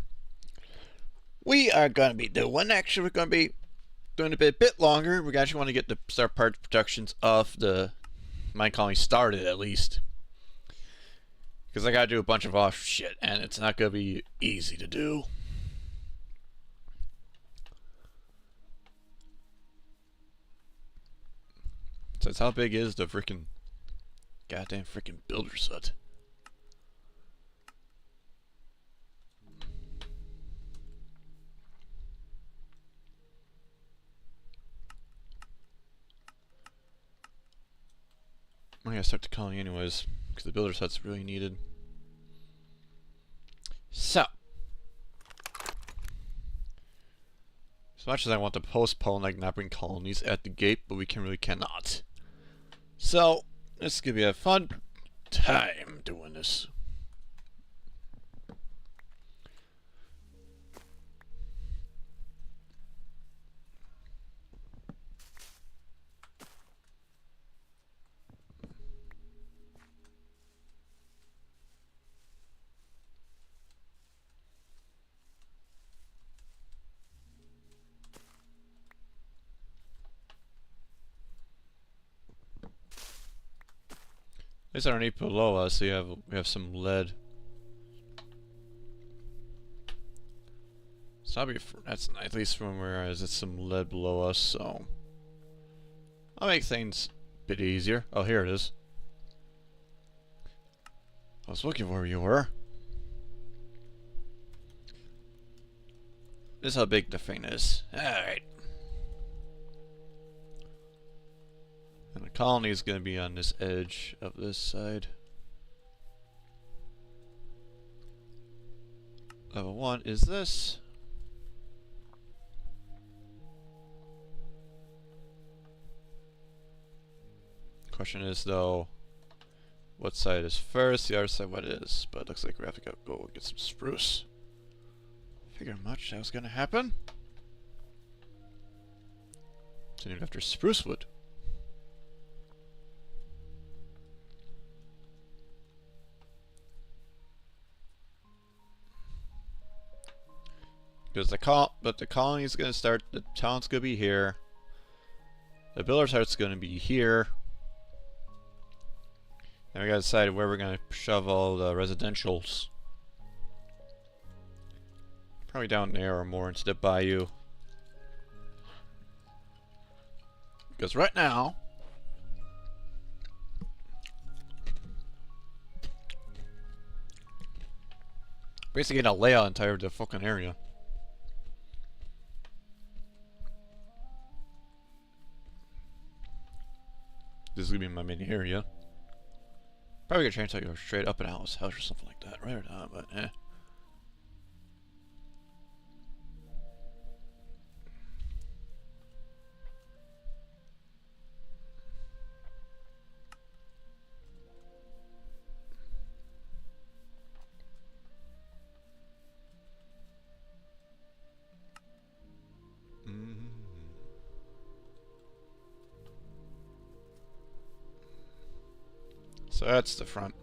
We are going to be doing, actually, we're going to be doing a bit longer. We actually want to get the start part productions of the Mine Colony started, at least. Because I got to do a bunch of off shit, and it's not going to be easy to do. So that's how big is the freaking goddamn freaking builder's hut. I'm gonna start the colony anyways, because the builder's hut's really needed. So, as much as I want to postpone, like not bring colonies at the gate, but we cannot. So, this is gonna be a fun time doing this. At least underneath below us, we have some lead. So that's at least from where it's some lead below us, so I'll make things a bit easier. Oh, here it is. I was looking where you were. This is how big the thing is. Alright. And the colony is going to be on this edge of this side. Level 1 is this. Question is though, what side is first? The other side what is? But it looks like we have to go get some spruce. Figured much that was going to happen. It's named after spruce wood. Because the colony is going to start, the town's going to be here. The builder's hut's going to be here. And we got to decide where we're going to shove all the residentials. Probably down there or more into the bayou. Because right now, basically gonna lay out entire the fucking area. This is gonna be my main area. Probably gonna change to go straight up an Alice house or something like that, right or not, but eh. So that's the front.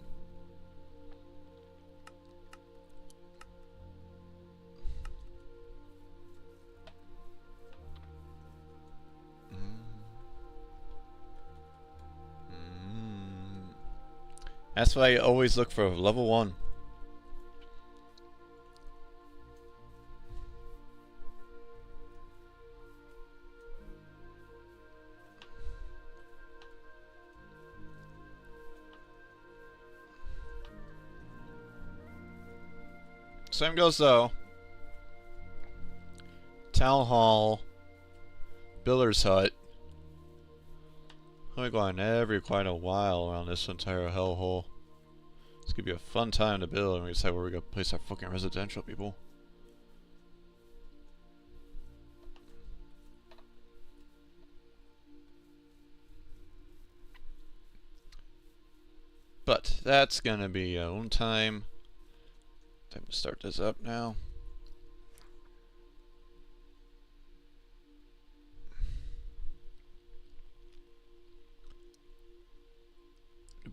That's why I always look for level 1. Same goes though. Town Hall, Builder's Hut. I'm going every quite a while around this entire hellhole. It's gonna be a fun time to build, and we decide where we're gonna place our fucking residential people. But that's gonna be our own time. Time to start this up now.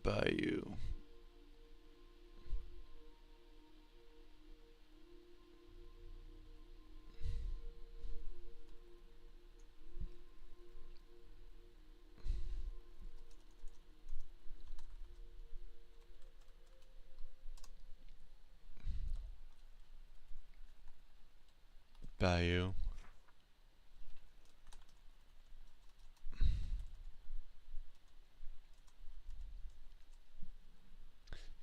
Bayou. bayou.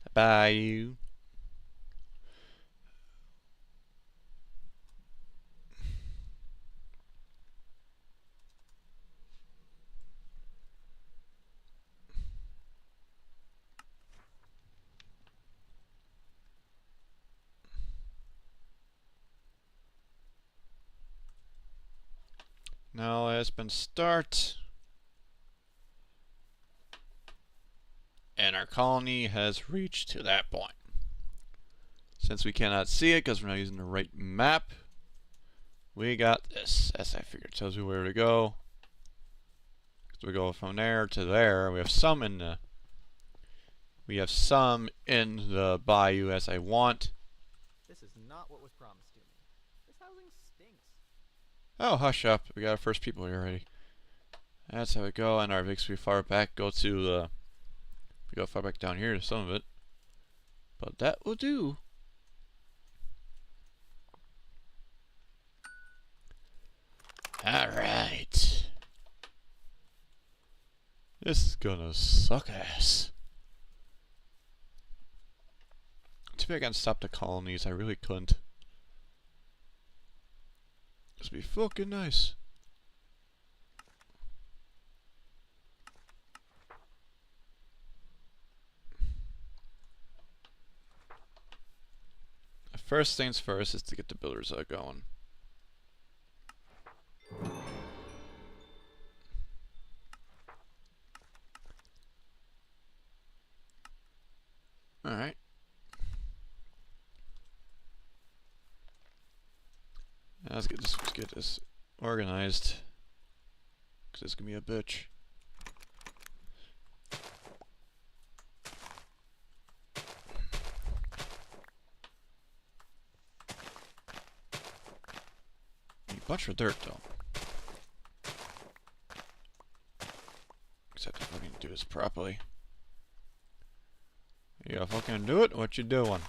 The bayou. Now let's start. And our colony has reached to that point. Since we cannot see it because we're not using the right map, we got this. As I figured, it tells you where to go. So we go from there to there. We have some in the bayou as I want. This is not what was promised to me. This housing stinks. Oh, hush up. We got our first people here already. That's how we go. And our Vix, we far back. We go far back down here to some of it. But that will do. Alright. This is gonna suck ass. Too bad I can't stop the colonies. I really couldn't. This would be fucking nice. First things first is to get the builders going. Alright. Let's get this organized. Cause it's gonna be a bitch. Bunch of dirt though. Except if I can do this properly. You gotta fucking do it? What you doing?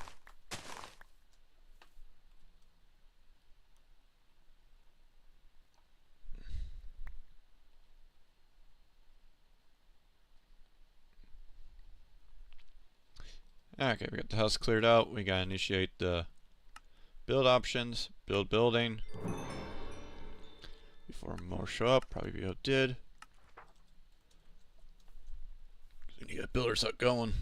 Okay, we got the house cleared out. We gotta initiate the build options, build building. Before more show up, probably we did. We need to get builders up going.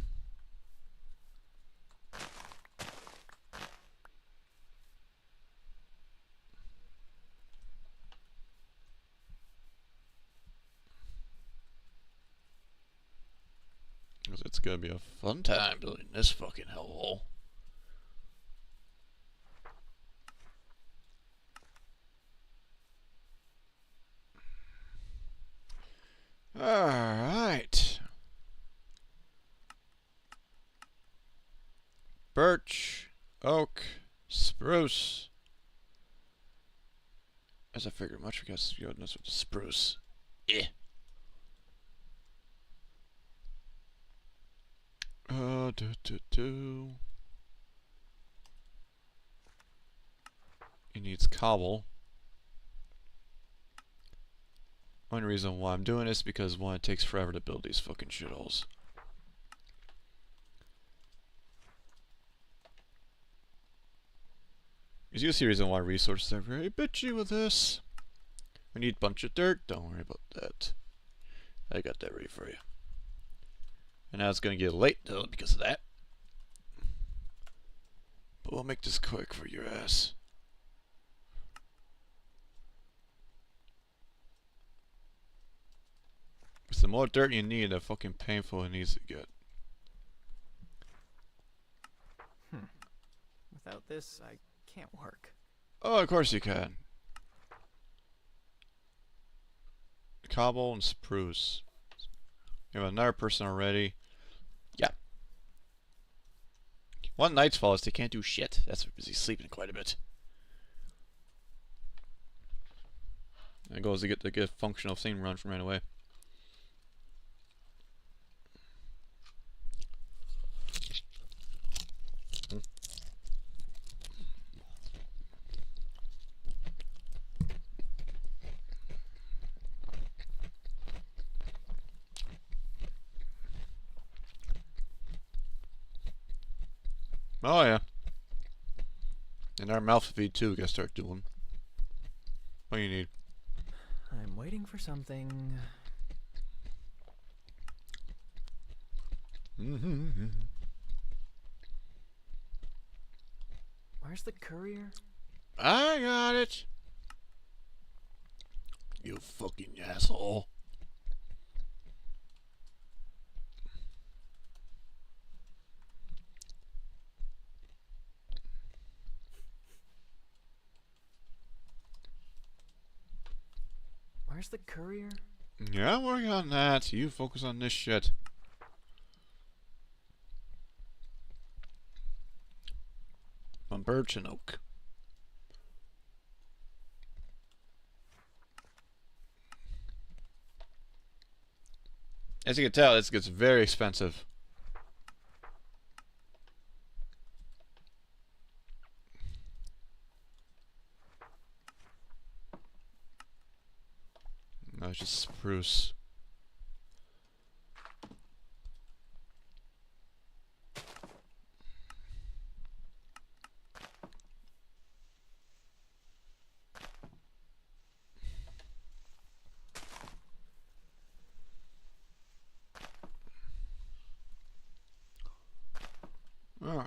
Because it's gonna be a fun time building this fucking hellhole. Alright. Birch, oak, spruce. As I figured, much because you knows with the spruce. Yeah. He needs cobble. One reason why I'm doing this is because one, it takes forever to build these fucking shitholes. As you see, the reason why resources are very bitchy with this. We need a bunch of dirt. Don't worry about that. I got that ready for you. And now it's gonna get late though because of that. But we'll make this quick for your ass. Because the more dirt you need, the fucking painful it needs to get. Without this, I can't work. Oh, of course you can. Cobble and spruce. You have another person already. Yeah. One night's fall is they can't do shit. That's because he's sleeping quite a bit. And it goes to get the functional thing run from right away. Oh yeah. And our mouth feed too, we gotta start doing. What do you need? I'm waiting for something. Where's the courier? I got it. You fucking asshole. Where's the courier? Yeah, I'm working on that. You focus on this shit. On birch and oak. As you can tell, this gets very expensive. No, it's just spruce. Okay.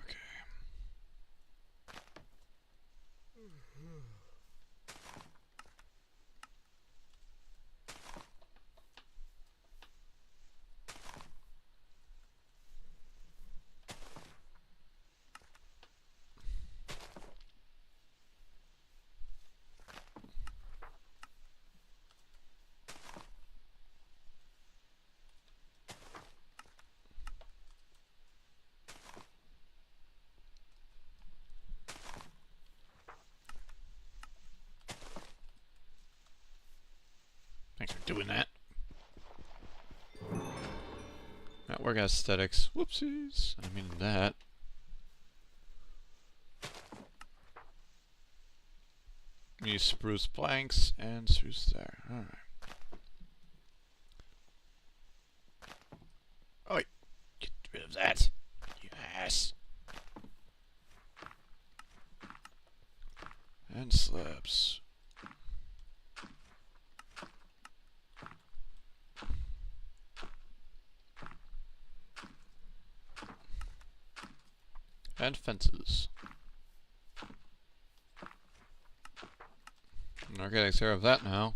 Thanks for doing that. Network aesthetics. Whoopsies. I mean that. Use spruce planks and spruce there. Alright. Oh, wait. Get rid of that. You ass. And slabs. And fences. Okay, takes care of that now.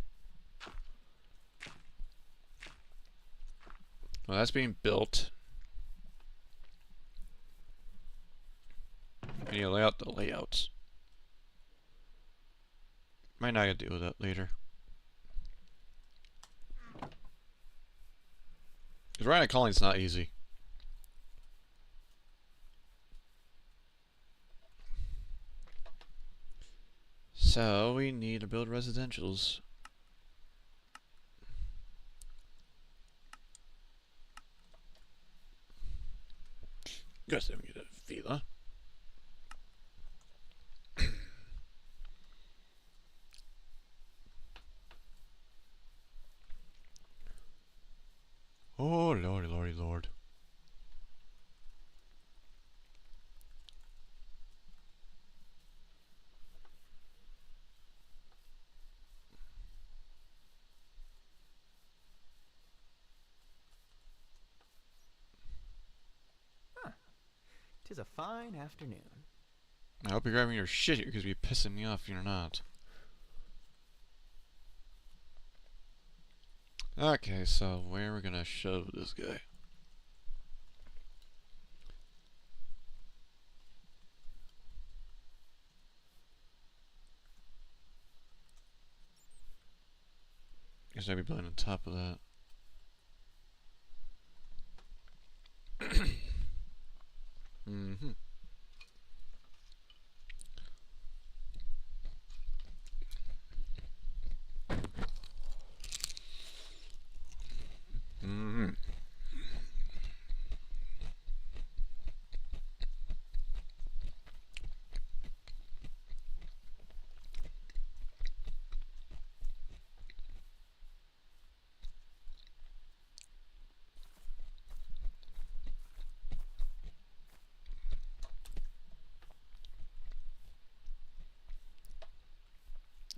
Well, that's being built. And you lay out the layouts. Might not get to deal with that later. Because writing a colony's not easy. So we need to build residentials. Guess I get a villa. Oh lordy, lordy, lord. Tis a fine afternoon. I hope you're grabbing your shit here because you're pissing me off if you're not. Okay, so where are we gonna shove this guy? Guess I'd be building on top of that. Mm-hmm. Mm-hmm.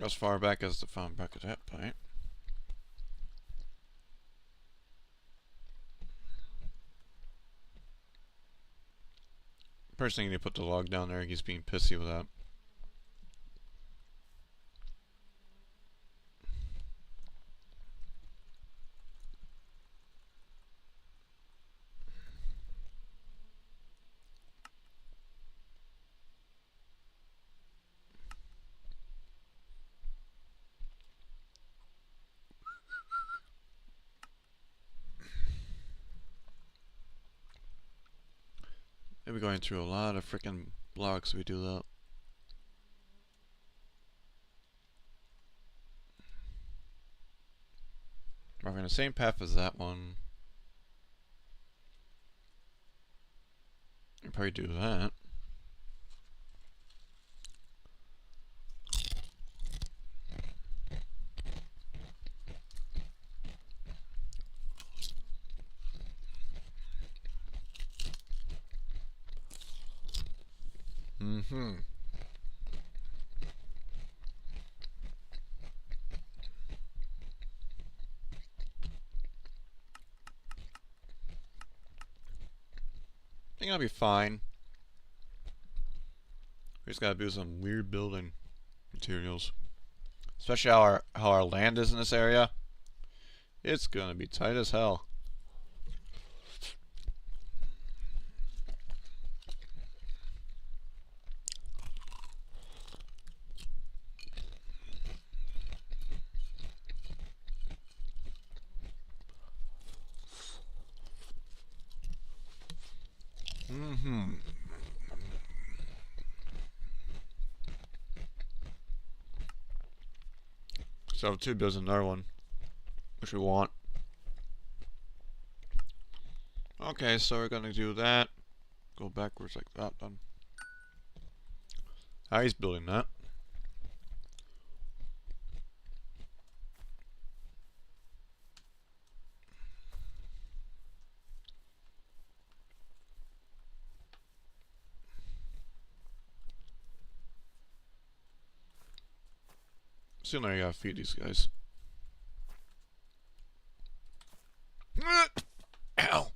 as far back as the found back at that point. Person need to put the log down there. He's being pissy with that. Maybe going through a lot of freaking blocks we do that. We're on the same path as that one. You probably do that. Mm-hmm. I think I'll be fine. We just gotta do some weird building materials. Especially how our land is in this area. It's gonna be tight as hell. Mm-hmm. So 2 builds another one, which we want. Okay, so we're gonna do that. Go backwards like that then. How he's building that. Soon I gotta feed these guys. Ow!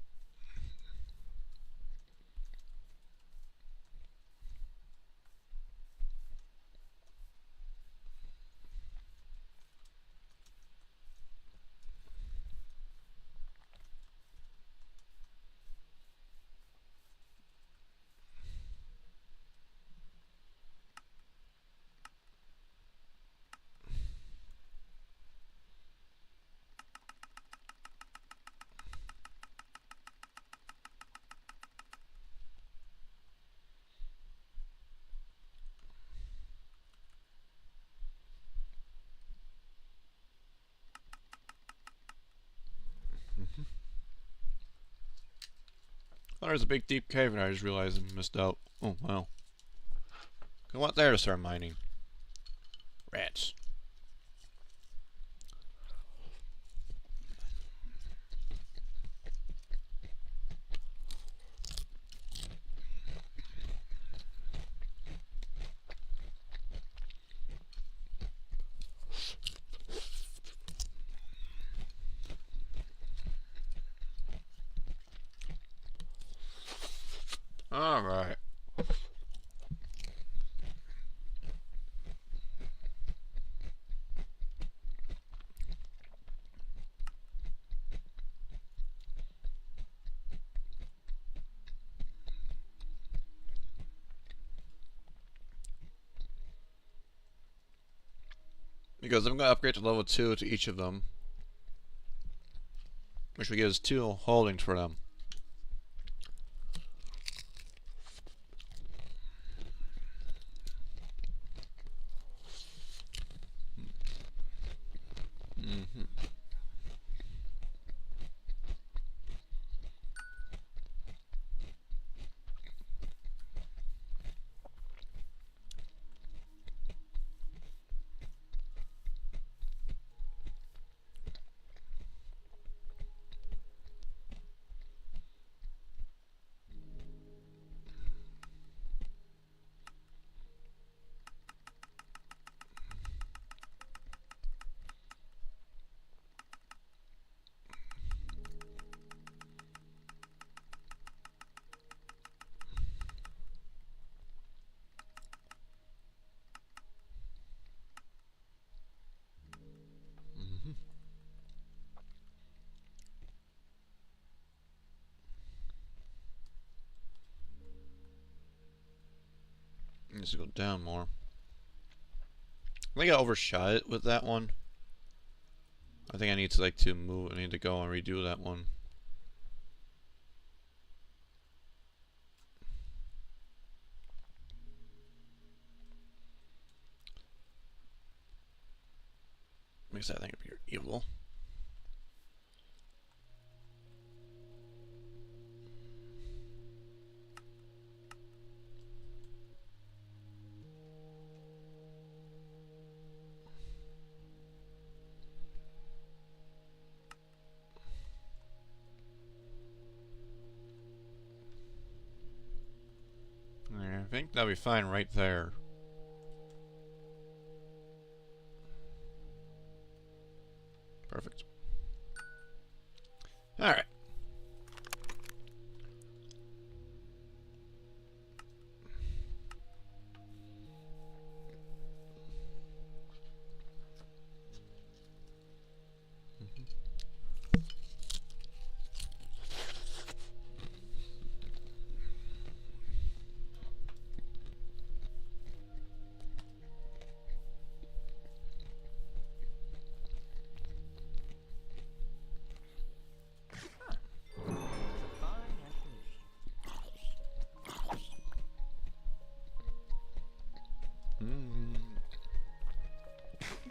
Oh, there's a big deep cave and I just realized I missed out. Oh, wow. I went there to start mining. Rats. Alright. Because I'm going to upgrade to level 2 to each of them. Which will give us 2 holdings for them. Mm-hmm. Needs to go down more. I think I overshot it with that one. I think I need to to move. I need to go and redo that one. Makes that thing appear evil. I think that'll be fine right there. Perfect. Alright.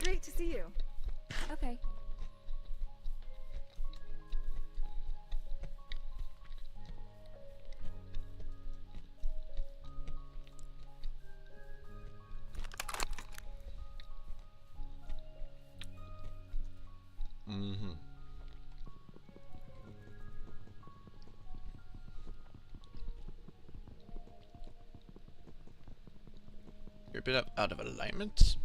Great to see you. Okay. You're a bit out of alignment.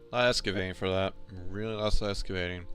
A lot of excavating for that. Really lots of excavating.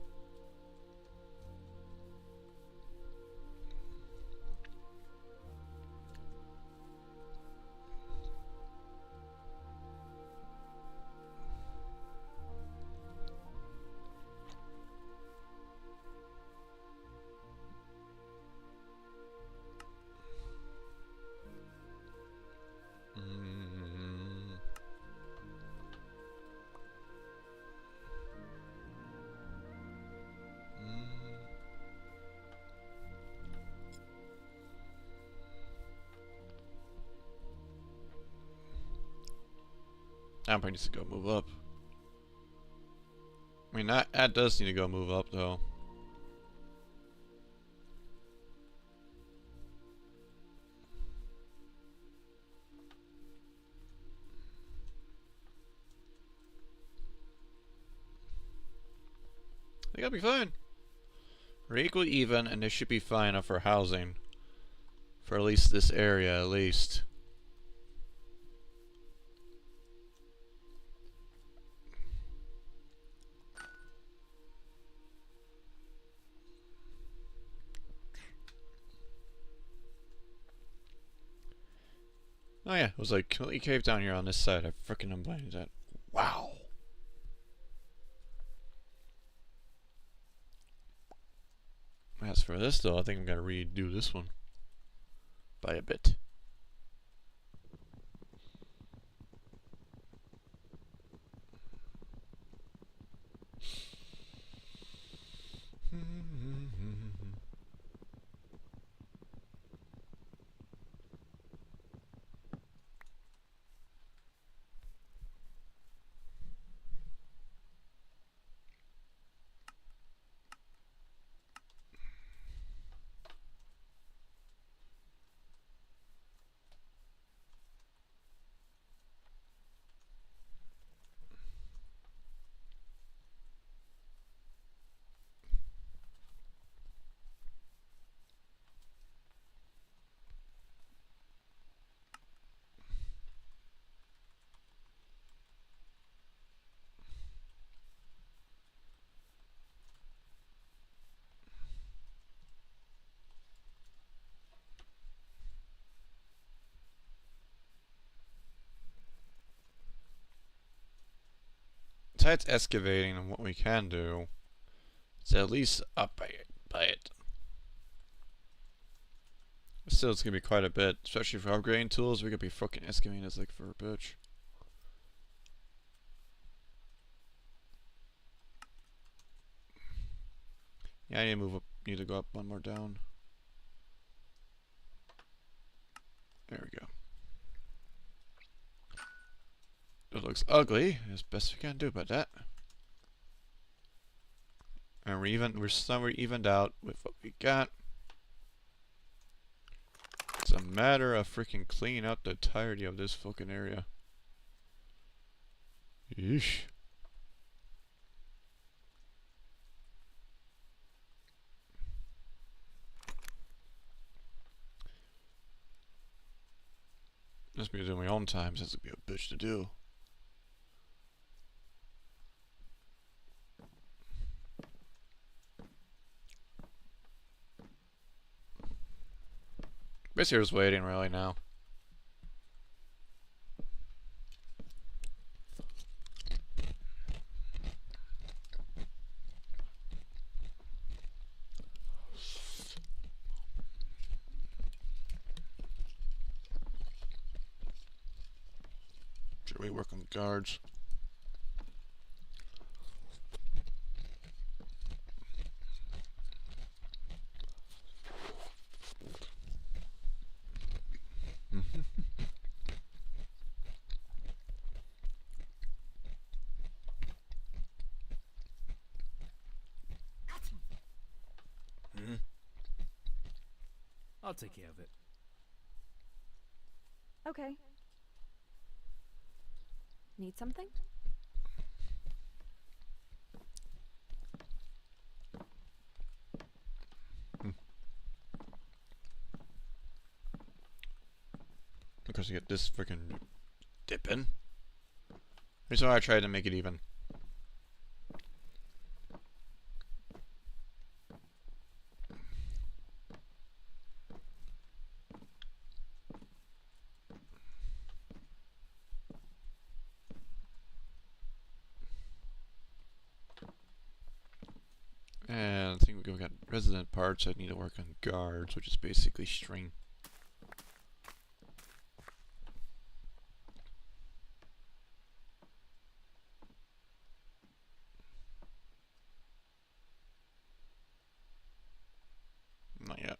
That probably needs to go move up. I mean, that does need to go move up, though. I think I'll be fine. We're equally even, and this should be fine enough for housing. For at least this area, at least. Oh yeah, it was like completely caved down here on this side. I freaking unblinded that. Wow. As for this though, I think I'm gonna redo this one by a bit. besides excavating, what we can do is at least up by it. Still, it's gonna be quite a bit, especially for upgrading tools. We could be fucking excavating this like for a bitch. Yeah, I need to move up. Need to go up one more down. There we go. It looks ugly. As best we can do about that. And we're somewhere evened out with what we got. It's a matter of freaking cleaning out the entirety of this fucking area. Yeesh. Just be doing my own time, since it'd be a bitch to do. Basically, just waiting really now. Should we work on the guards? I'll take care of it. Okay. Need something? Because you get this freaking dip in. Reason why I tried to make it even. And I think we got resident parts. I need to work on guards, which is basically string. Not yet.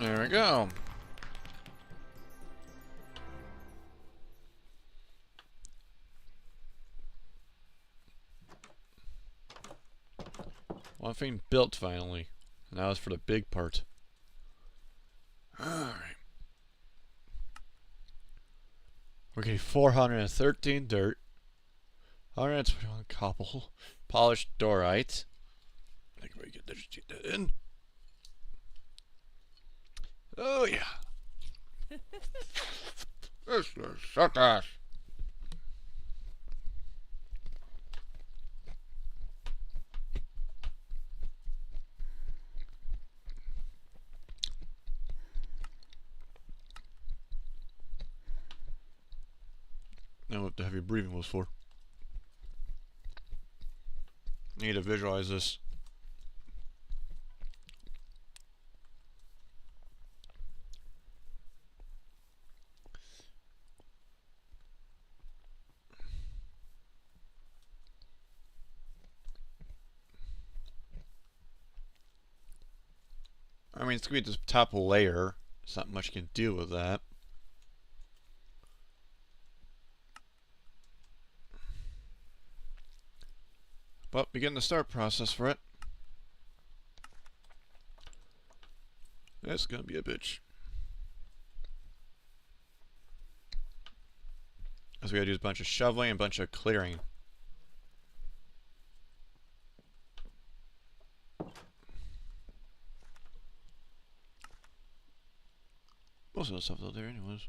There we go. One thing built finally. Now it's for the big part. Alright. We're getting 413 dirt. 121 cobble. Polished dorite. I think we can just get that in. Oh yeah. This is suck ass. Now what the heavy breathing was for. I need to visualize this. I mean, it's gonna be this top layer. There's not much you can do with that. But begin the start process for it. It's gonna be a bitch. So we gotta do a bunch of shoveling and a bunch of clearing. Most of the stuff out there anyways.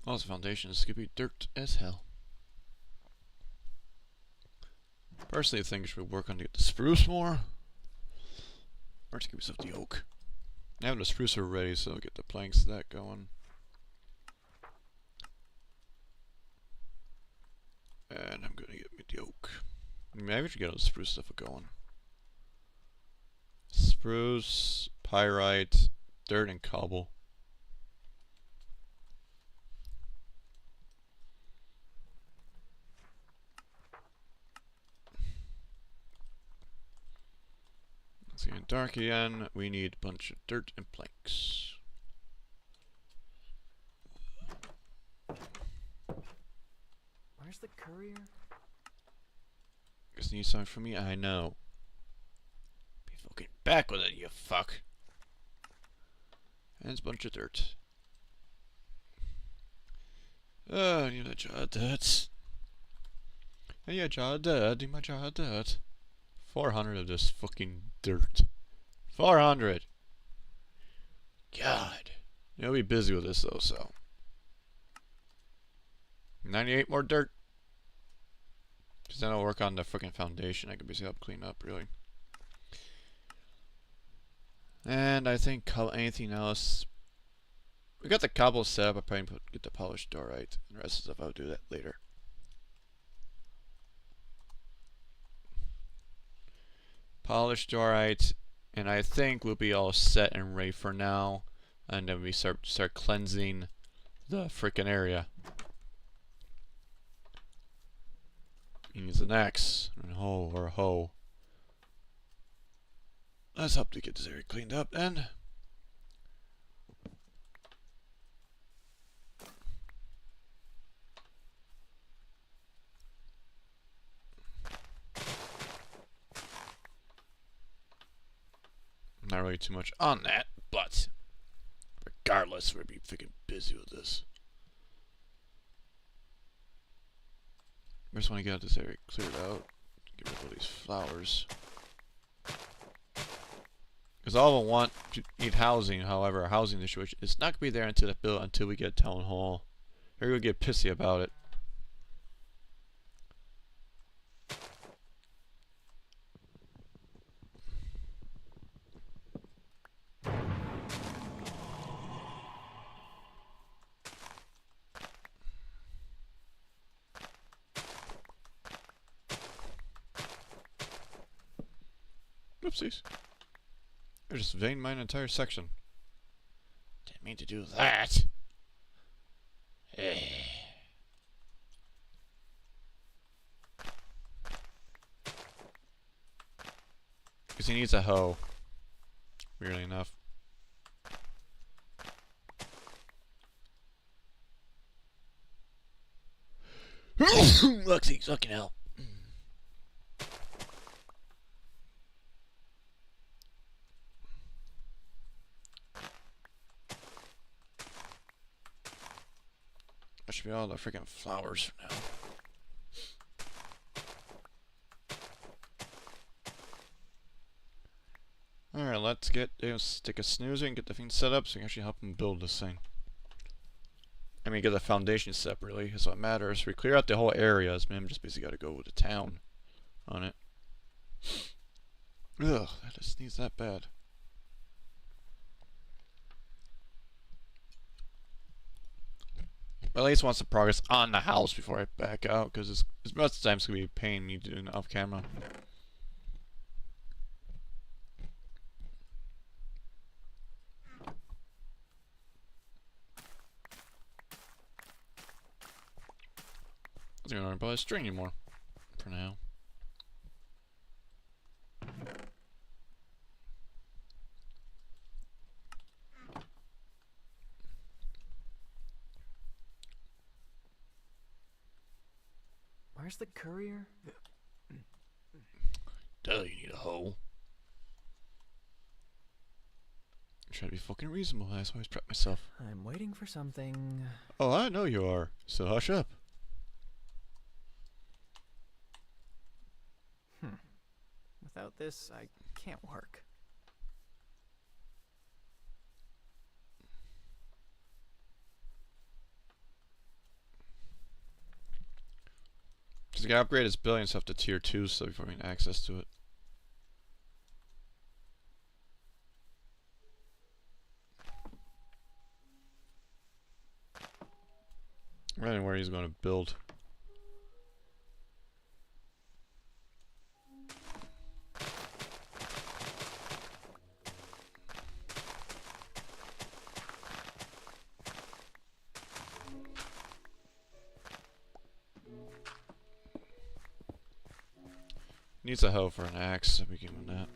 All the foundations could be dirt as hell. Personally, I think I should work on to get the spruce more. Or to give myself the oak. I have the spruce already, so I'll get the planks of that going. And I'm gonna get me the oak. Maybe I should get all the spruce stuff going. Spruce, pyrite, dirt, and cobble. It's getting dark again. We need a bunch of dirt and planks. Where's the courier? Just need something from me. I know. Be fucking back with it, you fuck. And it's a bunch of dirt. I need a jar of dirt. I need a jar of dirt. Need my jar of dirt. 400 of this fucking dirt. 400! God. You'll be busy with this though, so. 98 more dirt. Because then I'll work on the fucking foundation. I can basically help clean up, really. And I think anything else. We got the cobble set up. I probably get the polished diorite. And the rest of the stuff I'll do that later. Polished diorite, and I think we'll be all set and ready for now. And then we start cleansing the freaking area. He needs an axe, and a hoe, or a hoe. Let's help to get this area cleaned up then. Not really too much on that, but regardless, we'll be freaking busy with this. I just want to get this area cleared out. Get rid of all these flowers. Because all of them want to need housing, however, our housing situation is not going to be there until we get a town hall. They're going to get pissy about it. Oopsies. I just veined my entire section. Didn't mean to do that. Because he needs a hoe. Weirdly enough. Luxie, fucking hell. That should be all the freaking flowers for now. Alright, let's stick a snoozer and get the thing set up so we can actually help him build this thing. I mean, get the foundation set up, really, is what matters. We clear out the whole area, as man just basically got to go to town on it. Ugh, that just needs that bad. But at least I want some progress on the house before I back out, because most of the time it's going to be a pain me doing it off camera. I don't want to buy a string anymore, for now. Where's the courier? Duh, you need a hoe. I'm trying to be fucking reasonable. I always prep myself. I'm waiting for something. Oh, I know you are. So hush up. Without this, I can't work. Just gotta upgrade his billion stuff to tier 2 so before we get access to it. I don't know where he's going to build. Needs a hoe for an axe, so we can win that.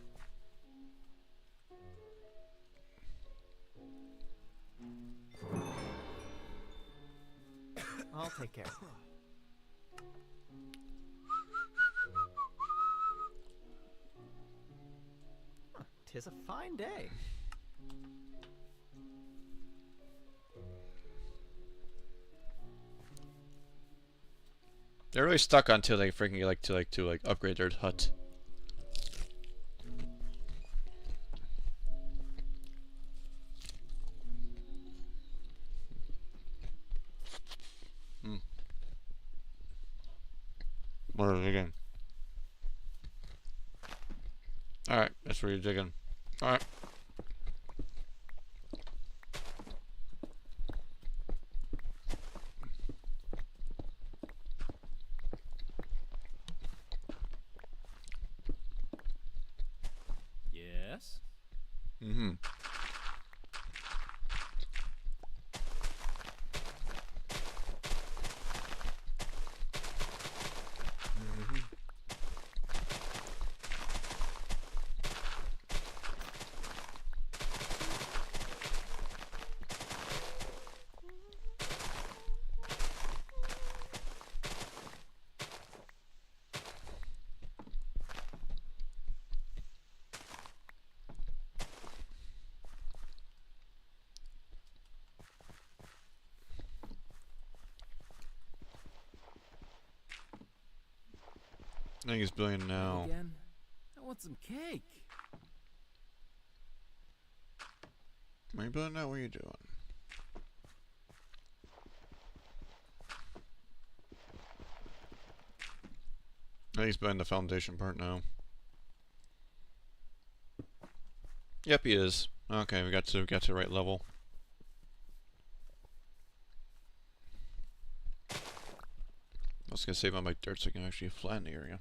I'll take care of it. 'Tis a fine day. They're really stuck until they freaking like upgrade their hut. What are they digging? Alright, that's where you're digging. Alright. Yes? Mm-hmm. I think he's billion now. Again? I want some cake. Are you billion now? What are you doing? I think he's building the foundation part now. Yep, he is. Okay, we got to the right level. I was gonna save on my dirt so I can actually flatten the area.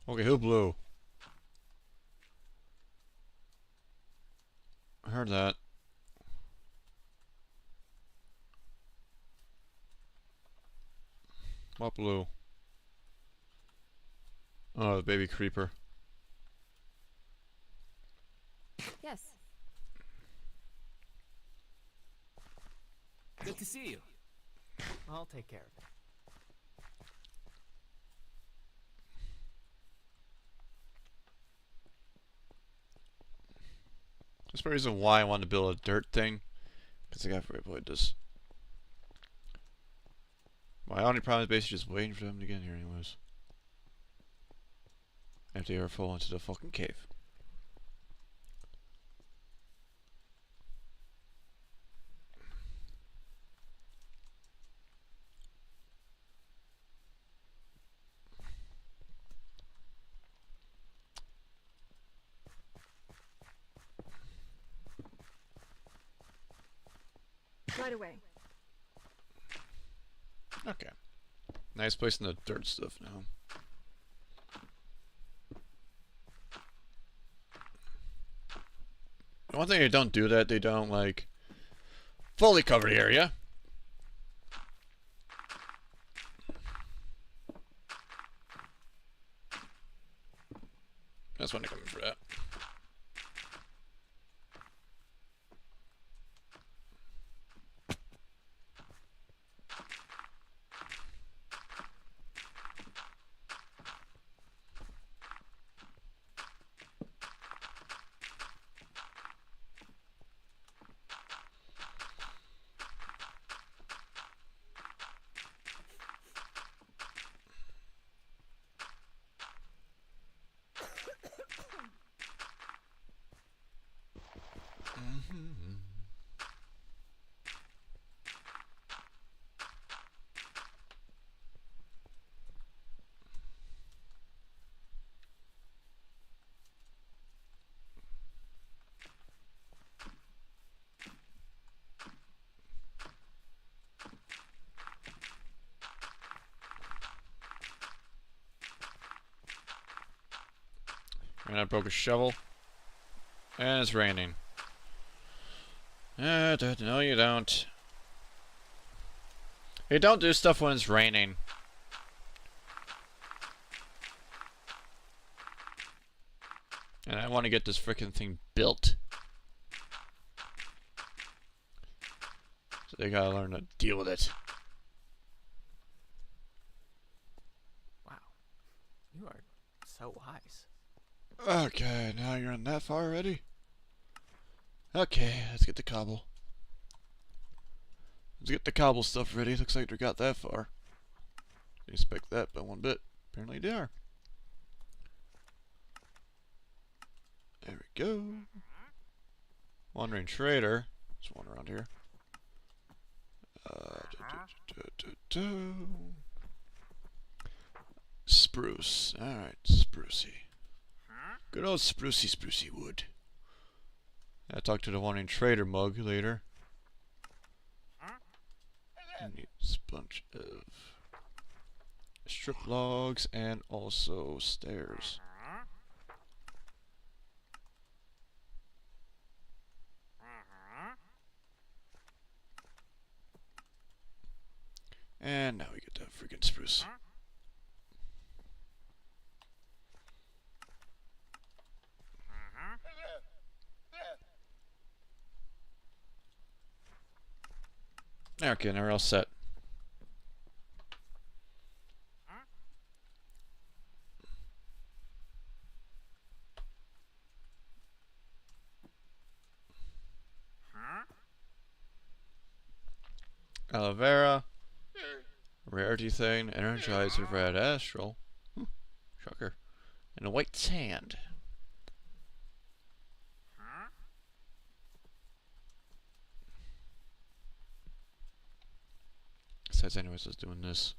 Okay, who blew? I heard that. What blew? Oh, the baby creeper. Yes. Good to see you. I'll take care of it. That's the reason why I wanted to build a dirt thing. Because I got to avoid this. My only problem is basically just waiting for them to get here anyways. If they ever fall into the fucking cave. Right away. Okay. Nice place in the dirt stuff now. One thing they don't do that, they don't like fully cover the area. That's when they come in for that. And I broke a shovel. And it's raining. No, you don't. You don't do stuff when it's raining. And I want to get this freaking thing built. So they gotta learn to deal with it. Wow. You are so wise. Okay, now you're in that far already? Okay, let's get the cobble. Let's get the cobble stuff ready. Looks like they got that far. Didn't expect that by one bit. Apparently they are. There we go. Wandering Trader. There's one around here. Spruce. Alright, sprucey. Good old sprucey wood. I'll talk to the Wandering Trader mug later. I need a bunch of strip logs and also stairs. And now we get that freaking spruce. Okay, now we're all set. Aloe vera. Rarity thing. Energizer red astral. Shocker. And a white sand. Besides, anyways, I was doing this.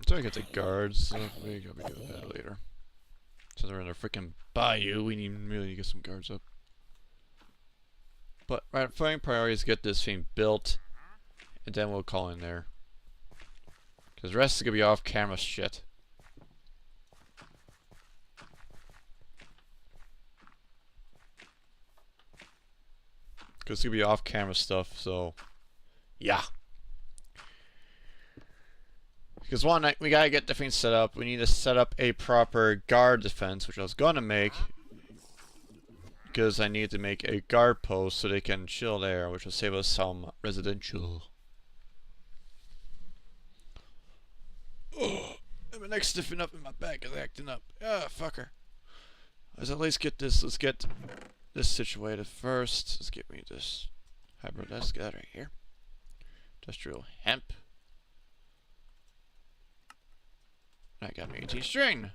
So I get the guards, so we gotta be good with that later. Since we're in a freaking bayou, we need really to get some guards up. But right, first priority is to get this thing built, and then we'll call in there. Because the rest is gonna be off camera shit. Because it's gonna be off camera stuff, so yeah. Because one, we gotta get the thing set up. We need to set up a proper guard defense, which I was gonna make. Because I need to make a guard post so they can chill there, which will save us some residential. Oh, and my neck's stiffening up and my back is acting up. Ah, fucker. Let's at least get this. Let's get this situated first. Let's get me this hybrid. Let's get that right here. Industrial hemp. I got me 18 string.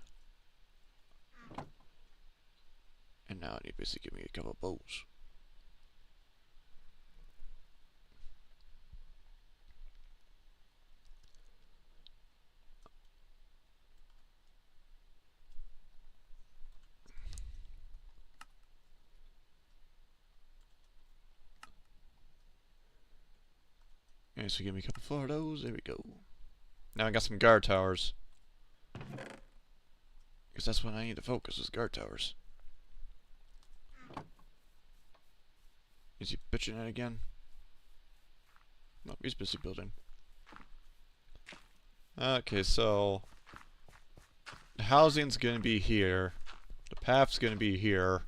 And now I need to basically give me a couple of bows. Okay, so give me a couple more of those. There we go. Now I got some guard towers. Because that's what I need to focus is guard towers. Is he bitching it again? No, he's busy building. Okay, so the housing's gonna be here. The path's gonna be here.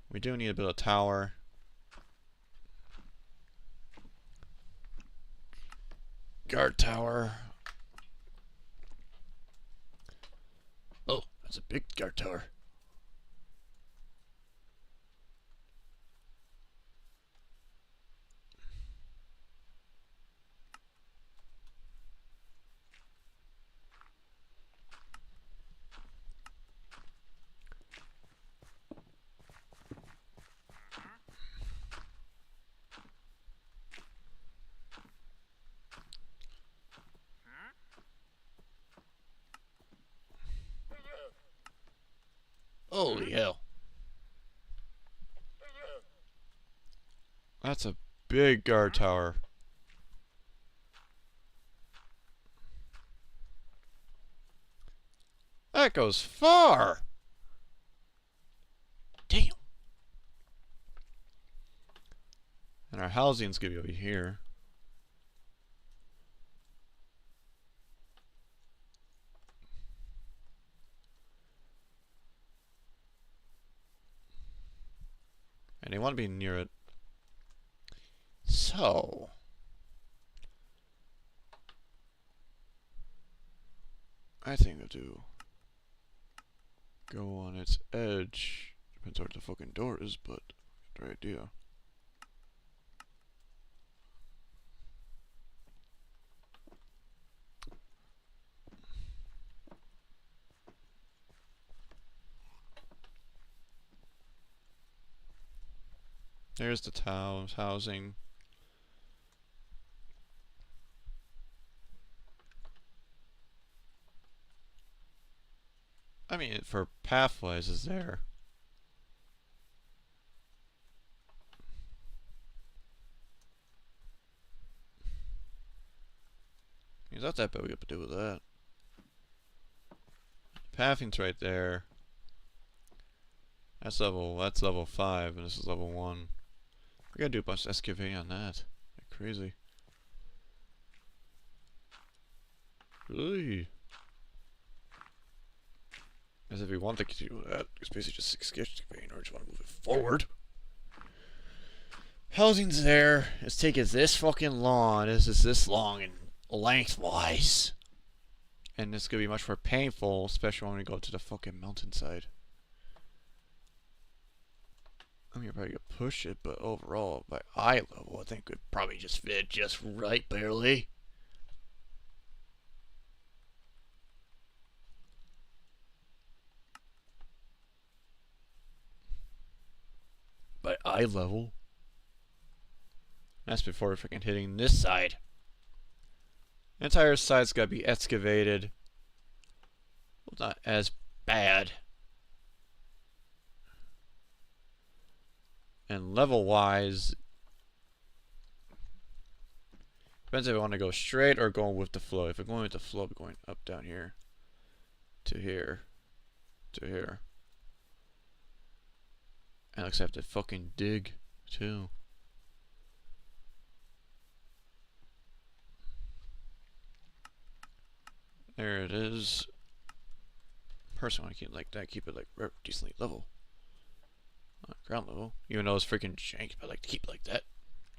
We do need to build a tower. Guard tower. Oh, that's a big guard tower. Holy hell. That's a big guard tower. That goes far. Damn. And our housing's gonna be over here. And they want to be near it. So I think I'll do go on its edge. Depends where the fucking door is, but good idea. There's the town's housing. I mean, for pathways is there. It's not that bad we got to do with that. Pathing's right there. That's level 5 and this is level 1. We gotta do a bunch of excavating on that. Like crazy. Really? As if we want to do that, it's basically just excavating or just want to move it forward. Housing's there. It's taking this fucking long. This is this long and lengthwise. And it's gonna be much more painful, especially when we go to the fucking mountainside. I mean, you're probably gonna push it, but overall, by eye level, I think it would probably just fit just right, barely. By eye level. That's before freaking hitting this side. The entire side's gotta be excavated. Well, not as bad. And level wise, depends if I want to go straight or going with the flow. If I'm going with the flow, I'm going up down here to here to here. And looks like I have to fucking dig too. There it is. Personally, I want to keep it like that, keep it like decently level. Ground level. Even though it's freaking jank, but I like to keep it like that.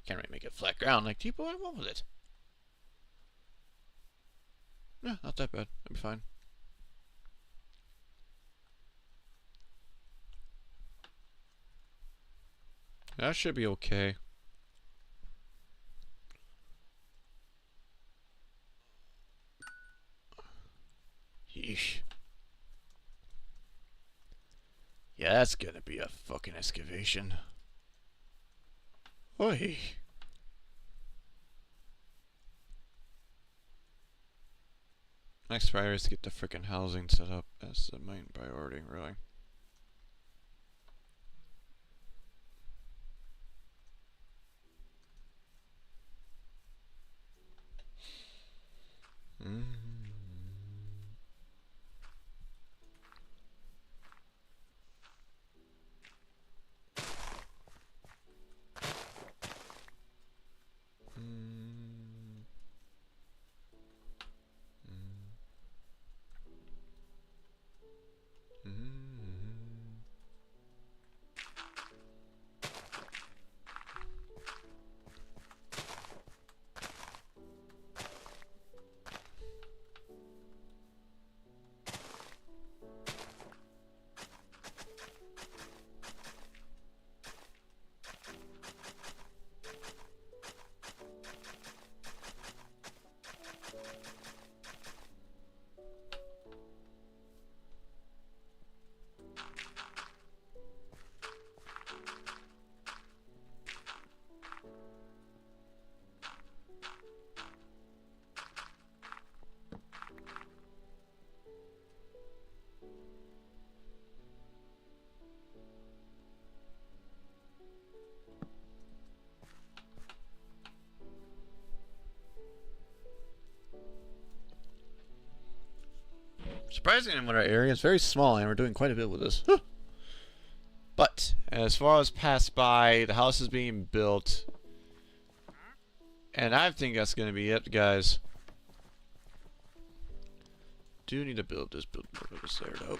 Can't really make it flat ground. Like, keep what I want with it. Yeah, not that bad. That'd be fine. That should be okay. Yeesh. Yeah, that's gonna be a fucking excavation. Oi. Next priority is to get the frickin' housing set up. That's the main priority, really. Surprisingly, in our area is very small, and we're doing quite a bit with this. But as far as pass by, the house is being built, and I think that's gonna be it, guys. Do need to build this building there, though.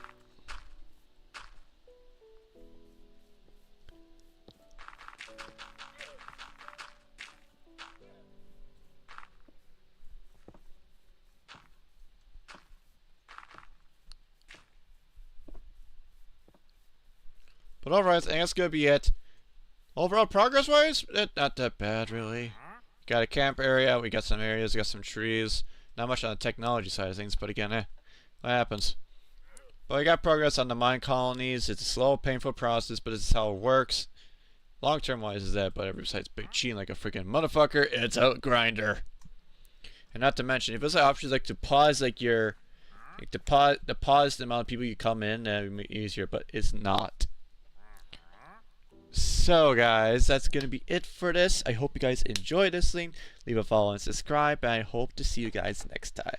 But alright, I think that's gonna be it. Overall progress-wise, not that bad, really. Got a camp area, we got some areas, we got some trees. Not much on the technology side of things, but again, what happens? But we got progress on the mine colonies. It's a slow, painful process, but it's how it works. Long-term wise is that, but besides cheating like a freaking motherfucker, it's out grinder. And not to mention, if there's options like to pause like your... Like to pause the amount of people you come in, that would be easier, but it's not. So guys, that's gonna be it for this. I hope you guys enjoyed this thing. Leave a follow and subscribe, and I hope to see you guys next time.